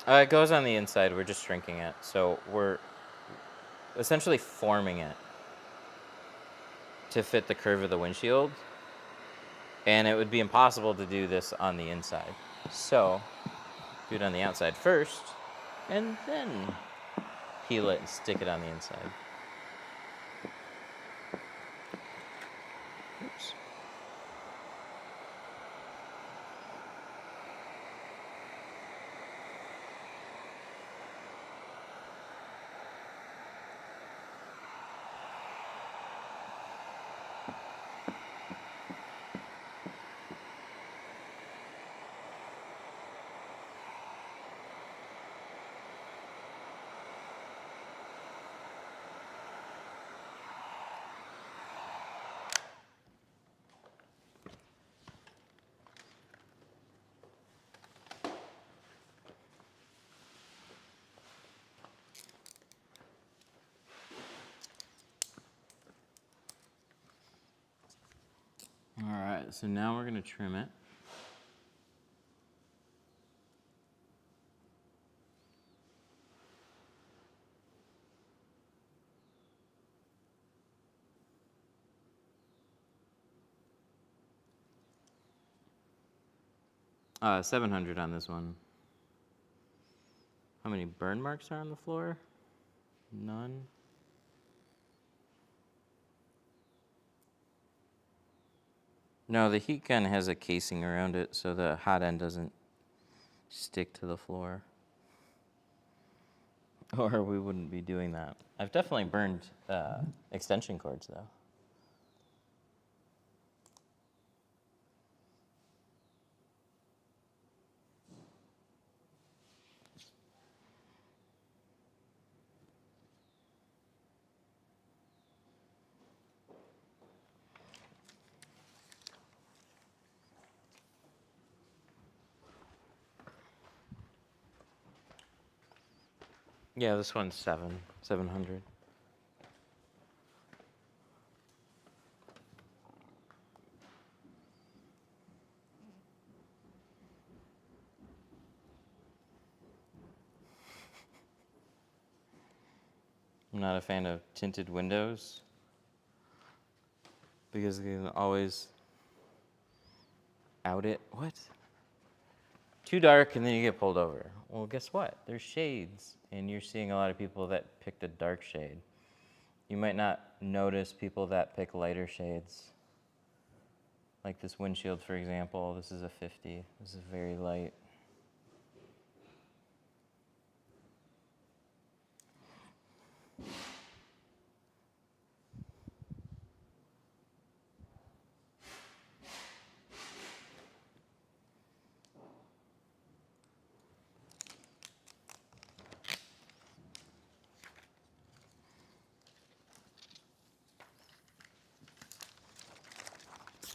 It goes on the inside. We're just shrinking it, so we're essentially forming it to fit the curve of the windshield, and it would be impossible to do this on the inside. So do it on the outside first, and then peel it and stick it on the inside. Oops. All right, so now we're gonna trim it. $700 on this one. How many burn marks are on the floor? None. No, the heat gun has a casing around it so the hot end doesn't stick to the floor. or we wouldn't be doing that. I've definitely burned extension cords though. Yeah, this one's 700. I'm not a fan of tinted windows because you can always out it. What? Too dark and then you get pulled over. Well, guess what? There's shades, and you're seeing a lot of people that picked a dark shade. You might not notice people that pick lighter shades. Like this windshield, for example. This is a 50. This is very light.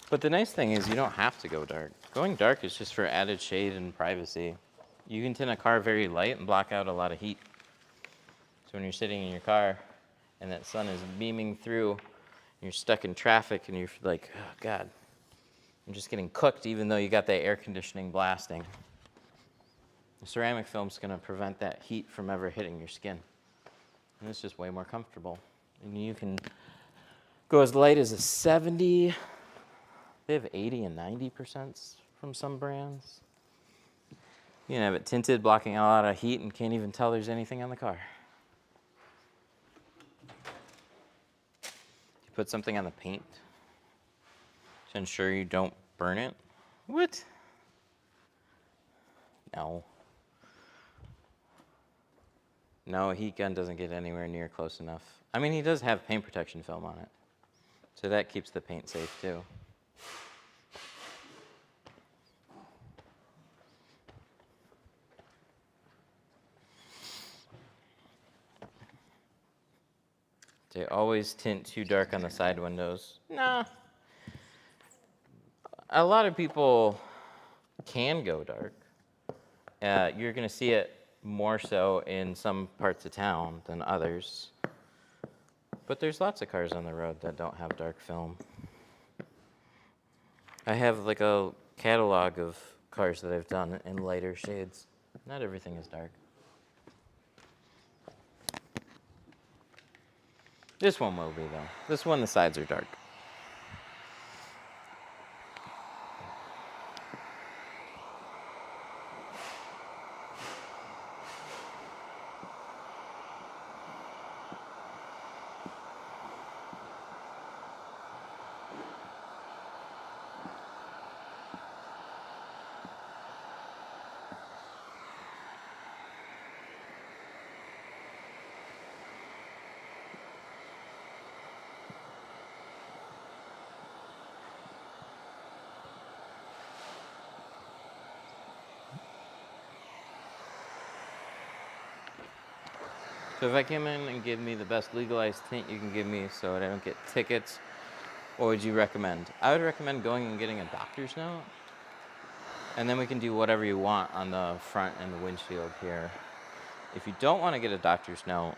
But the nice thing is you don't have to go dark. Going dark is just for added shade and privacy. You can tint a car very light and block out a lot of heat. So when you're sitting in your car and that sun is beaming through, and you're stuck in traffic and you're like, oh God, I'm just getting cooked even though you got that air conditioning blasting. The ceramic film's gonna prevent that heat from ever hitting your skin. And it's just way more comfortable. And you can go as light as a 70. They have 80 and 90% from some brands. You can have it tinted, blocking out a lot of heat, and can't even tell there's anything on the car. You put something on the paint to ensure you don't burn it. What? No. No, a heat gun doesn't get anywhere near close enough. I mean, he does have paint protection film on it, so that keeps the paint safe too. They always tint too dark on the side windows. Nah. A lot of people can go dark. You're going to see it more so in some parts of town than others. But there's lots of cars on the road that don't have dark film. I have like a catalog of cars that I've done in lighter shades. Not everything is dark. This one will be though. This one, the sides are dark. So if I come in and give me the best legalized tint you can give me so I don't get tickets, what would you recommend? I would recommend going and getting a doctor's note, and then we can do whatever you want on the front and the windshield here. If you don't want to get a doctor's note,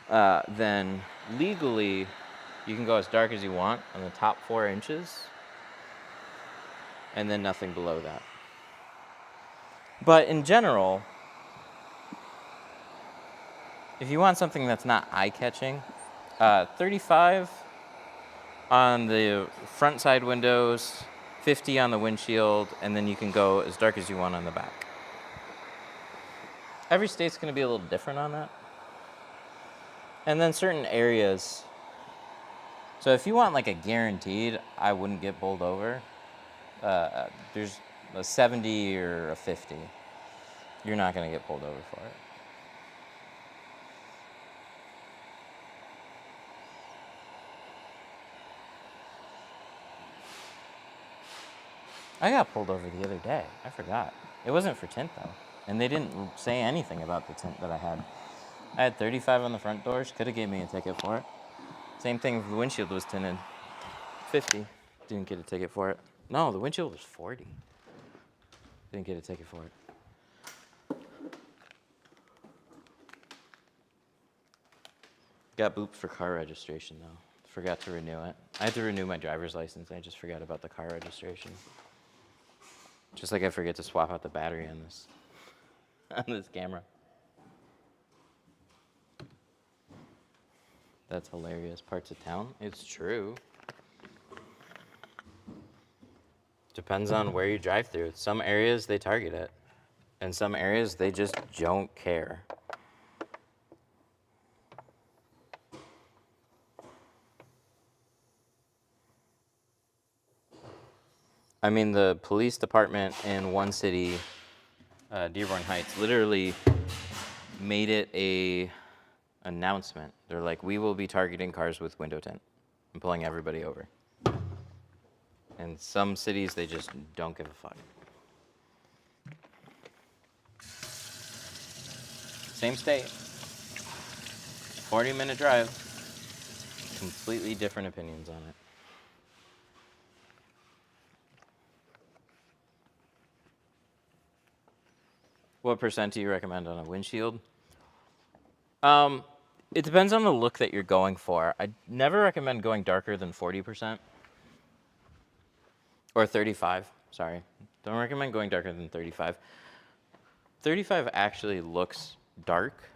then legally you can go as dark as you want on the top 4 inches, and then nothing below that. But in general, if you want something that's not eye-catching, 35 on the front side windows, 50 on the windshield, and then you can go as dark as you want on the back. Every state's going to be a little different on that. And then certain areas. So if you want like a guaranteed, I wouldn't get pulled over. There's a 70 or a 50. You're not going to get pulled over for it. I got pulled over the other day. I forgot. It wasn't for tint though, and they didn't say anything about the tint that I had. I had 35 on the front doors. Could have gave me a ticket for it. Same thing if the windshield was tinted. 50. Didn't get a ticket for it. No, the windshield was 40. Didn't get a ticket for it. Got booped for car registration though. Forgot to renew it. I had to renew my driver's license. I just forgot about the car registration. Just like I forget to swap out the battery on this on this camera. That's hilarious. Parts of town. It's true. Depends on where you drive through. Some areas they target it, and some areas they just don't care. I mean, the police department in one city, Dearborn Heights, literally made it a announcement. They're like, we will be targeting cars with window tint and pulling everybody over. In some cities, they just don't give a fuck. Same state, 40-minute drive, completely different opinions on it. What percent do you recommend on a windshield? It depends on the look that you're going for. I never recommend going darker than 40%. Or 35, sorry. Don't recommend going darker than 35. 35 actually looks dark.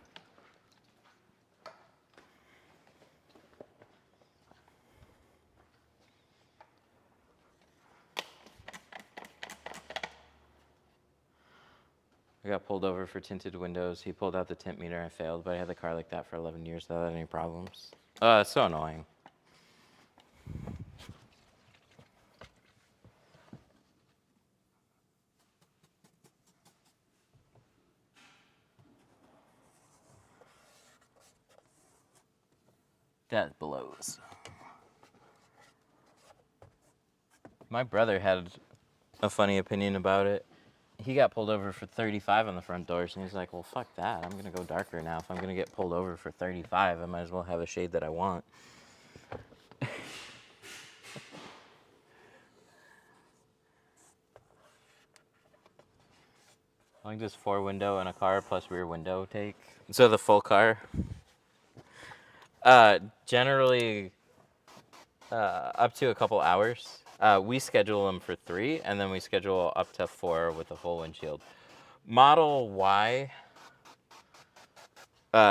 I got pulled over for tinted windows. He pulled out the tint meter. I failed, but I had the car like that for 11 years without any problems. It's so annoying. That blows. My brother had a funny opinion about it. He got pulled over for 35 on the front doors, and he's like, well, fuck that. I'm going to go darker now. If I'm going to get pulled over for 35, I might as well have a shade that I want. I think this 4-window in a car plus rear window take. So the full car. Generally, up to a couple hours. We schedule them for 3, and then we schedule up to 4 with a full windshield. Model Y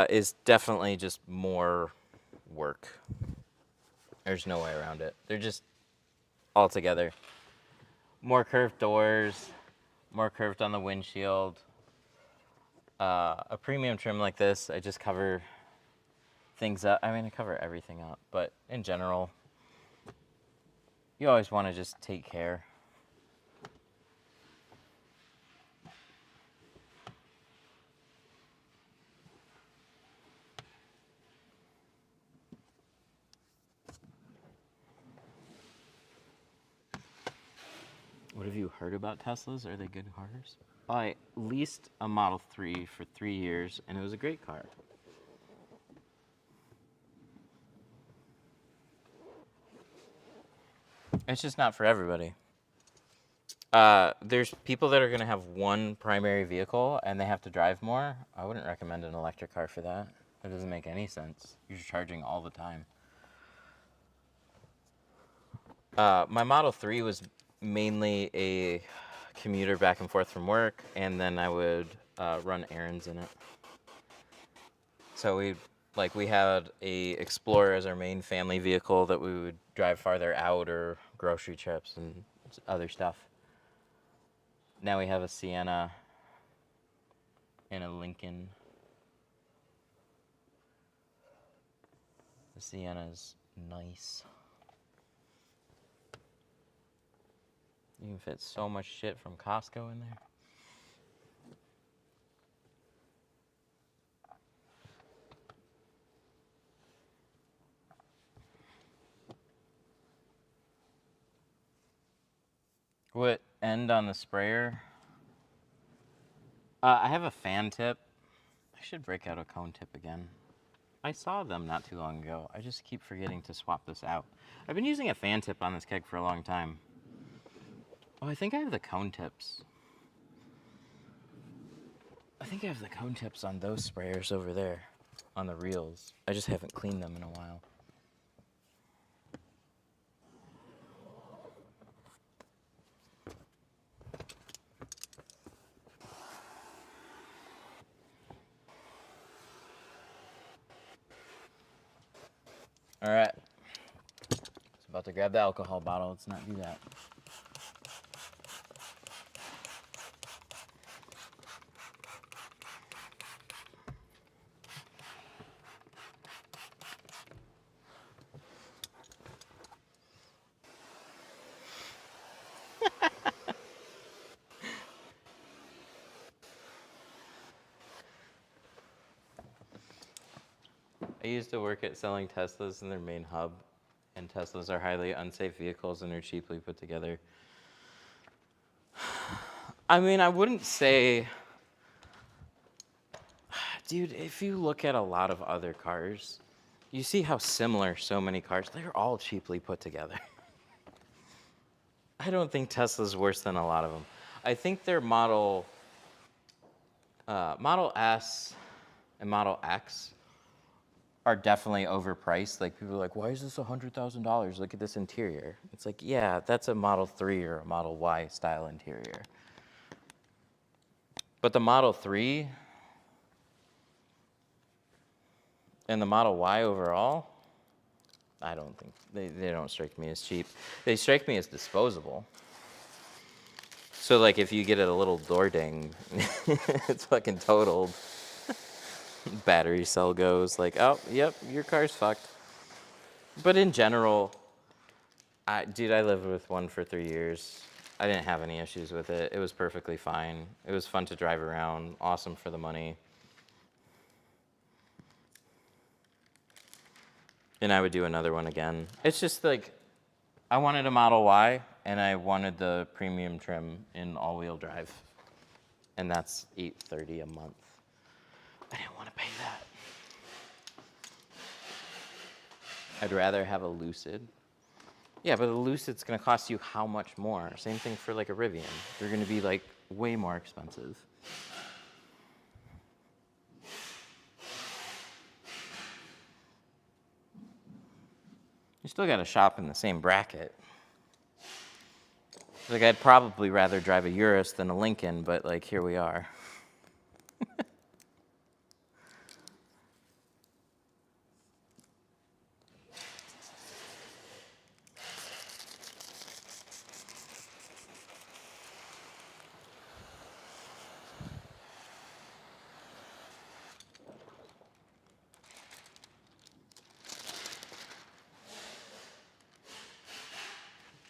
is definitely just more work. There's no way around it. They're just all together. More curved doors, more curved on the windshield. A premium trim like this, I just cover things up. I mean, I cover everything up, but in general, you always want to just take care. What have you heard about Teslas? Are they good cars? I leased a Model 3 for 3 years, and it was a great car. It's just not for everybody. There's people that are going to have one primary vehicle, and they have to drive more. I wouldn't recommend an electric car for that. That doesn't make any sense. You're charging all the time. My Model 3 was mainly a commuter back and forth from work, and then I would run errands in it. So we had a Explorer as our main family vehicle that we would drive farther out or grocery trips and other stuff. Now we have a Sienna and a Lincoln. The Sienna's nice. You can fit so much shit from Costco in there. What end on the sprayer? I have a fan tip. I should break out a cone tip again. I saw them not too long ago. I just keep forgetting to swap this out. I've been using a fan tip on this keg for a long time. Oh, I think I have the cone tips. I think I have the cone tips on those sprayers over there, on the reels. I just haven't cleaned them in a while. All right. It's about to grab the alcohol bottle. Let's not do that. I used to work at selling Teslas in their main hub, and Teslas are highly unsafe vehicles and are cheaply put together. I mean, I wouldn't say, dude, if you look at a lot of other cars, you see how similar so many cars, they're all cheaply put together. I don't think Tesla's worse than a lot of them. I think their Model S and Model X are definitely overpriced. Like, people are like, why is this $100,000? Look at this interior. It's like, yeah, that's a Model 3 or a Model Y style interior. But the Model 3 and the Model Y overall, I don't think, they don't strike me as cheap. They strike me as disposable. So, like, if you get a little door ding, it's fucking totaled. Battery cell goes, like, oh, yep, your car's fucked. But in general, dude, I lived with one for 3 years. I didn't have any issues with it. It was perfectly fine. It was fun to drive around, awesome for the money. And I would do another one again. It's just like, I wanted a Model Y, and I wanted the premium trim in all-wheel drive. And that's $830 a month. I didn't want to pay that. I'd rather have a Lucid. Yeah, but a Lucid's going to cost you how much more? Same thing for like a Rivian. They're going to be like way more expensive. You still got to shop in the same bracket. Like, I'd probably rather drive a Urus than a Lincoln, but like, here we are.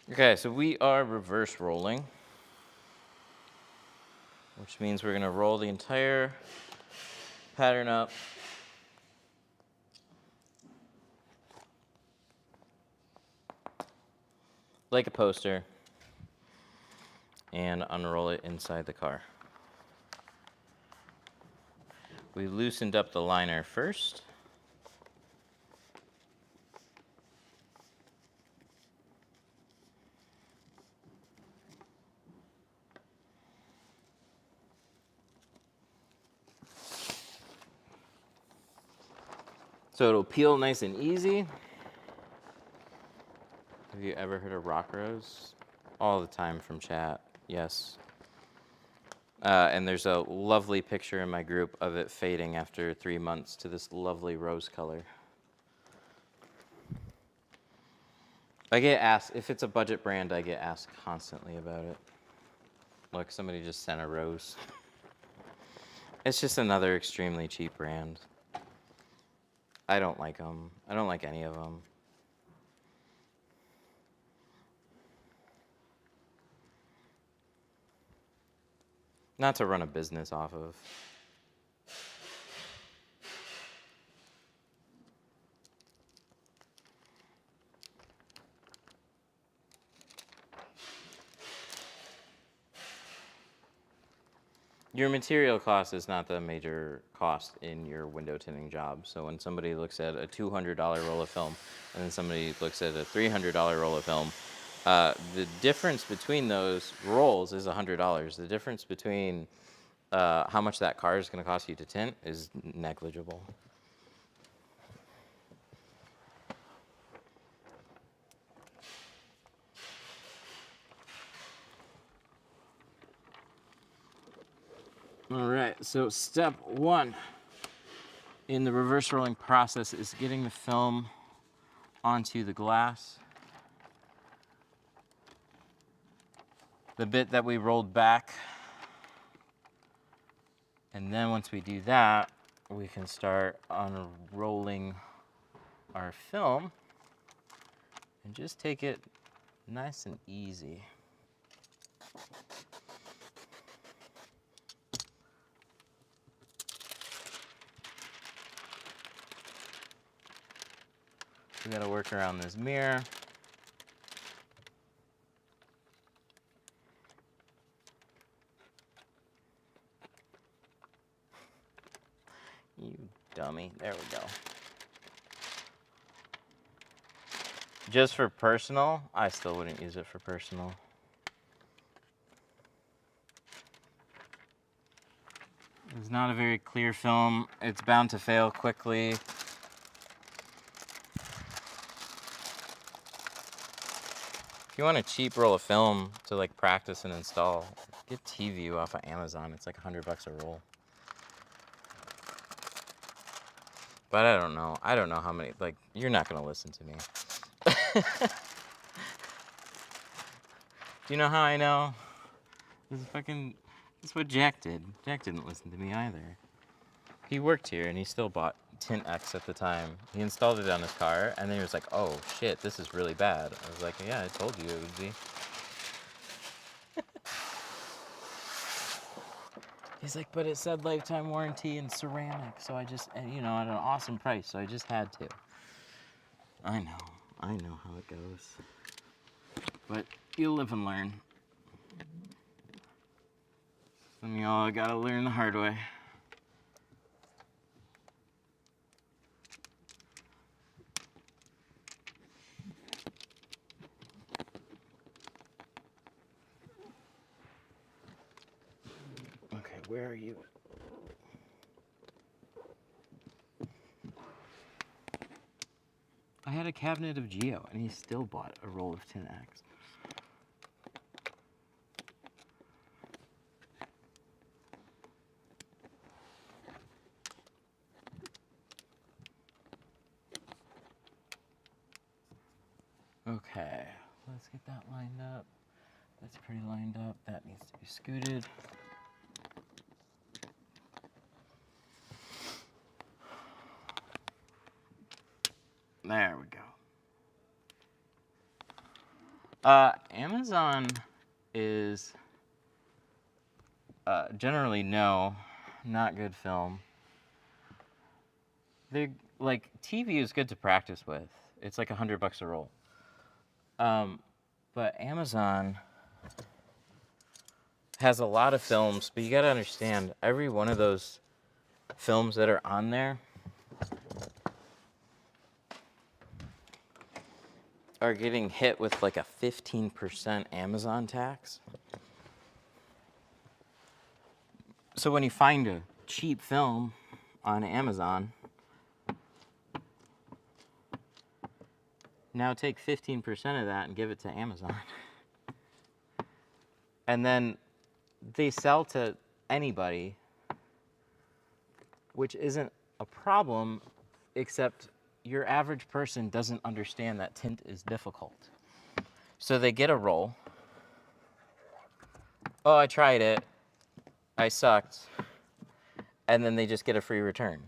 Okay, so we are reverse rolling, which means we're going to roll the entire pattern up. Like a poster, and unroll it inside the car. We loosened up the liner first. So it'll peel nice and easy. Have you ever heard of rock rose? All the time from chat, yes. And there's a lovely picture in my group of it fading after 3 months to this lovely rose color. I get asked, if it's a budget brand, I get asked constantly about it. Look, somebody just sent a rose. It's just another extremely cheap brand. I don't like them. I don't like any of them. Not to run a business off of. Your material cost is not the major cost in your window tinting job. So when somebody looks at a $200 roll of film and then somebody looks at a $300 roll of film, the difference between those rolls is $100. The difference between how much that car is going to cost you to tint is negligible. All right, so step one in the reverse rolling process is getting the film onto the glass. The bit that we rolled back. And then once we do that, we can start unrolling our film and just take it nice and easy. We gotta work around this mirror. You dummy. There we go. Just for personal, I still wouldn't use it for personal. It's not a very clear film. It's bound to fail quickly. If you want a cheap roll of film to like practice and install, get T-View off of Amazon. It's like $100 a roll. But I don't know. I don't know how many, like, you're not gonna listen to me. Do you know how I know? This is what Jack did. Jack didn't listen to me either. He worked here and he still bought Tint X at the time. He installed it on his car and then he was like, oh shit, this is really bad. I was like, yeah, I told you it would be. He's like, but it said lifetime warranty and ceramic, so I just, and, you know, at an awesome price, so I just had to. I know how it goes. But you'll live and learn. Some of y'all gotta learn the hard way. Okay, where are you? I had a cabinet of Geo, and he still bought a roll of Tint X. Okay, let's get that lined up. That's pretty lined up. That needs to be scooted. There we go. Amazon is generally not good film. They're like TV is good to practice with. It's like $100 a roll. But Amazon has a lot of films, but you gotta understand every one of those films that are on there are getting hit with like a 15% Amazon tax. So when you find a cheap film on Amazon, now take 15% of that and give it to Amazon. And then they sell to anybody, which isn't a problem, except your average person doesn't understand that tint is difficult. So they get a roll. Oh, I tried it. I sucked. And then they just get a free return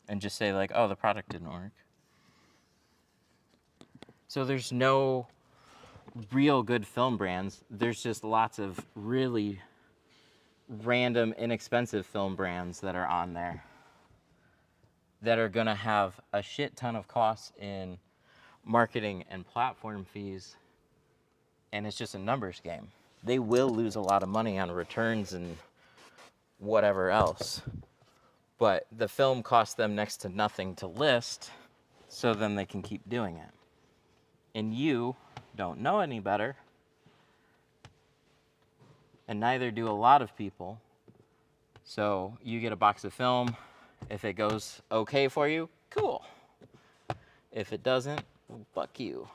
and just say like, oh, the product didn't work. So there's no real good film brands. There's just lots of really random, inexpensive film brands that are on there that are gonna have a shit ton of costs in marketing and platform fees, and it's just a numbers game. They will lose a lot of money on returns and whatever else. But the film costs them next to nothing to list, so then they can keep doing it. And you don't know any better, and neither do a lot of people. So you get a box of film. If it goes okay for you, cool. If it doesn't, fuck you.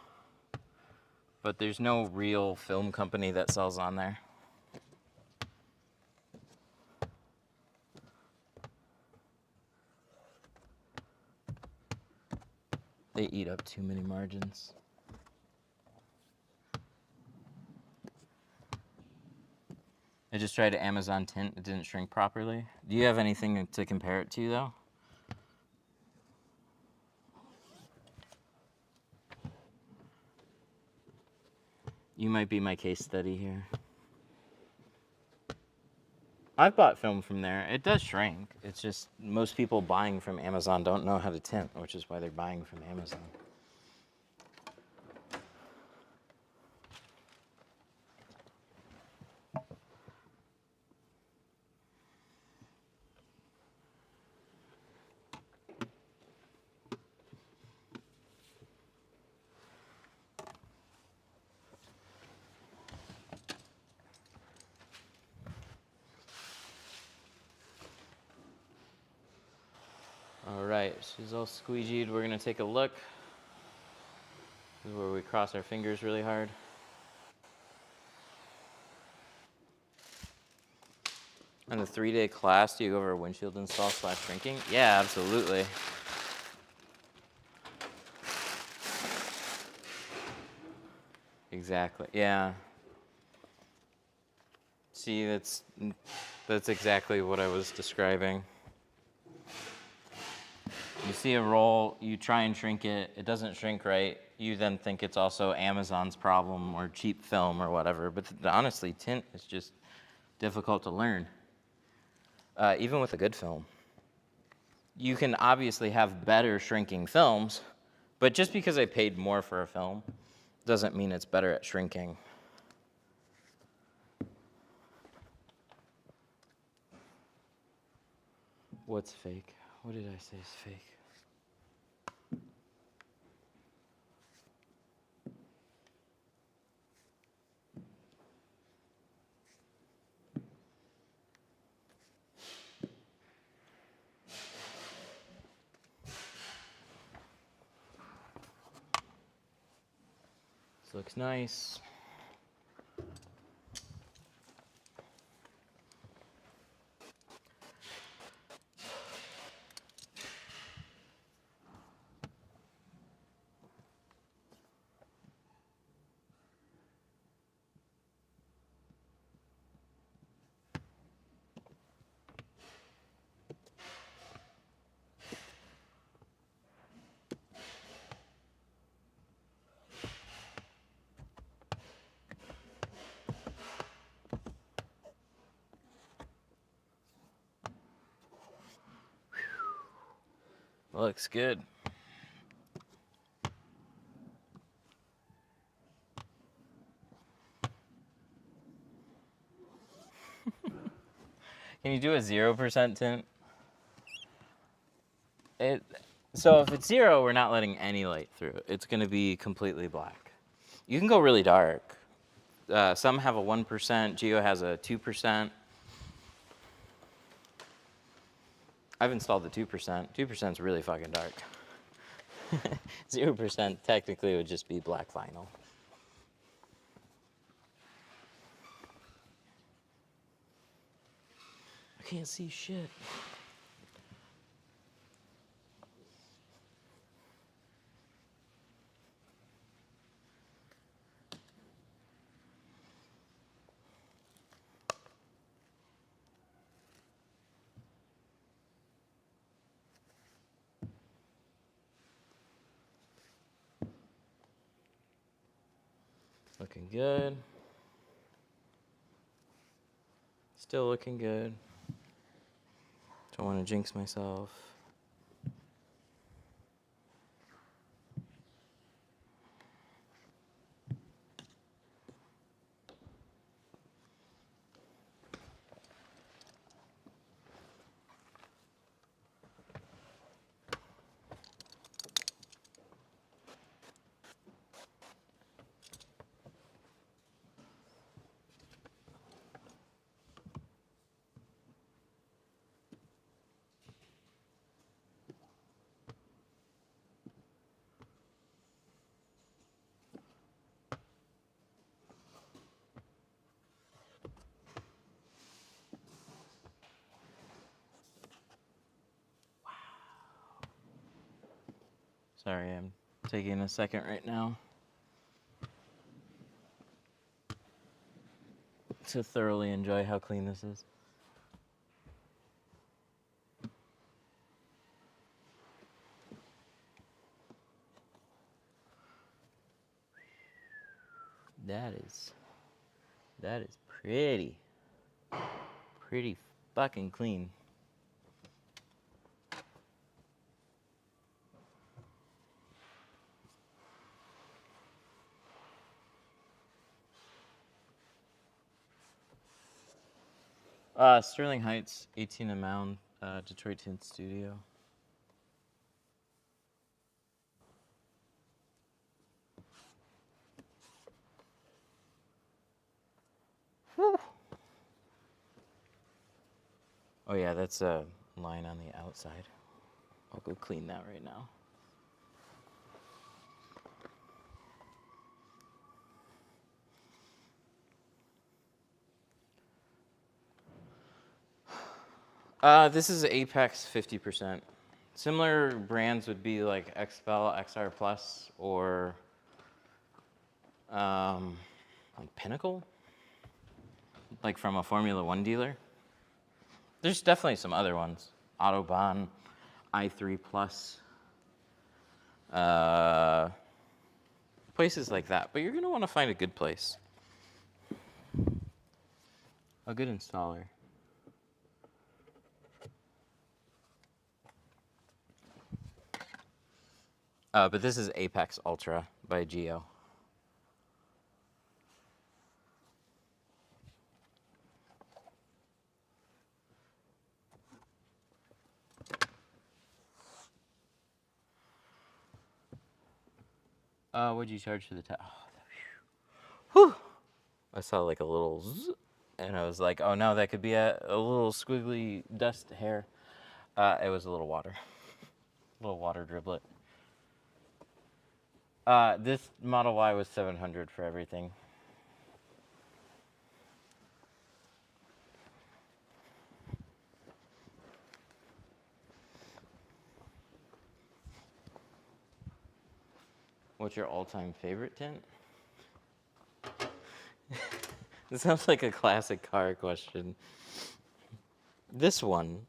But there's no real film company that sells on there. They eat up too many margins. I just tried Amazon Tint. It didn't shrink properly. Do you have anything to compare it to, though? You might be my case study here. I've bought film from there. It does shrink. It's just most people buying from Amazon don't know how to tint, which is why they're buying from Amazon. All right, she's all squeegeed. We're gonna take a look. This is where we cross our fingers really hard. On a 3-day class, do you go over windshield install / shrinking? Yeah, absolutely. Exactly, yeah. See, that's exactly what I was describing. You see a roll, you try and shrink it, it doesn't shrink right. You then think it's also Amazon's problem or cheap film or whatever. But honestly, tint is just difficult to learn, even with a good film. You can obviously have better shrinking films, but just because I paid more for a film doesn't mean it's better at shrinking. What's fake? What did I say is fake? This looks nice. Looks good. Can you do a 0% tint? So if it's 0, we're not letting any light through. It's going to be completely black. You can go really dark. Some have a 1%. Geo has a 2%. I've installed the 2%. 2% is really fucking dark. 0% technically would just be black vinyl. I can't see shit. Looking good. Still looking good. Don't want to jinx myself. Sorry, I'm taking a second right now to thoroughly enjoy how clean this is. That is pretty fucking clean. Sterling Heights, 18 a mound, Detroit Tint Studio. Whew. Oh yeah, that's a line on the outside. I'll go clean that right now. This is Apex 50%. Similar brands would be like Expel, XR Plus, or like Pinnacle, like from a Formula One dealer. There's definitely some other ones. Autobahn, i3 Plus, places like that. But you're gonna want to find a good place, a good installer. But this is Apex Ultra by Geo. What'd you charge for the towel? Whew. I saw like a little zzz, and I was like, oh no, that could be a little squiggly dust hair. It was a little water driblet. This Model Y was $700 for everything. What's your all-time favorite tint? This sounds like a classic car question. This one.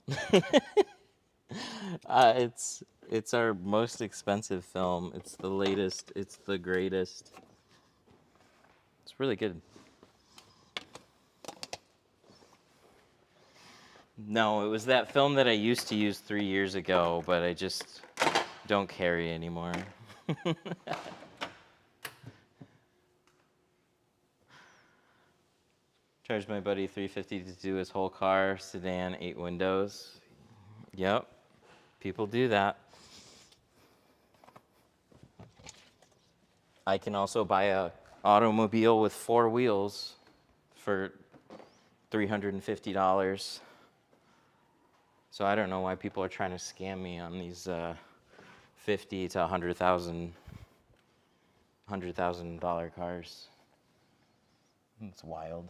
It's our most expensive film. It's the latest. It's the greatest. It's really good. No, it was that film that I used to use 3 years ago, but I just don't carry anymore. Charged my buddy $350 to do his whole car, sedan, 8 windows. Yep, people do that. I can also buy a automobile with 4 wheels for $350. So I don't know why people are trying to scam me on these $50,000 to $100,000 cars. It's wild.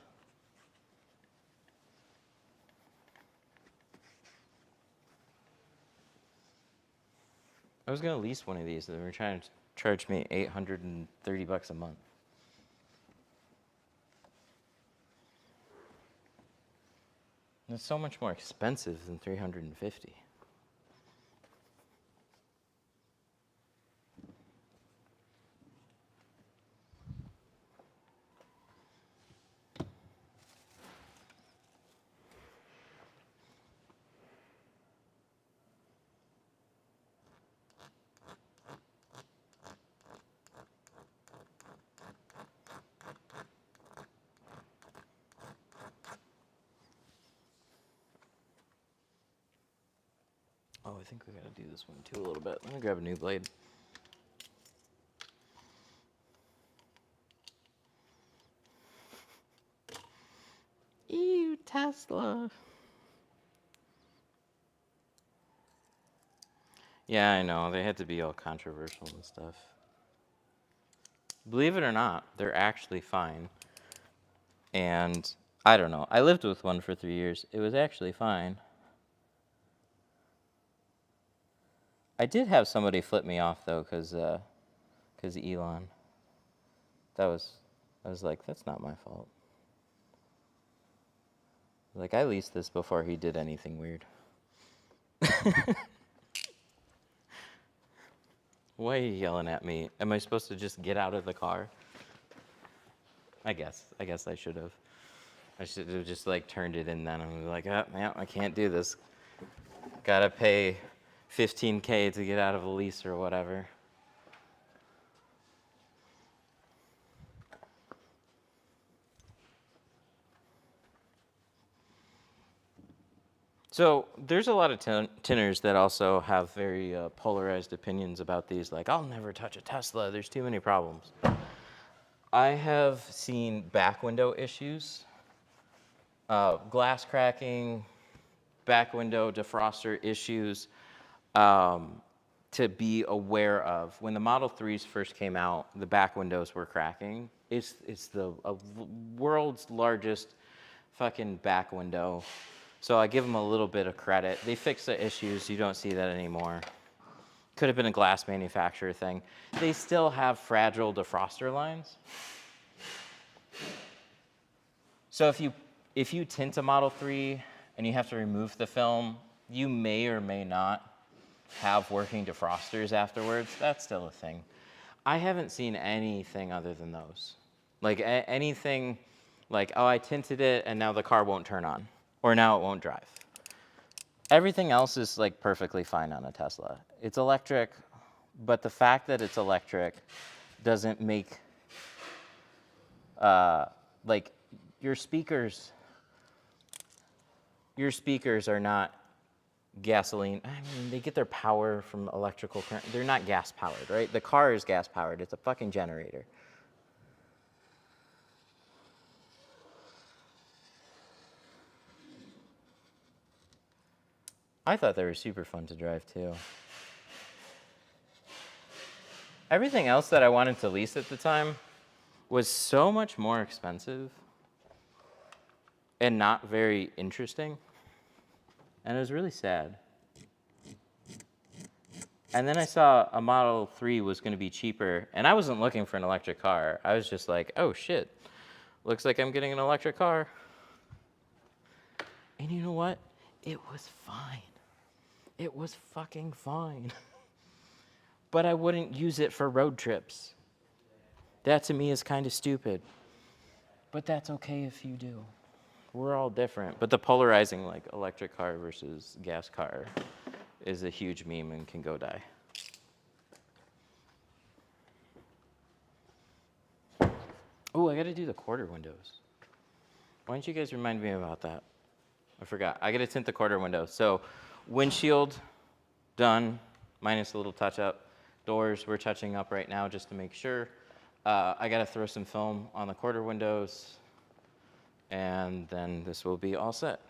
I was gonna lease one of these. They were trying to charge me $830 a month. And it's so much more expensive than $350. Oh, I think we gotta do this one too a little bit. Let me grab a new blade. Ew, Tesla. Yeah, I know. They had to be all controversial and stuff. Believe it or not, they're actually fine. And I don't know. I lived with one for 3 years. It was actually fine. I did have somebody flip me off though, cause Elon. I was like, that's not my fault. Like, I leased this before he did anything weird. Why are you yelling at me? Am I supposed to just get out of the car? I guess I should have. I should have just like turned it in then. I was like, oh, yeah, I can't do this. Gotta pay $15K to get out of a lease or whatever. So there's a lot of tinners that also have very polarized opinions about these. Like, I'll never touch a Tesla. There's too many problems. I have seen back window issues, glass cracking, back window defroster issues to be aware of. When the Model 3s first came out, the back windows were cracking. It's the world's largest fucking back window. So I give them a little bit of credit. They fixed the issues. You don't see that anymore. Could have been a glass manufacturer thing. They still have fragile defroster lines. So if you tint a Model 3 and you have to remove the film, you may or may not have working defrosters afterwards. That's still a thing. I haven't seen anything other than those. Like anything like, oh, I tinted it and now the car won't turn on. Or now it won't drive. Everything else is like perfectly fine on a Tesla. It's electric, but the fact that it's electric doesn't make, like your speakers are not gasoline. I mean, they get their power from electrical current. They're not gas powered, right? The car is gas powered. It's a fucking generator. I thought they were super fun to drive too. Everything else that I wanted to lease at the time was so much more expensive and not very interesting. And it was really sad. And then I saw a Model 3 was going to be cheaper, and I wasn't looking for an electric car. I was just like, oh shit, looks like I'm getting an electric car. And you know what? It was fine. It was fucking fine. But I wouldn't use it for road trips. That to me is kind of stupid. But that's okay if you do. We're all different. But the polarizing like electric car versus gas car is a huge meme and can go die. Oh, I gotta do the quarter windows. Why don't you guys remind me about that? I forgot. I gotta tint the quarter window. So windshield done, minus a little touch up. Doors we're touching up right now just to make sure. I gotta throw some film on the quarter windows, and then this will be all set.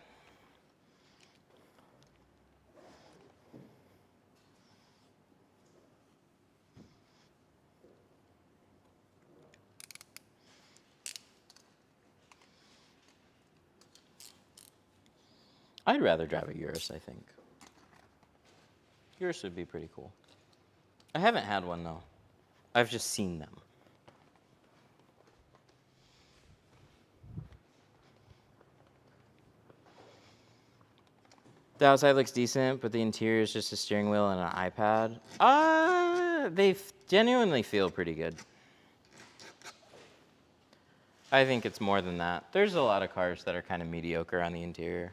I'd rather drive a Urus, I think. Urus would be pretty cool. I haven't had one though. I've just seen them. The outside looks decent, but the interior is just a steering wheel and an iPad. They genuinely feel pretty good. I think it's more than that. There's a lot of cars that are kind of mediocre on the interior.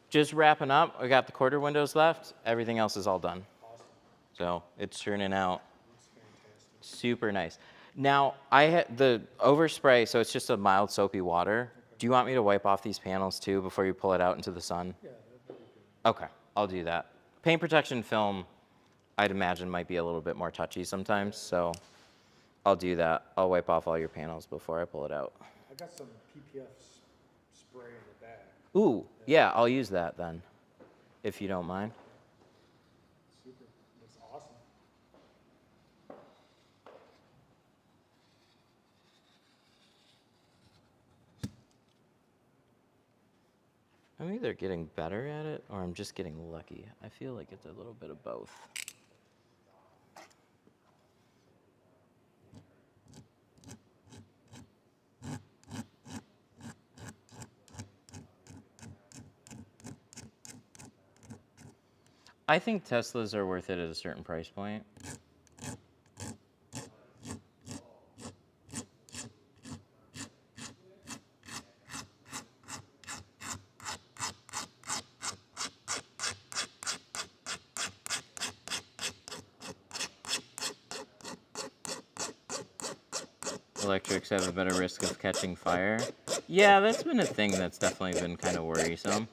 Just wrapping up, I got the quarter windows left. Everything else is all done. Awesome. So it's turning out That's fantastic. super nice. Now, I had the overspray, so it's just a mild soapy water. Okay. Do you want me to wipe off these panels too before you pull it out into the sun? Yeah, that'd be good. Okay, I'll do that. Paint protection film, I'd imagine might be a little bit more touchy sometimes, so I'll do that. I'll wipe off all your panels before I pull it out. I got some PPF spray in the bag. Ooh, yeah, I'll use that then, if you don't mind. Super. That's awesome. I'm either getting better at it or I'm just getting lucky. I feel like it's a little bit of both. I think Teslas are worth it at a certain price point. Electrics have a better risk of catching fire. Yeah, that's been a thing that's definitely been kind of worrisome.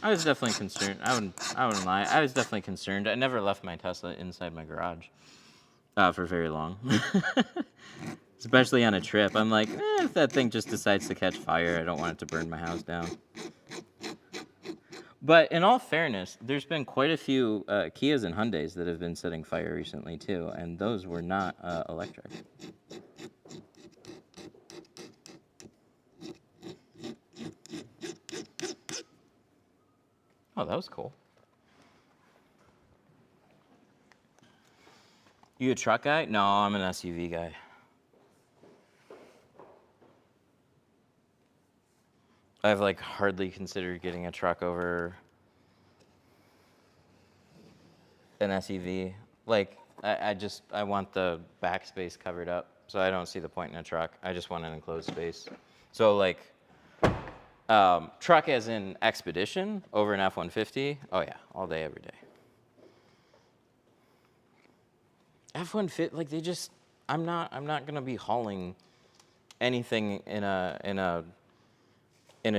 I was definitely concerned. I wouldn't lie. I was definitely concerned. I never left my Tesla inside my garage for very long. Especially on a trip. I'm like, if that thing just decides to catch fire, I don't want it to burn my house down. But in all fairness, there's been quite a few Kias and Hyundais that have been setting fire recently too, and those were not electric. Oh, that was cool. You a truck guy? No, I'm an SUV guy. I've like hardly considered getting a truck over an SUV. Like I want the backspace covered up, so I don't see the point in a truck. I just want an enclosed space. So like truck as in expedition over an F-150. Oh yeah, all day, every day. F-150, like they just, I'm not gonna be hauling anything in a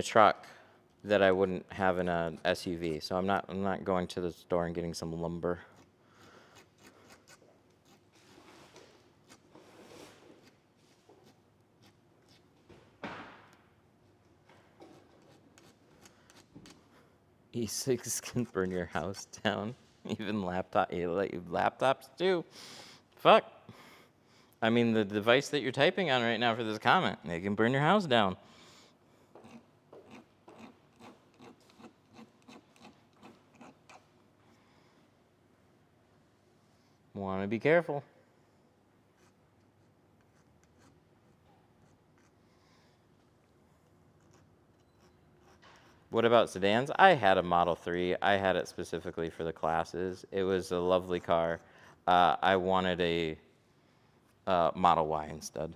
truck that I wouldn't have in a SUV. So I'm not going to the store and getting some lumber. E6 can burn your house down. Even laptops too. Fuck. I mean, the device that you're typing on right now for this comment, it can burn your house down. Want to be careful. What about sedans? I had a Model 3. I had it specifically for the classes. It was a lovely car. I wanted a Model Y instead.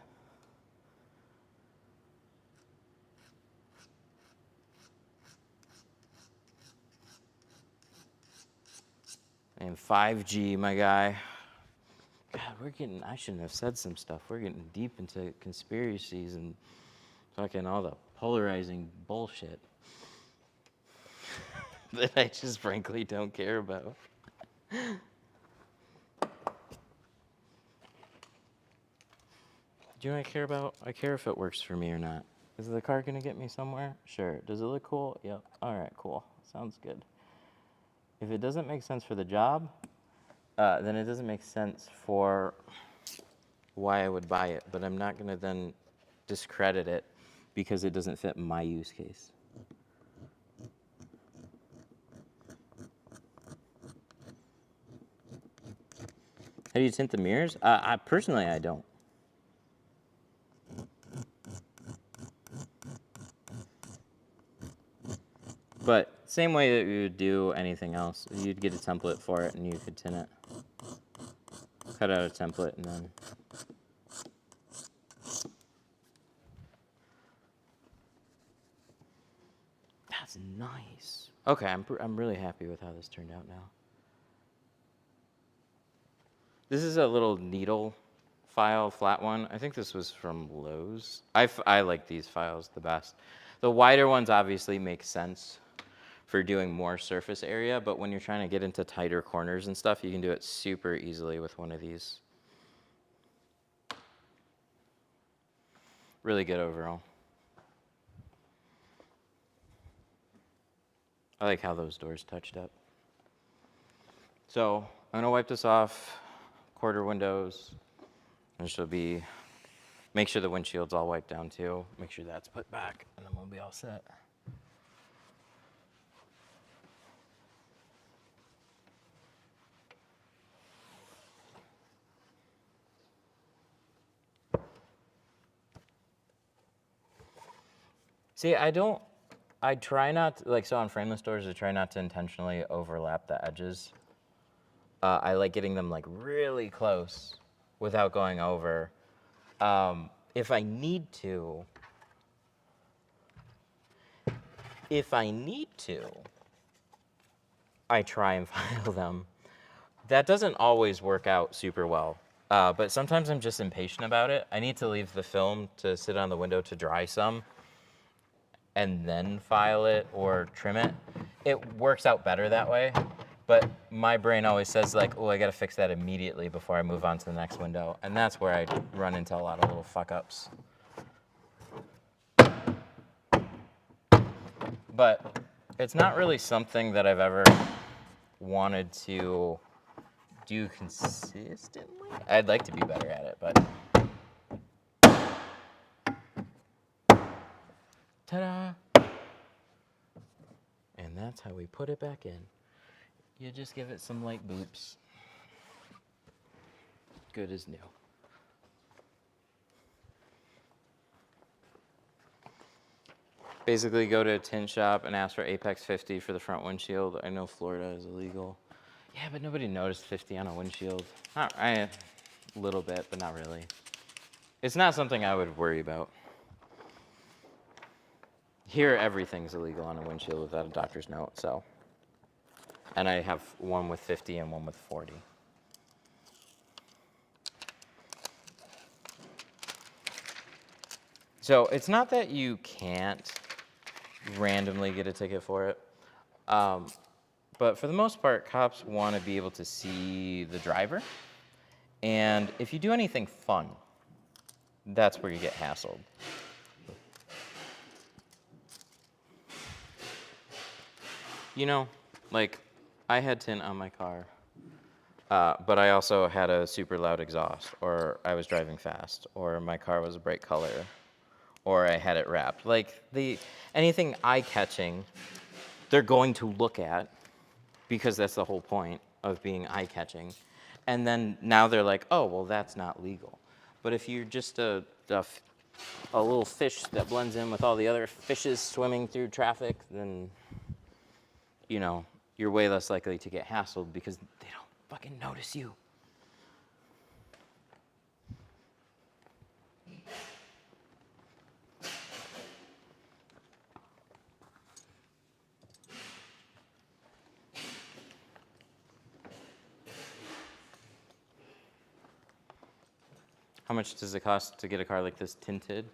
And 5G, my guy. God, I shouldn't have said some stuff. We're getting deep into conspiracies and fucking all the polarizing bullshit that I just frankly don't care about. Do you know what I care about? I care if it works for me or not. Is the car gonna get me somewhere? Sure. Does it look cool? Yep. All right, cool. Sounds good. If it doesn't make sense for the job, then it doesn't make sense for why I would buy it. But I'm not gonna then discredit it because it doesn't fit my use case. How do you tint the mirrors? Personally, I don't. But same way that you would do anything else. You'd get a template for it and you could tint it. Cut out a template and then... That's nice. Okay, I'm really happy with how this turned out now. This is a little needle file, flat one. I think this was from Lowe's. I like these files the best. The wider ones obviously make sense for doing more surface area, but when you're trying to get into tighter corners and stuff, you can do it super easily with one of these. Really good overall. I like how those doors touched up. So I'm gonna wipe this off, quarter windows. This will be Make sure the windshield's all wiped down too. Make sure that's put back, and then we'll be all set. See, I try not to, like, so on frameless doors, I try not to intentionally overlap the edges. I like getting them like really close without going over. If I need to, I try and file them. That doesn't always work out super well, but sometimes I'm just impatient about it. I need to leave the film to sit on the window to dry some, and then file it or trim it. It works out better that way, but my brain always says like, oh, I gotta fix that immediately before I move on to the next window, and that's where I run into a lot of little fuck-ups. But it's not really something that I've ever wanted to do consistently. I'd like to be better at it, but ta-da! And that's how we put it back in. You just give it some light boops. Good as new. Basically, go to a tint shop and ask for Apex 50 for the front windshield. I know Florida is illegal. Yeah, but nobody noticed 50 on a windshield. A little bit, but not really. It's not something I would worry about. Here, everything's illegal on a windshield without a doctor's note, so. And I have one with 50 and one with 40. So it's not that you can't randomly get a ticket for it. But for the most part, cops want to be able to see the driver. And if you do anything fun, that's where you get hassled. You know, like, I had tint on my car, but I also had a super loud exhaust, or I was driving fast, or my car was a bright color, or I had it wrapped. Like, anything eye-catching, they're going to look at, because that's the whole point of being eye-catching. And then now they're like, oh, well, that's not legal. But if you're just a little fish that blends in with all the other fishes swimming through traffic, then, you know, you're way less likely to get hassled because they don't fucking notice you. How much does it cost to get a car like this tinted?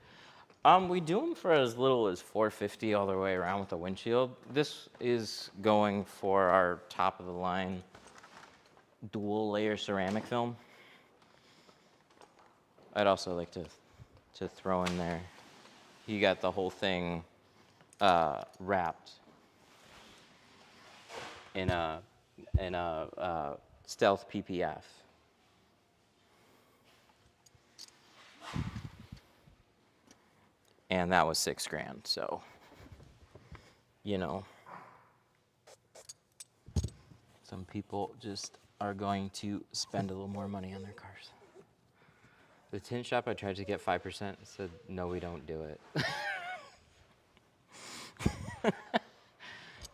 We do them for as little as $450 all the way around with the windshield. This is going for our top of the line dual layer ceramic film. I'd also like to throw in there, you got the whole thing wrapped in a stealth PPF. And that was $6,000, so, you know, some people just are going to spend a little more money on their cars. The tint shop, I tried to get 5%, said, no, we don't do it.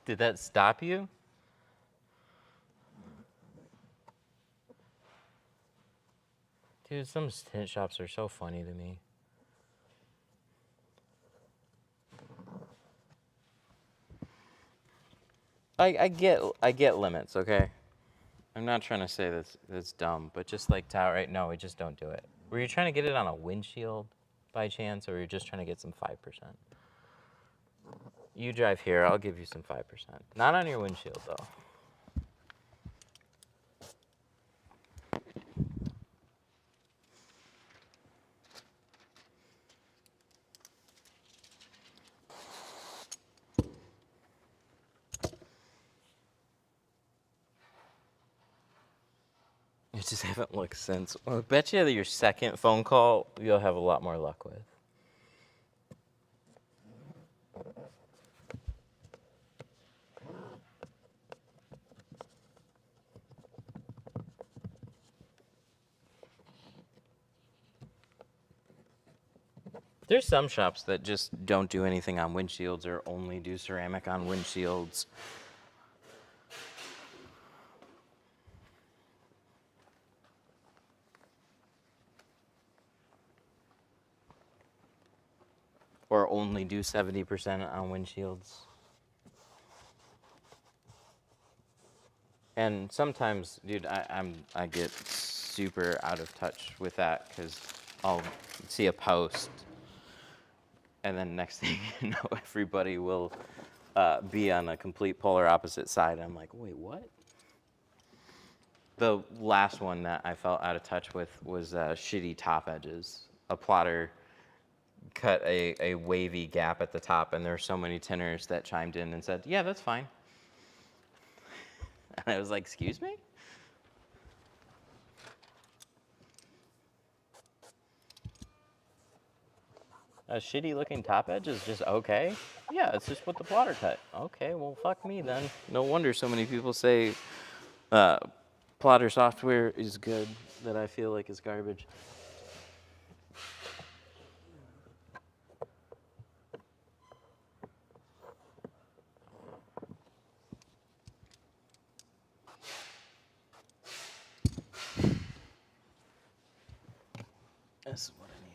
Did that stop you? Dude, some tint shops are so funny to me. I get limits, okay? I'm not trying to say that's dumb, but just like to outright, no, we just don't do it. Were you trying to get it on a windshield by chance, or were you just trying to get some 5%? You drive here, I'll give you some 5%. Not on your windshield, though. You just haven't looked since. Well, I bet you that your second phone call you'll have a lot more luck with. There's some shops that just don't do anything on windshields or only do ceramic on windshields. Or only do 70% on windshields. And sometimes, dude, I get super out of touch with that because I'll see a post, and then next thing you know, everybody will be on a complete polar opposite side. I'm like, wait, what? The last one that I felt out of touch with was shitty top edges. A plotter cut a wavy gap at the top, and there were so many tinners that chimed in and said, yeah, that's fine. And I was like, excuse me? A shitty looking top edge is just okay? Yeah, it's just what the plotter cut. Okay, well, fuck me then. No wonder so many people say plotter software is good that I feel like is garbage. This is what I need.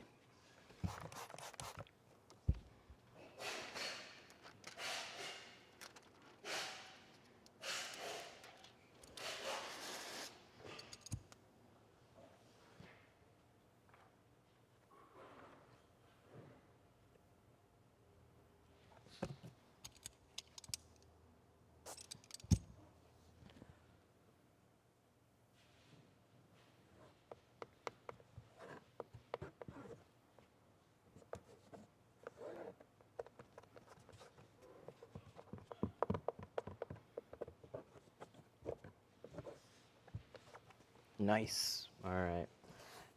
Nice. All right.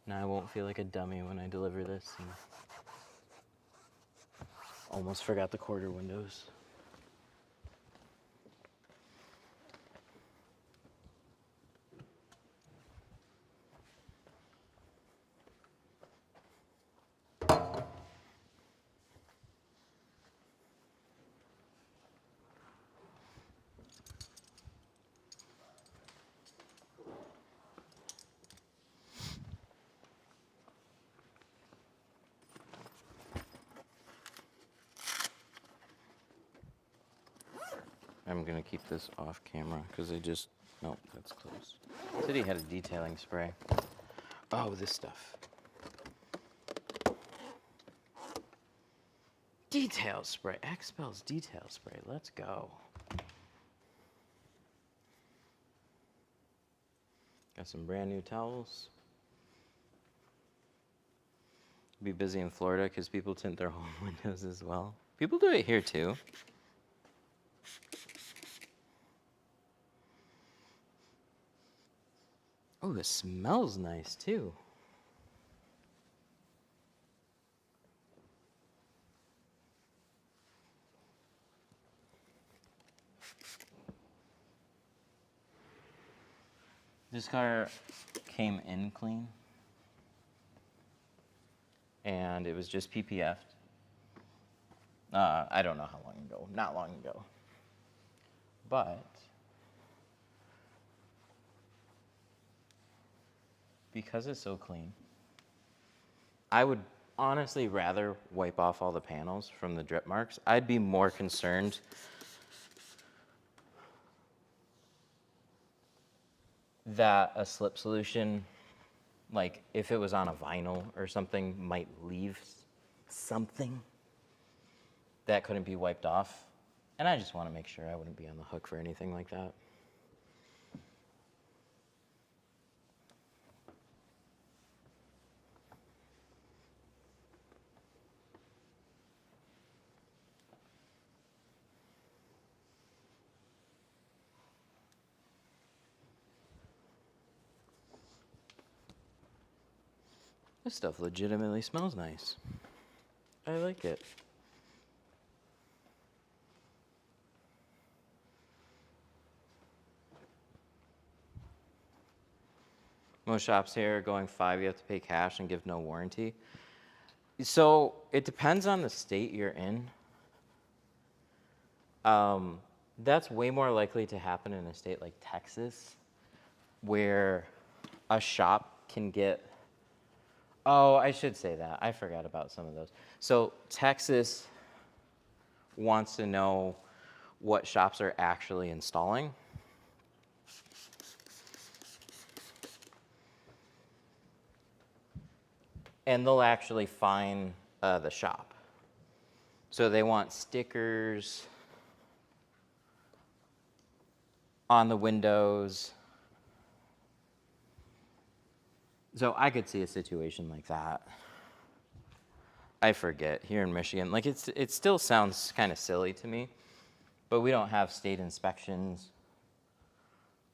Now I won't feel like a dummy when I deliver this. And almost forgot the quarter windows. I'm gonna keep this off camera because nope, that's close. Said he had a detailing spray. Oh, this stuff. Detail spray. X spells detail spray. Let's go. Got some brand new towels. Be busy in Florida because people tint their home windows as well. People do it here too. Oh, it smells nice too. This car came in clean, and it was just PPF'd. I don't know how long ago, not long ago. But because it's so clean, I would honestly rather wipe off all the panels from the drip marks. I'd be more concerned that a slip solution, like if it was on a vinyl or something, might leave something that couldn't be wiped off. And I just want to make sure I wouldn't be on the hook for anything like that. This stuff legitimately smells nice. I like it. Most shops here are going 5, you have to pay cash and give no warranty. So it depends on the state you're in. That's way more likely to happen in a state like Texas, where a shop can get, oh, I should say that. I forgot about some of those. So Texas wants to know what shops are actually installing. And they'll actually fine the shop. So they want stickers on the windows. So I could see a situation like that. I forget, here in Michigan, like it still sounds kind of silly to me, but we don't have state inspections.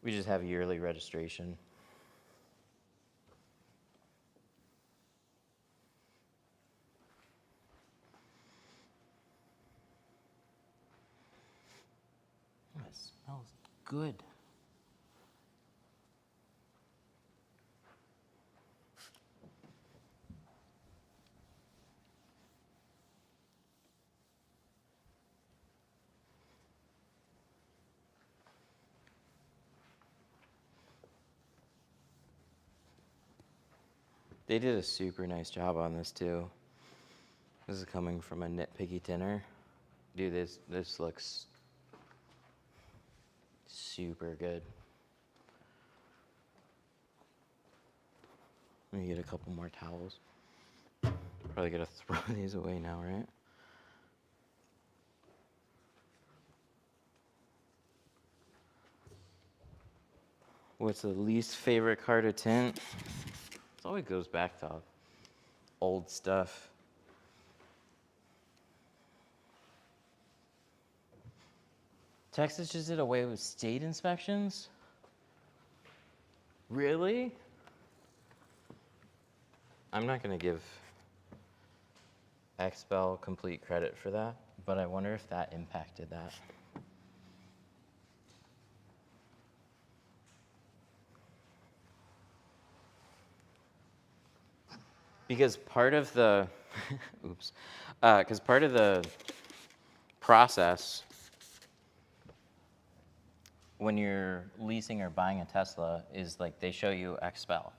We just have yearly registration. Oh, it smells good. They did a super nice job on this too. This is coming from a nitpicky tinner. Dude, this looks super good. Let me get a couple more towels. Probably gotta throw these away now, right? What's the least favorite car to tint? It always goes back to old stuff. Texas just did away with state inspections? Really? I'm not gonna give XPEL complete credit for that, but I wonder if that impacted that. Because part of the, oops, because part of the process when you're leasing or buying a Tesla is like they show you XPEL.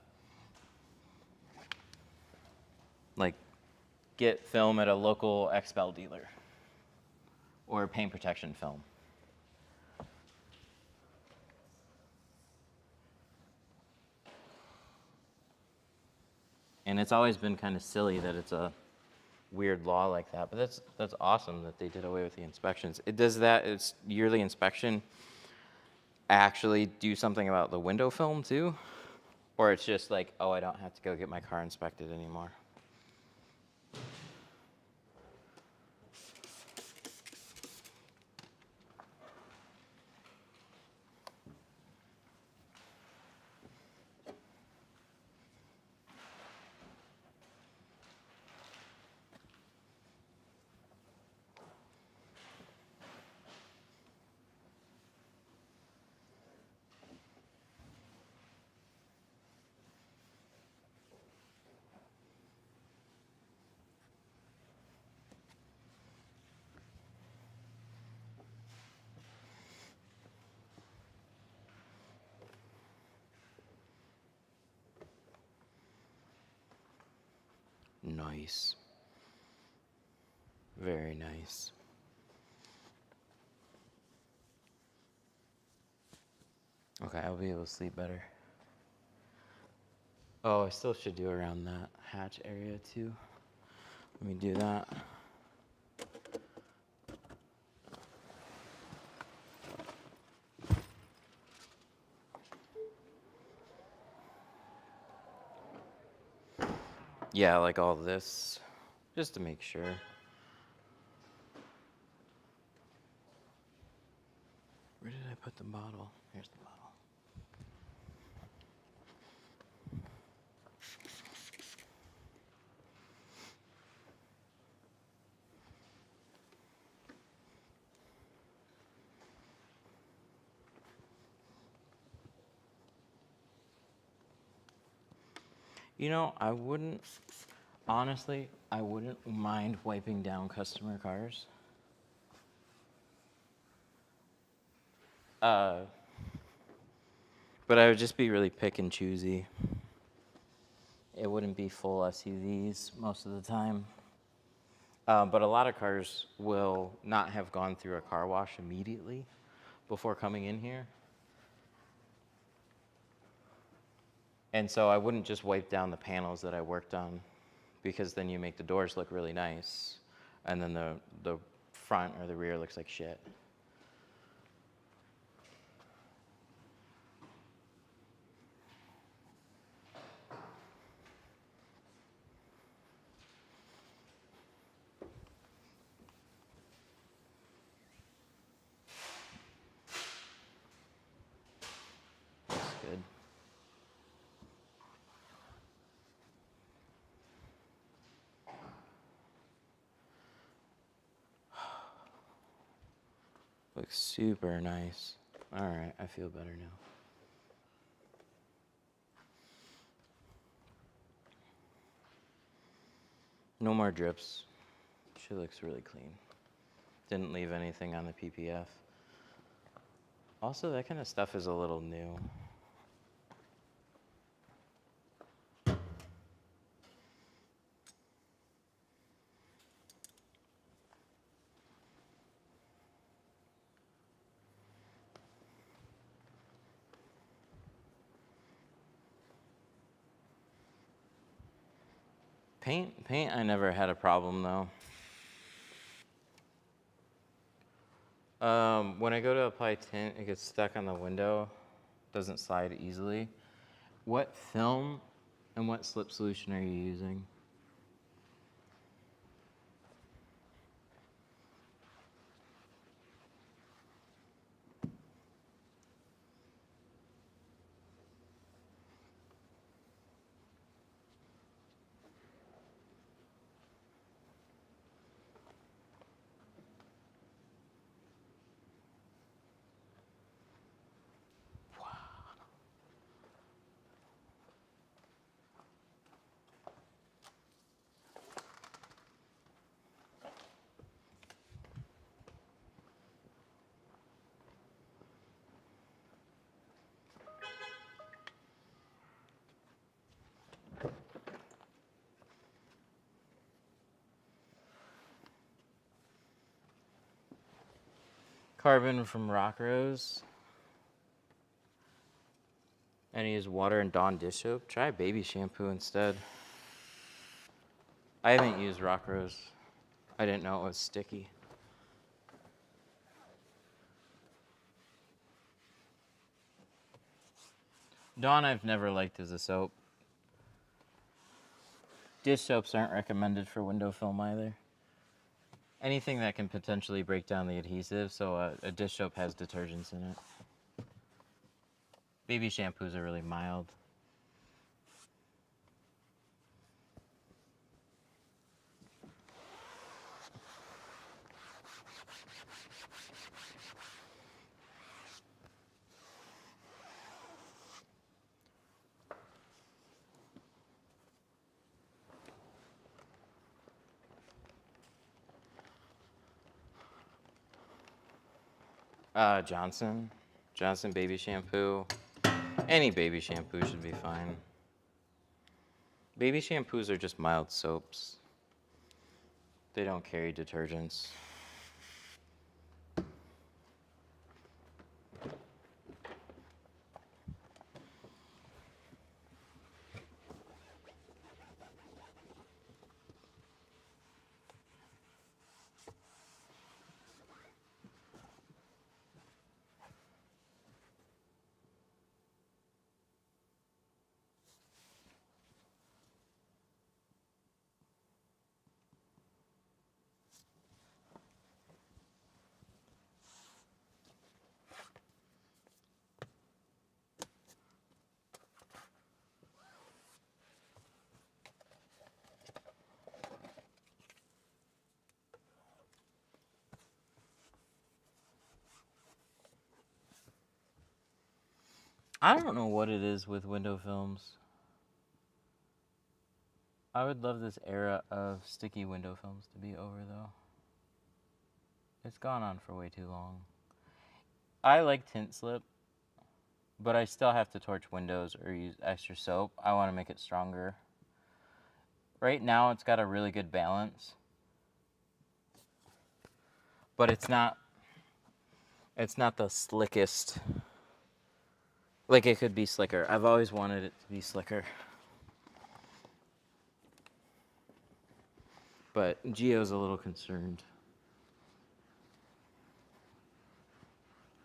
Like get film at a local XPEL dealer or paint protection film. And it's always been kind of silly that it's a weird law like that, but that's awesome that they did away with the inspections. Its yearly inspection actually do something about the window film too? Or it's just like, oh, I don't have to go get my car inspected anymore? Nice. Very nice. Okay, I'll be able to sleep better. Oh, I still should do around that hatch area too. Let me do that. Yeah, like all this, just to make sure. Where did I put the bottle? Here's the bottle. You know, I wouldn't, honestly, I wouldn't mind wiping down customer cars. But I would just be really pick and choosy. It wouldn't be full SUVs most of the time. But a lot of cars will not have gone through a car wash immediately before coming in here. And so I wouldn't just wipe down the panels that I worked on, because then you make the doors look really nice, and then the front or the rear looks like shit. Looks good. Looks super nice. All right, I feel better now. No more drips. She looks really clean. Didn't leave anything on the PPF. Also, that kind of stuff is a little new. Paint, I never had a problem though. When I go to apply tint, it gets stuck on the window, doesn't slide easily. What film and what slip solution are you using? Carbon from Rock Rose. And I use water and Dawn dish soap. Try baby shampoo instead. I haven't used Rock Rose. I didn't know it was sticky. Dawn I've never liked as a soap. Dish soaps aren't recommended for window film either. Anything that can potentially break down the adhesive, so a dish soap has detergents in it. Baby shampoos are really mild. Johnson baby shampoo. Any baby shampoo should be fine. Baby shampoos are just mild soaps. They don't carry detergents. I don't know what it is with window films. I would love this era of sticky window films to be over, though. It's gone on for way too long. I like tint slip, but I still have to torch windows or use extra soap. I want to make it stronger. Right now, it's got a really good balance, but it's not the slickest. Like, it could be slicker. I've always wanted it to be slicker. But Gio's a little concerned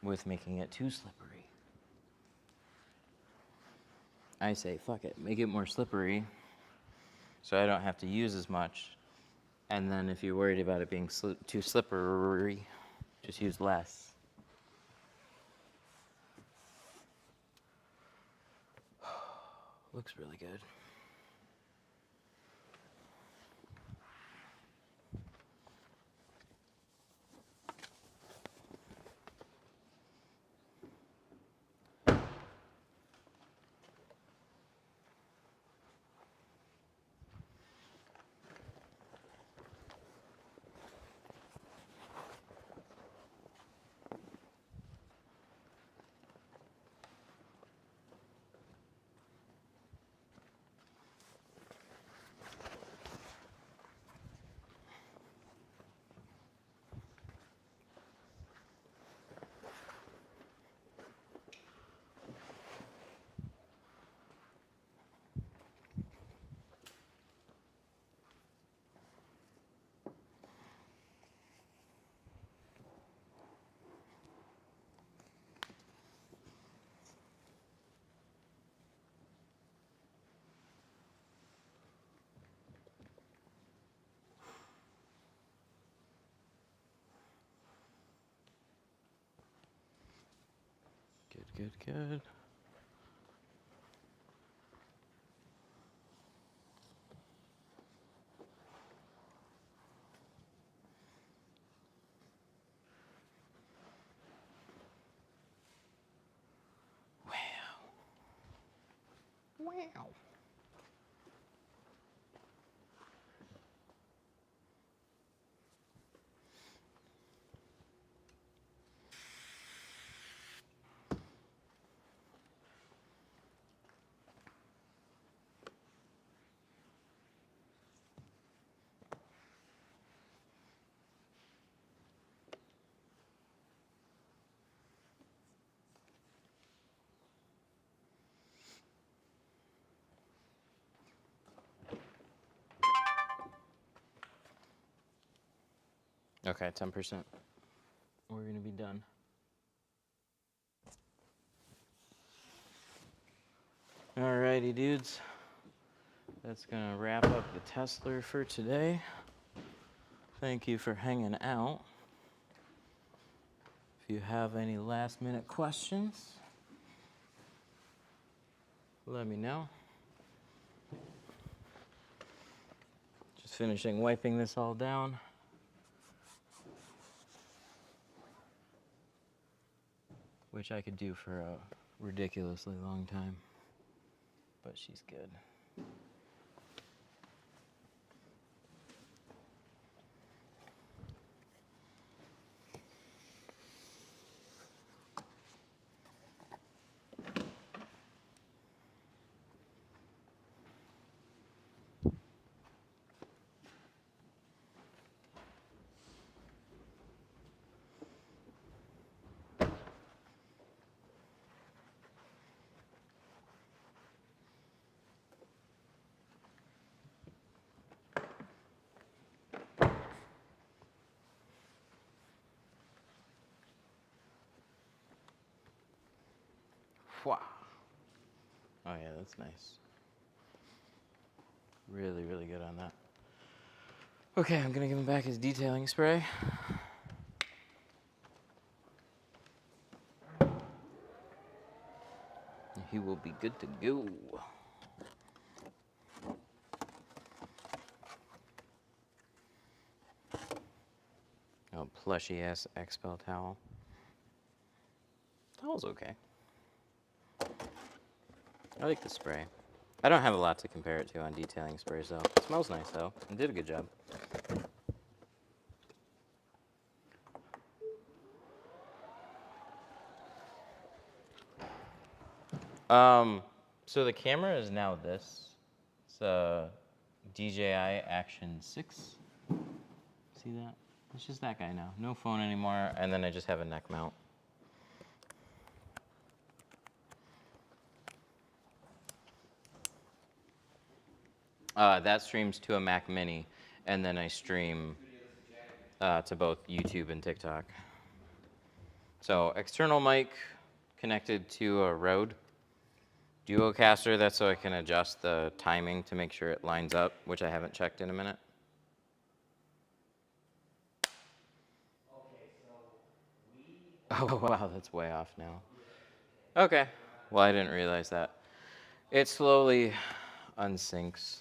with making it too slippery. I say, fuck it, make it more slippery so I don't have to use as much. And then if you're worried about it being too slippery, just use less. Looks really good. Good, good. Wow. Wow. Okay, 10%. We're gonna be done. Alrighty, dudes. That's gonna wrap up the Tesla for today. Thank you for hanging out. If you have any last minute questions, let me know. Just finishing wiping this all down. Which I could do for a ridiculously long time. But she's good. Wow. Oh yeah, that's nice. Really, really good on that. Okay, I'm gonna give him back his detailing spray. He will be good to go. Oh, plushy ass Expel towel. Towel's okay. I like the spray. I don't have a lot to compare it to on detailing sprays, though. It smells nice, though. It did a good job. So the camera is now this. It's a DJI Action 6. See that? It's just that guy now. No phone anymore, and then I just have a neck mount. That streams to a Mac Mini, and then I stream to both YouTube and TikTok. So external mic connected to a Rode Duocaster. That's so I can adjust the timing to make sure it lines up, which I haven't checked in a minute. Oh, wow, that's way off now. Okay, well, I didn't realize that. It slowly unsyncs.